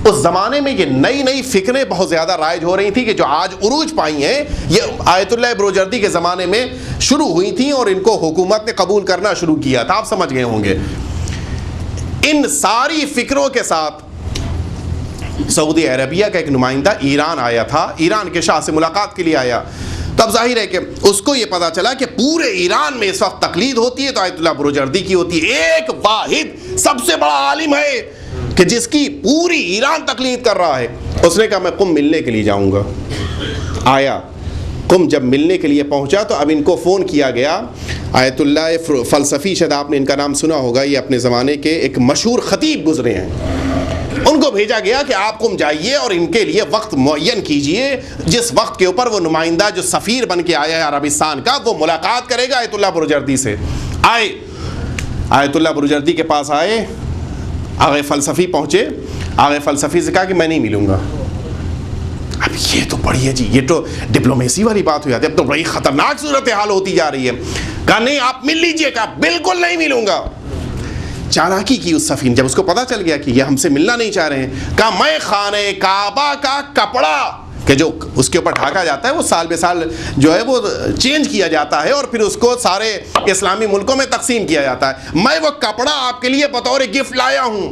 اس زمانے میں یہ نئی نئی فکریں بہت زیادہ رائج ہو رہی تھی کہ جو آج عروج پائی ہیں یہ آیت اللہ بروجردی کے زمانے میں شروع ہوئی تھیں, اور ان کو حکومت نے قبول کرنا شروع کیا تھا. آپ سمجھ گئے ہوں گے. ان ساری فکروں کے ساتھ سعودی عربیہ کا ایک نمائندہ ایران آیا تھا, ایران کے شاہ سے ملاقات کے لیے آیا. تب ظاہر ہے کہ اس کو یہ پتا چلا کہ پورے ایران میں اس وقت تقلید ہوتی ہے تو آیت اللہ بروجردی کی ہوتی ہے. ایک واحد سب سے بڑا عالم ہے کہ جس کی پوری ایران تقلید کر رہا ہے. اس نے کہا میں قم ملنے کے لیے جاؤں گا. آیا قم, جب ملنے کے لیے پہنچا تو اب ان کو فون کیا گیا. آیت اللہ فلسفی, شاید آپ نے ان کا نام سنا ہوگا, یہ اپنے زمانے کے ایک مشہور خطیب گزرے ہیں. ان کو بھیجا گیا کہ آپ قم جائیے اور ان کے لیے وقت معین کیجئے جس وقت کے اوپر وہ نمائندہ جو سفیر بن کے آیا ہے عربستان کا وہ ملاقات کرے گا آیت اللہ بروجردی سے. آئے, آیت اللہ بروجردی کے پاس آئے, آغا فلسفی پہنچے. آغا فلسفی سے کہا کہ میں نہیں ملوں گا. اب یہ تو بڑی ہے جی, یہ تو ڈپلومیسی والی بات ہو جاتی ہے, اب تو بڑی خطرناک صورتحال ہوتی جا رہی ہے. کہا نہیں آپ مل لیجئے. کہا بالکل نہیں ملوں گا. چالاکی کی اس سفیر, جب اس کو پتا چل گیا کہ یہ ہم سے ملنا نہیں چاہ رہے ہیں, کہا میں خانہ کعبہ کا کپڑا کہ جو اس کے اوپر ڈھاکا جاتا ہے وہ سال بے سال جو ہے وہ چینج کیا جاتا ہے اور پھر اس کو سارے اسلامی ملکوں میں تقسیم کیا جاتا ہے, میں وہ کپڑا آپ کے لیے بطور گفٹ لایا ہوں.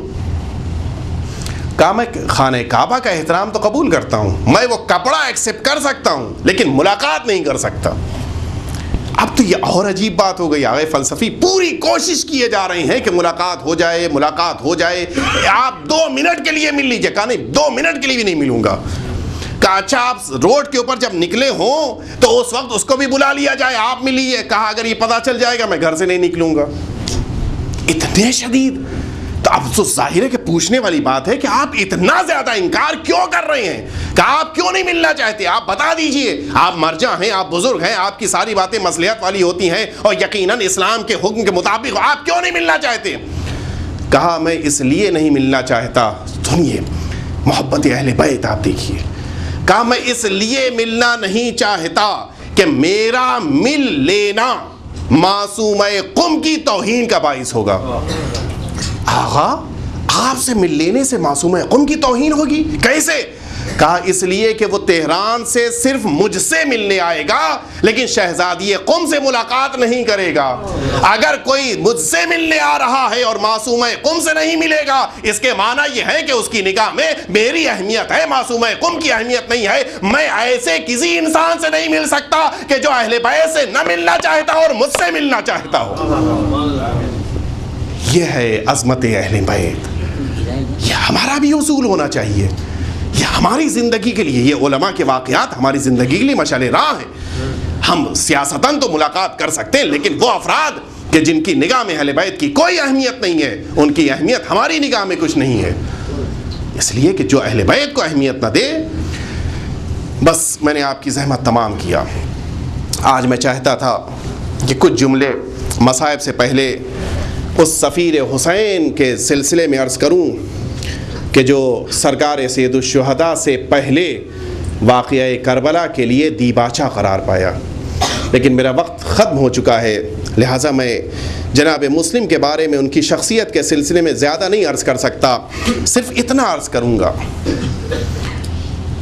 کہا میں خانہ کعبہ کا احترام تو قبول کرتا ہوں, میں وہ کپڑا ایکسیپٹ کر سکتا ہوں, لیکن ملاقات نہیں کر سکتا. اب تو یہ اور عجیب بات ہو گئی. آگے فلسفی پوری کوشش کیے جا رہے ہیں کہ ملاقات ہو جائے, ملاقات ہو جائے, آپ 2 منٹ کے لیے مل لیجیے. کہا نہیں 2 منٹ کے لیے بھی نہیں ملوں گا. کہا اچھا آپ روڈ کے اوپر جب نکلے ہوں تو اس وقت اس کو بھی بلا لیا جائے, آپ ملیے. کہا اگر یہ پتا چل جائے گا میں گھر سے نہیں نکلوں گا. اتنے شدید. تو اب تو ظاہر ہے کہ پوچھنے والی بات ہے کہ آپ اتنا زیادہ انکار کیوں کر رہے ہیں, کہ آپ کیوں نہیں ملنا چاہتے؟ آپ بتا دیجئے. آپ مرجع ہیں, آپ بزرگ ہیں, آپ کی ساری باتیں مصلحت والی ہوتی ہیں اور یقیناً اسلام کے حکم کے مطابق, آپ کیوں نہیں ملنا چاہتے؟ کہا میں اس لیے نہیں ملنا چاہتا. سنیے محبت اہل بیت آپ دیکھیے. کہا میں اس لیے ملنا نہیں چاہتا کہ میرا مل لینا معصومہ قم کی توہین کا باعث ہوگا. آغا آپ سے مل لینے سے معصومہ قم کی توہین ہوگی؟ کیسے؟ کہا اس لیے کہ وہ تہران سے صرف مجھ سے ملنے آئے گا لیکن شہزادی قم سے ملاقات نہیں کرے گا. اگر کوئی مجھ سے ملنے آ رہا ہے اور معصومہ قم سے نہیں ملے گا, اس کے معنی یہ ہے کہ اس کی نگاہ میں میری اہمیت ہے, معصومہ قم کی اہمیت نہیں ہے. میں ایسے کسی انسان سے نہیں مل سکتا کہ جو اہل بیت سے نہ ملنا چاہتا اور مجھ سے ملنا چاہتا ہو. یہ ہے عظمت اہل بیت. یہ ہمارا بھی اصول ہونا چاہیے. یہ ہماری زندگی کے لیے, یہ علماء کے واقعات ہماری زندگی کے لیے مشعل راہ ہیں. ہم سیاستاً تو ملاقات کر سکتے ہیں لیکن وہ افراد کہ جن کی نگاہ میں اہل بیت کی کوئی اہمیت نہیں ہے, ان کی اہمیت ہماری نگاہ میں کچھ نہیں ہے. اس لیے کہ جو اہل بیت کو اہمیت نہ دے. بس میں نے آپ کی زحمت تمام کیا. آج میں چاہتا تھا کہ کچھ جملے مصائب سے پہلے اس سفیر حسین کے سلسلے میں عرض کروں کہ جو سرکار سید الشہداء سے پہلے واقعہ کربلا کے لیے دیباچہ قرار پایا. لیکن میرا وقت ختم ہو چکا ہے, لہٰذا میں جناب مسلم کے بارے میں ان کی شخصیت کے سلسلے میں زیادہ نہیں عرض کر سکتا. صرف اتنا عرض کروں گا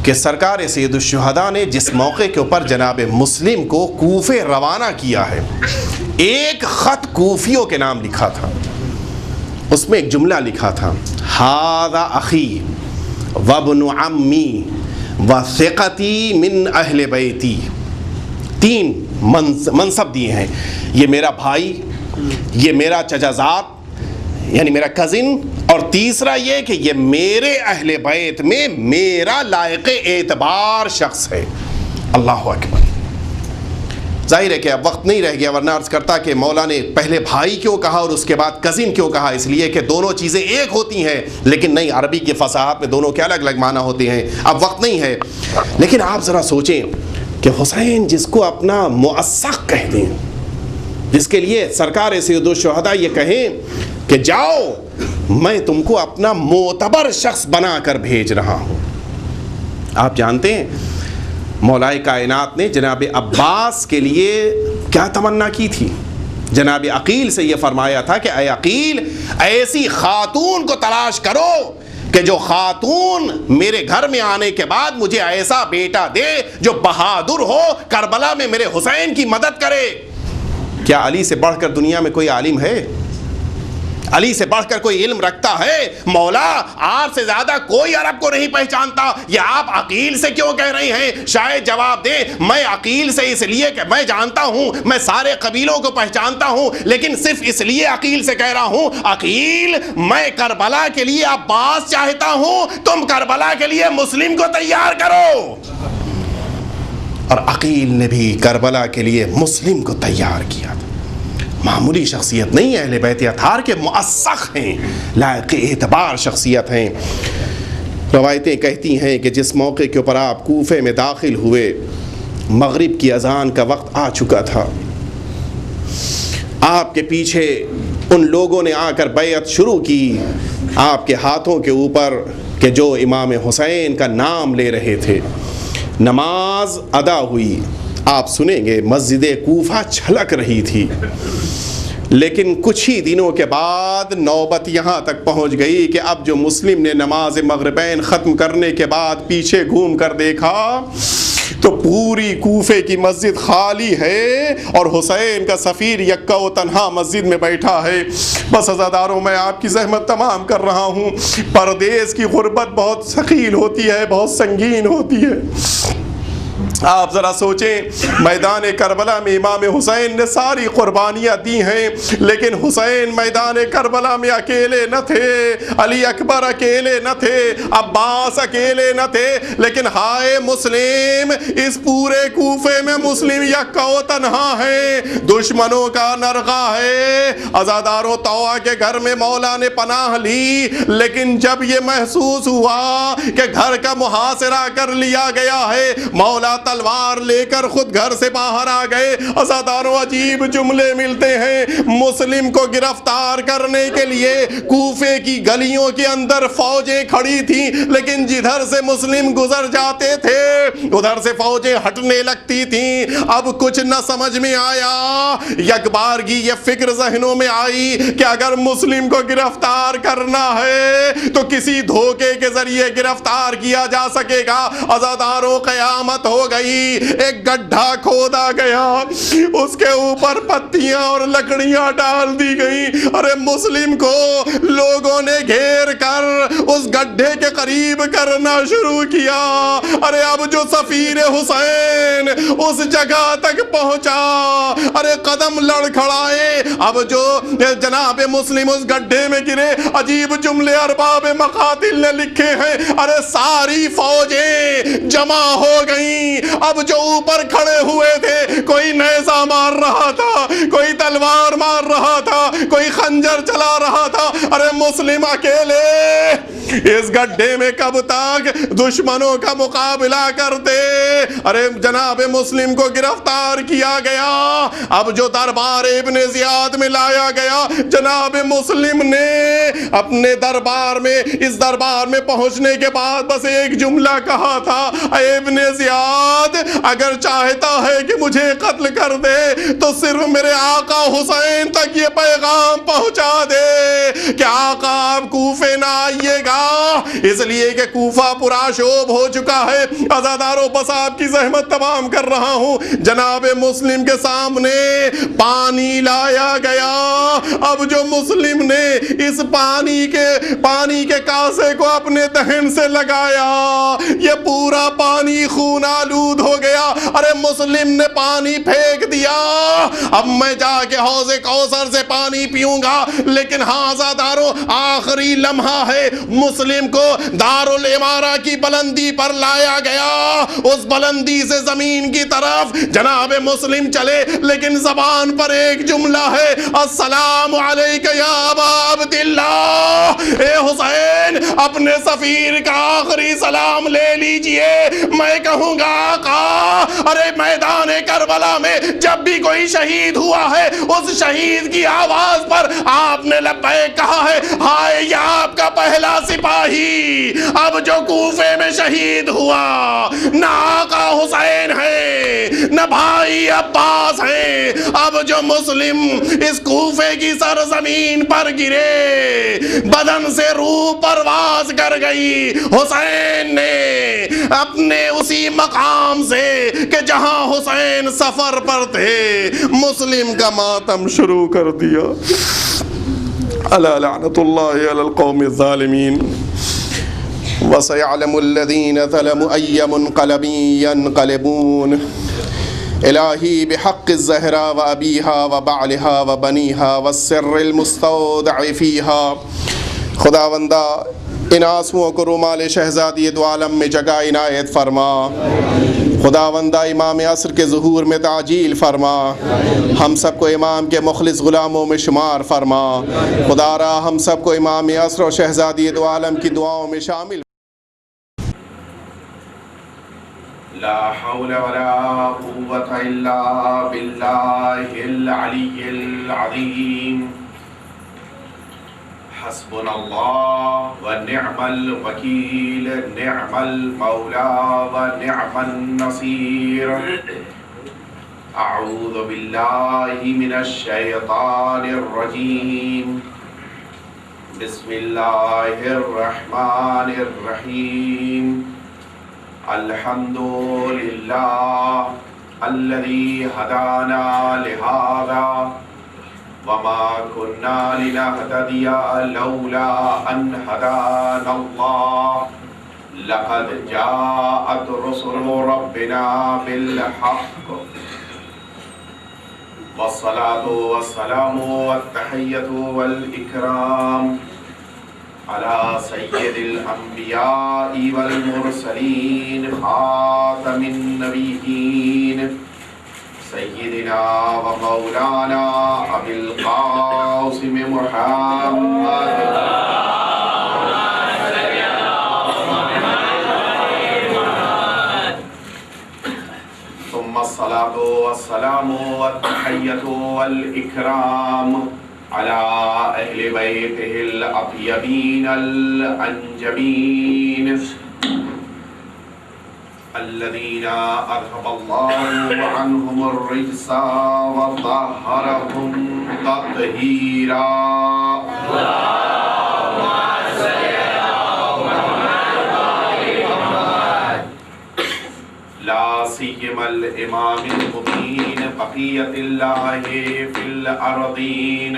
کہ سرکار سید الشہداء نے جس موقع کے اوپر جناب مسلم کو کوفے روانہ کیا ہے, ایک خط کوفیوں کے نام لکھا تھا. اس میں ایک جملہ لکھا تھا, ھذا اخی وابن عمی وثقتی من اہل بیتی. 3 منصب دیے ہیں, یہ میرا بھائی, یہ میرا چچازاد یعنی میرا کزن, اور تیسرا یہ کہ یہ میرے اہل بیت میں میرا لائق اعتبار شخص ہے. اللہ اکبر. ظاہر ہے کہ اب وقت نہیں رہ گیا, ورنہ عرض کرتا کہ مولا نے پہلے بھائی کیوں کہا اور اس کے بعد کزن کیوں کہا. اس لیے کہ دونوں چیزیں ایک ہوتی ہیں لیکن نہیں, عربی کی فصاحت میں دونوں کے الگ الگ معنی ہوتے ہیں. اب وقت نہیں ہے لیکن آپ ذرا سوچیں کہ حسین جس کو اپنا مؤسق کہہ دیں, جس کے لیے سرکار سید الشہداء یہ کہیں کہ جاؤ میں تم کو اپنا معتبر شخص بنا کر بھیج رہا ہوں. آپ جانتے ہیں مولائے کائنات نے جناب عباس کے لیے کیا تمنا کی تھی؟ جناب عقیل سے یہ فرمایا تھا کہ اے عقیل, ایسی خاتون کو تلاش کرو کہ جو خاتون میرے گھر میں آنے کے بعد مجھے ایسا بیٹا دے جو بہادر ہو, کربلا میں میرے حسین کی مدد کرے. کیا علی سے بڑھ کر دنیا میں کوئی عالم ہے؟ علی سے بڑھ کر کوئی علم رکھتا ہے؟ مولا آپ سے زیادہ کوئی عرب کو نہیں پہچانتا. یہ آپ عقیل سے کیوں کہہ رہے ہیں؟ شاید جواب دیں میں عقیل سے اس لیے کہ میں جانتا ہوں, میں سارے قبیلوں کو پہچانتا ہوں, لیکن صرف اس لیے عقیل سے کہہ رہا ہوں عقیل میں کربلا کے لیے عباس چاہتا ہوں, تم کربلا کے لیے مسلم کو تیار کرو. اور عقیل نے بھی کربلا کے لیے مسلم کو تیار کیا تھا. معمولی شخصیت نہیں ہے, اہل بیت اطہار کے مؤسق ہیں, لائق اعتبار شخصیت ہیں. روایتیں کہتی ہیں کہ جس موقع کے اوپر آپ کوفے میں داخل ہوئے, مغرب کی اذان کا وقت آ چکا تھا. آپ کے پیچھے ان لوگوں نے آ کر بیعت شروع کی آپ کے ہاتھوں کے اوپر کہ جو امام حسین کا نام لے رہے تھے. نماز ادا ہوئی, آپ سنیں گے مسجد کوفہ چھلک رہی تھی. لیکن کچھ ہی دنوں کے بعد نوبت یہاں تک پہنچ گئی کہ اب جو مسلم نے نماز مغربین ختم کرنے کے بعد پیچھے گھوم کر دیکھا تو پوری کوفے کی مسجد خالی ہے اور حسین کا سفیر یکا و تنہا مسجد میں بیٹھا ہے. بس عزاداروں میں آپ کی زحمت تمام کر رہا ہوں. پردیس کی غربت بہت ثقیل ہوتی ہے, بہت سنگین ہوتی ہے. آپ ذرا سوچیں، میدان کربلا میں امام حسین نے ساری قربانیاں دی ہیں، لیکن حسین میدان کربلا میں اکیلے نہ تھے، علی اکبر اکیلے نہ تھے، عباس اکیلے نہ تھے، لیکن ہائے مسلم، اس پورے کوفے میں مسلم یکا و تنہا ہے، دشمنوں کا نرغہ ہے۔ عزاداروں، طوع کے گھر میں مولا نے پناہ لی، لیکن جب یہ محسوس ہوا کہ گھر کا محاصرہ کر لیا گیا ہے، مولا تلوار لے کر خود گھر سے باہر آ گئے۔ عزاداروں، عجیب جملے ملتے ہیں، مسلم کو گرفتار کرنے کے لیے کوفے کی گلیوں کے اندر فوجیں کھڑی تھیں، لیکن جدھر سے مسلم گزر جاتے تھے ادھر سے فوجیں ہٹنے لگتی تھیں۔ اب کچھ نہ سمجھ میں آیا، یک بارگی یہ فکر ذہنوں میں آئی کہ اگر مسلم کو گرفتار کرنا ہے تو کسی دھوکے کے ذریعے گرفتار کیا جا سکے گا۔ عزاداروں، قیامت ہو گئی، ایک گڈھا کھودا گیا، اس کے اوپر پتیاں اور لکڑیاں ڈال دی گئیں۔ ارے مسلم کو لوگوں نے گھیر کر اس گڈھے کے قریب کرنا شروع کیا۔ ارے اب جو سفیر حسین اس جگہ تک پہنچا، ارے قدم لڑکھڑائے، اب جو جناب مسلم اس گڈھے میں گرے۔ عجیب جملے ارباب مقاتل نے لکھے ہیں، ارے ساری فوجیں جمع ہو گئیں۔ اب جو اوپر کھڑے ہوئے تھے، کوئی نیزہ مار رہا تھا، کوئی تلوار مار رہا تھا، کوئی خنجر چلا رہا تھا۔ ارے مسلم اکیلے اس گڈھے میں کب تک دشمنوں کا مقابلہ کرتے؟ ارے جناب مسلم کو گرفتار کیا گیا۔ اب جو دربار ابن زیاد میں لایا گیا، جناب مسلم نے اپنے دربار میں، اس دربار میں پہنچنے کے بعد بس ایک جملہ کہا تھا، اے ابن زیاد، اگر چاہتا ہے کہ مجھے قتل کر دے تو صرف میرے آقا حسین تک یہ پیغام پہنچا دے کہ آقا آپ کوفے نہ آئیے گا، اس لیے کہ کوفہ پرآشوب ہو چکا ہے۔ عزاداروں، بس آپ کی زحمت تمام کر رہا ہوں۔ جناب مسلم کے سامنے پانی لایا گیا۔ اب جو مسلم نے اس پانی کے کاسے کو اپنے دہن سے لگایا، یہ پورا پانی خون آلود ہو گیا۔ ارے مسلم نے پانی پھینک دیا، اب میں جا کے حوض کوثر سے پانی پیوں گا، لیکن ہاں عزاداروں، آخری لمحہ ہے، مسلم کو دارالامارہ کی بلندی پر لایا گیا۔ اس بلندی سے زمین کی طرف جناب مسلم چلے، لیکن زبان پر ایک جملہ ہے، السلام علیک یا ابا عبداللہ۔ اے حسین، اپنے سفیر کا آخری سلام لے لیجئے۔ میں کہوں گا آقا، ارے میدان کربلا میں جب بھی کوئی شہید ہوا ہے، اس شہید کی آواز پر آپ نے لبیک کہا ہے۔ ہائے، یہ آپ کا پہلا سپاہی اب جو کوفے میں شہید ہوا، نہ آقا حسین ہے، نہ بھائی عباس ہے، اب جو مسلم اس کوفے کی سرزمین پر گرے، بدن سے روح پرواز کر گئی۔ حسین نے اپنے اسی مقام سے کہ جہاں حسین سفر پر تھے، مسلم کا ماتم شروع کر دیا۔ الا لعنت اللہ علی القوم الظالمین، وسيعلم الذين ظلموا أي منقلب ينقلبون۔ الہی بحق الزہرا و ابیہا و بعلہا و بنیہا والسر المستودع فیہا، خداوندہ ان آنسوؤں کو رومال شہزادی دو عالم میں جگہ عنایت فرما۔ خداوندہ امام عصر کے ظہور میں تعجیل فرما، ہم سب کو امام کے مخلص غلاموں میں شمار فرما۔ خدا را ہم سب کو امام عصر اور شہزادی دو عالم کی دعاؤں میں شامل۔ لا حول ولا قوة الا باللہ العلی العظیم۔ حسبنا اللہ ونعم الوکیل، نعم المولا ونعم النصیر۔ اعوذ باللہ من الشیطان الرجیم، بسم اللہ الرحمن الرحیم۔ الحمد للہ الذی ہدانا لہذا وما كنا لنهتدي لولا أن هدانا الله لقد جاءت رسل ربنا بالحق والصلاة والسلام والتحية والإكرام على سيد الأنبياء والمرسلين خاتم النبيين سيدنا ومولانا أبي القاسم محمد ثم الصلاة والسلام والتحية والإكرام على أهل بيته الأطيبين الأنجبين الذين أذهب الله عنهم الرجس وطهرهم تطهيرا. لا سيما الإمام المبين بقية الله في الأرضين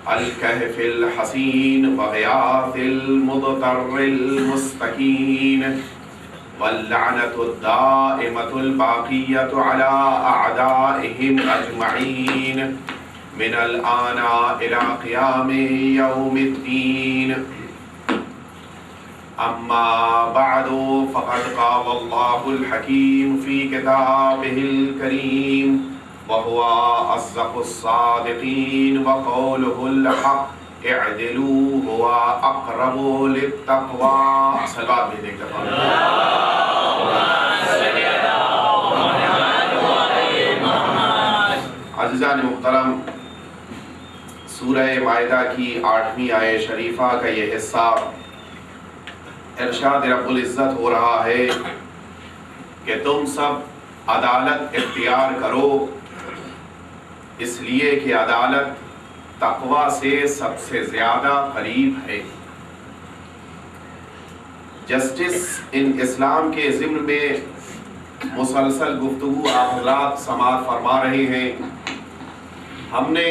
الكهف الحسين وغياث المضطر المستكين واللعنة الدائمة الباقية على أعدائهم أجمعين من الآن إلى قيام يوم الدين. أما بعد فقد قال الله الحكيم في كتابه الكريم وهو أصدق الصادقين وقوله الحق اعدلوا هو اقرب للتقوى. صلوات بھی دیکھ دفعہ. عزیزان محترم، سورہ مائدہ کی 8ویں آیت شریفہ کا یہ حصہ ارشاد رب العزت ہو رہا ہے کہ تم سب عدالت اختیار کرو، اس لیے کہ عدالت تقوی سے سب سے زیادہ قریب ہے. جسٹس ان اسلام کے ضمن میں مسلسل گفتگو آپ حضرات سماعت فرما رہے ہیں. ہم نے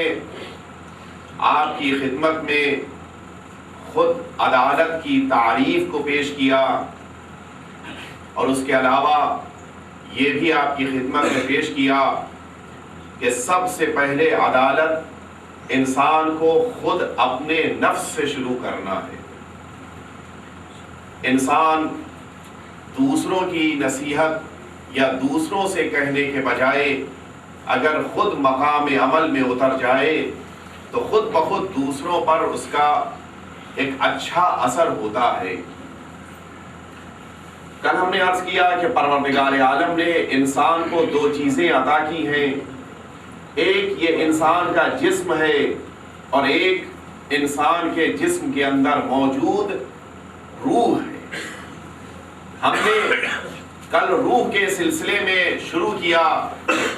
آپ کی خدمت میں خود عدالت کی تعریف کو پیش کیا اور اس کے علاوہ یہ بھی آپ کی خدمت میں پیش کیا کہ سب سے پہلے عدالت انسان کو خود اپنے نفس سے شروع کرنا ہے. انسان دوسروں کی نصیحت یا دوسروں سے کہنے کے بجائے اگر خود مقام عمل میں اتر جائے تو خود بخود دوسروں پر اس کا ایک اچھا اثر ہوتا ہے. کل ہم نے عرض کیا کہ پروردگار عالم نے انسان کو 2 چیزیں عطا کی ہیں. ایک یہ انسان کا جسم ہے اور ایک انسان کے جسم کے اندر موجود روح ہے. ہم نے کل روح کے سلسلے میں شروع کیا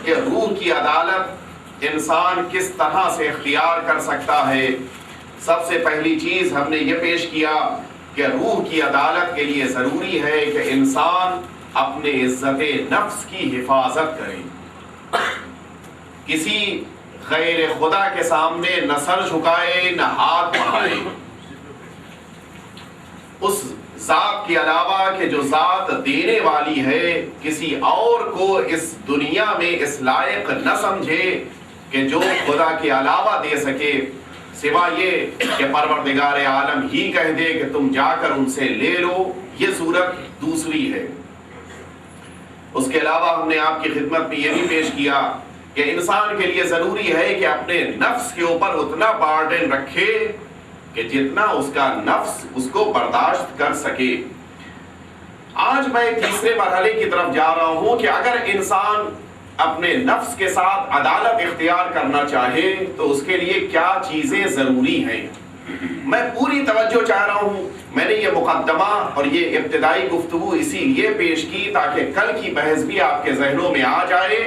کہ روح کی عدالت انسان کس طرح سے اختیار کر سکتا ہے. سب سے پہلی چیز ہم نے یہ پیش کیا کہ روح کی عدالت کے لیے ضروری ہے کہ انسان اپنے عزت نفس کی حفاظت کرے. کسی غیر خدا کے سامنے نہ سر جھکائے نہ ہاتھ بڑھائے. اس ذات کے علاوہ کہ جو ذات دینے والی ہے کسی اور کو اس دنیا میں اس لائق نہ سمجھے کہ جو خدا کے علاوہ دے سکے، سوا یہ کہ پروردگار عالم ہی کہہ دے کہ تم جا کر ان سے لے لو. یہ صورت دوسری ہے. اس کے علاوہ ہم نے آپ کی خدمت میں یہ بھی پیش کیا کہ انسان کے لیے ضروری ہے کہ اپنے نفس کے اوپر اتنا بارڈن رکھے کہ جتنا اس کا نفس اس کو برداشت کر سکے. آج میں تیسرے مرحلے کی طرف جا رہا ہوں کہ اگر انسان اپنے نفس کے ساتھ عدالت اختیار کرنا چاہے تو اس کے لیے کیا چیزیں ضروری ہیں. میں پوری توجہ چاہ رہا ہوں. میں نے یہ مقدمہ اور یہ ابتدائی گفتگو اسی لیے پیش کی تاکہ کل کی بحث بھی آپ کے ذہنوں میں آ جائے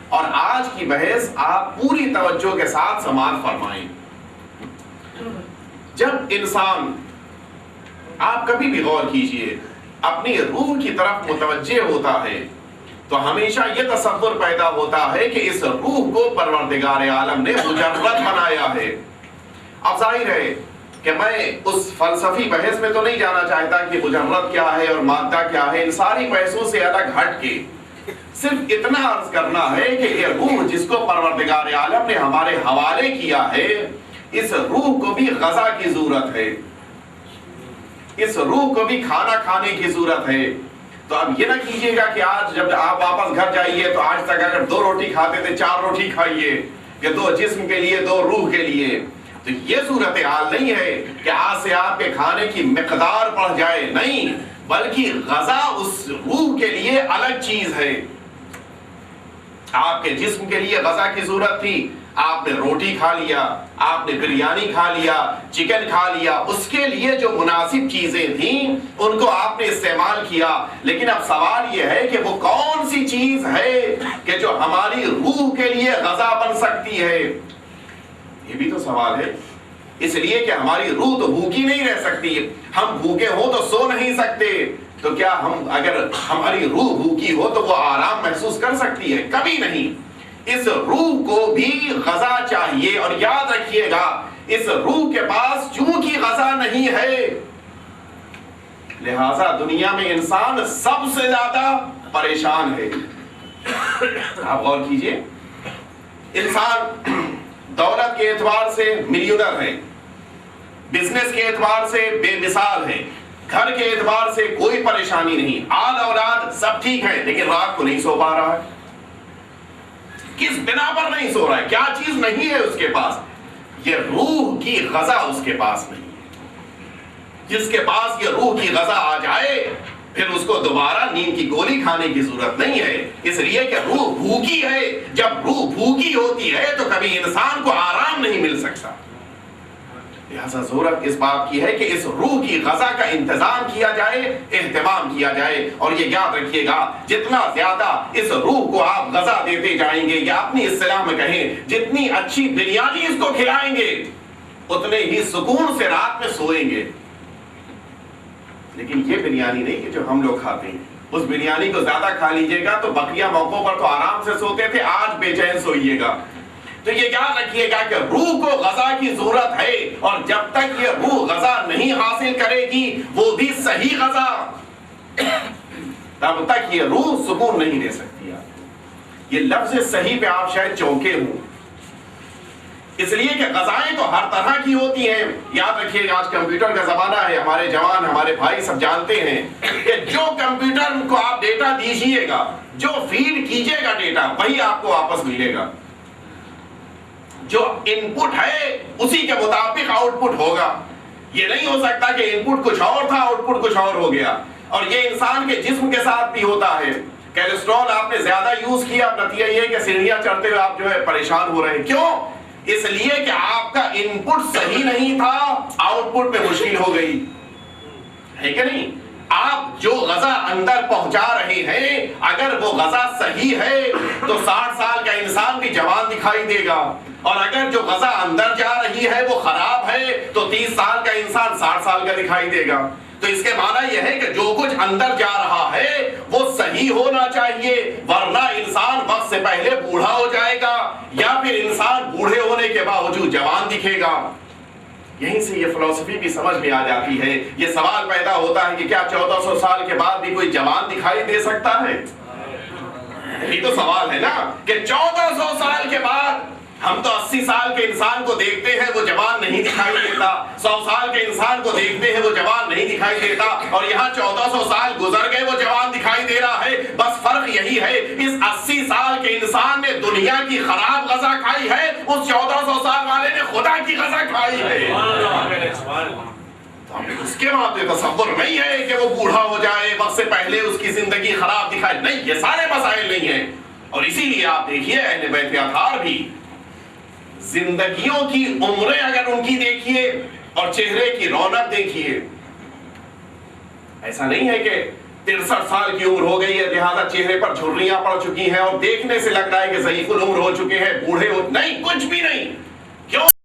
اور آج کی بحث آپ پوری توجہ کے ساتھ سماعت فرمائیں. جب انسان، آپ کبھی بھی غور کیجئے، اپنی روح کی طرف متوجہ ہوتا ہے تو ہمیشہ یہ تصور پیدا ہوتا ہے کہ اس روح کو پروردگار عالم نے مجرد بنایا ہے. اب ظاہر ہے کہ میں اس فلسفی بحث میں تو نہیں جانا چاہتا کہ مجرد کیا ہے اور مادہ کیا ہے، ان ساری بحثوں سے الگ ہٹ کے صرف اتنا عرض کرنا ہے کہ یہ روح جس کو پروردگار عالم نے ہمارے حوالے کیا ہے، اس روح کو بھی غذا کی ضرورت ہے، اس روح کو بھی کھانا کھانے کی ضرورت ہے۔ تو اب یہ نہ کیجئے گا کہ آج جب آپ واپس گھر جائیے تو آج تک اگر 2 روٹی کھاتے تھے 4 روٹی کھائیے، کہ 2 جسم کے لیے 2 روح کے لیے۔ تو یہ صورتحال نہیں ہے کہ آج سے آپ کے کھانے کی مقدار بڑھ جائے، نہیں، بلکہ غذا اس روح کے لیے الگ چیز ہے۔ آپ کے جسم کے لیے غذا کی ضرورت تھی، آپ نے روٹی کھا لیا، آپ نے بریانی کھا لیا، چکن کھا لیا، اس کے لیے جو مناسب چیزیں تھیں ان کو آپ نے استعمال کیا، لیکن اب سوال یہ ہے کہ وہ کون سی چیز ہے کہ جو ہماری روح کے لیے غذا بن سکتی ہے؟ یہ بھی تو سوال ہے۔ اس لیے کہ ہماری روح تو بھوکی نہیں رہ سکتی، ہم بھوکے ہوں تو سو نہیں سکتے، تو کیا اگر ہماری روح بھوکی ہو تو وہ آرام محسوس کر سکتی ہے؟ کبھی نہیں۔ اس روح کو بھی غذا چاہیے، اور یاد رکھیے گا اس روح کے پاس چونکہ غذا نہیں ہے، لہذا دنیا میں انسان سب سے زیادہ پریشان ہے۔ آپ غور کیجئے، انسان دولت کے اعتبار سے ملینر ہے، بزنس کے اعتبار سے بے مثال ہے، گھر کے اعتبار سے کوئی پریشانی نہیں، آل اولاد سب ٹھیک ہے، لیکن رات کو نہیں سو پا رہا ہے۔ کس بنا پر نہیں سو رہا ہے؟ کیا چیز نہیں ہے اس کے پاس؟ یہ روح کی غذا اس کے پاس نہیں ہے۔ جس کے پاس یہ روح کی غذا آ جائے پھر اس کو دوبارہ نیند کی گولی کھانے کی ضرورت نہیں ہے، اس لیے کہ روح بھوکی ہے۔ جب روح بھوکی ہوتی ہے تو کبھی انسان کو آرام نہیں مل سکتا۔ لہذا ضرورت اس بات کی ہے کہ اس روح کی غذا کا انتظام کیا جائے، اہتمام کیا جائے، اور یہ یاد رکھیے گا جتنا زیادہ اس روح کو آپ غذا دیتے جائیں گے، یا اپنی اصطلاح میں کہیں جتنی اچھی بریانی اس کو کھلائیں گے اتنے ہی سکون سے رات میں سوئیں گے۔ لیکن یہ بریانی نہیں کہ جو ہم لوگ کھاتے ہیں، اس بریانی کو زیادہ کھا لیجئے گا تو بقیہ موقعوں پر تو آرام سے سوتے تھے، آج بے چین سوئیے گا۔ تو یہ یاد رکھیے گا کہ روح کو غذا کی ضرورت ہے، اور جب تک یہ روح غذا نہیں حاصل کرے گی، وہ بھی صحیح غذا، تب تک یہ روح سکون نہیں دے سکتی۔ یہ لفظ صحیح پہ آپ شاید چونکے ہوں، اس لیے کہ غذائیں تو ہر طرح کی ہوتی ہیں۔ یاد رکھیے گا آج کمپیوٹر کا زمانہ ہے، ہمارے جوان ہمارے بھائی سب جانتے ہیں کہ جو کمپیوٹر کو آپ ڈیٹا دیجیے گا، جو فیڈ کیجیے گا ڈیٹا، وہی آپ کو واپس ملے گا۔ جو ان پٹ ہے اسی کے مطابق آؤٹ پٹ ہوگا۔ یہ نہیں ہو سکتا کہ ان پٹ کچھ اور تھا آؤٹ پٹ کچھ اور ہو گیا۔ اور یہ انسان کے جسم کے ساتھ بھی ہوتا ہے۔ کیلیسٹرول آپ نے زیادہ یوز کیا، نتیجہ یہ کہ سیڑھیاں چڑھتے ہوئے آپ جو ہے پریشان ہو رہے ہیں۔ کیوں؟ اس لیے کہ آپ کا ان پٹ صحیح نہیں تھا، آؤٹ پٹ میں مشکل ہو گئی ہے کہ نہیں؟ آپ جو غذا اندر پہنچا رہے ہیں اگر وہ غذا صحیح ہے تو 60 سال کا انسان بھی جوان دکھائی دے گا، اور اگر جو غذا اندر جا رہی ہے وہ خراب ہے تو 30 سال کا انسان 60 سال کا دکھائی دے گا۔ تو اس کے معنی یہ ہے کہ جو کچھ اندر جا رہا ہے وہ صحیح ہونا چاہیے، ورنہ انسان وقت سے پہلے بوڑھا ہو جائے گا، یا پھر انسان بوڑھے ہونے کے باوجود جوان دکھے گا۔ یہیں سے یہ فلسفی بھی سمجھ میں آ جاتی ہے۔ یہ سوال پیدا ہوتا ہے کہ کیا 1400 سال کے بعد بھی کوئی جوان دکھائی دے سکتا ہے؟ یہی تو سوال ہے نا کہ 1400 سال کے بعد ہم تو 80 سال کے انسان کو دیکھتے ہیں وہ جوان نہیں دکھائی دیتا، 100 سال کے انسان کو دیکھتے ہیں وہ جوان نہیں دکھائی دیتا، اور یہاں 1400 سال گزر گئے وہ جوان دکھائی دے رہا ہے۔ بس فرق یہی ہے، اس 80 سال کے انسان نے دنیا کی خراب غذا کھائی ہے، اس 1400 سال والے نے خدا کی غذا کھائی ہے۔ اس کے بعد تصور نہیں ہے کہ وہ بوڑھا ہو جائے، وقت سے پہلے اس کی زندگی خراب دکھائے، نہیں، یہ سارے مسائل نہیں ہیں۔ اور اسی لیے آپ دیکھیے اہل بیت اطہار بھی زندگیوں کی عمریں اگر ان کی دیکھیے اور چہرے کی رونق دیکھیے، ایسا نہیں ہے کہ 63 سال کی عمر ہو گئی ہے لہذا چہرے پر جھریاں پڑ چکی ہیں اور دیکھنے سے لگ رہا ہے کہ ضعیف العمر ہو چکے ہیں، بوڑھے ہو، نہیں، کچھ بھی نہیں۔ کیوں؟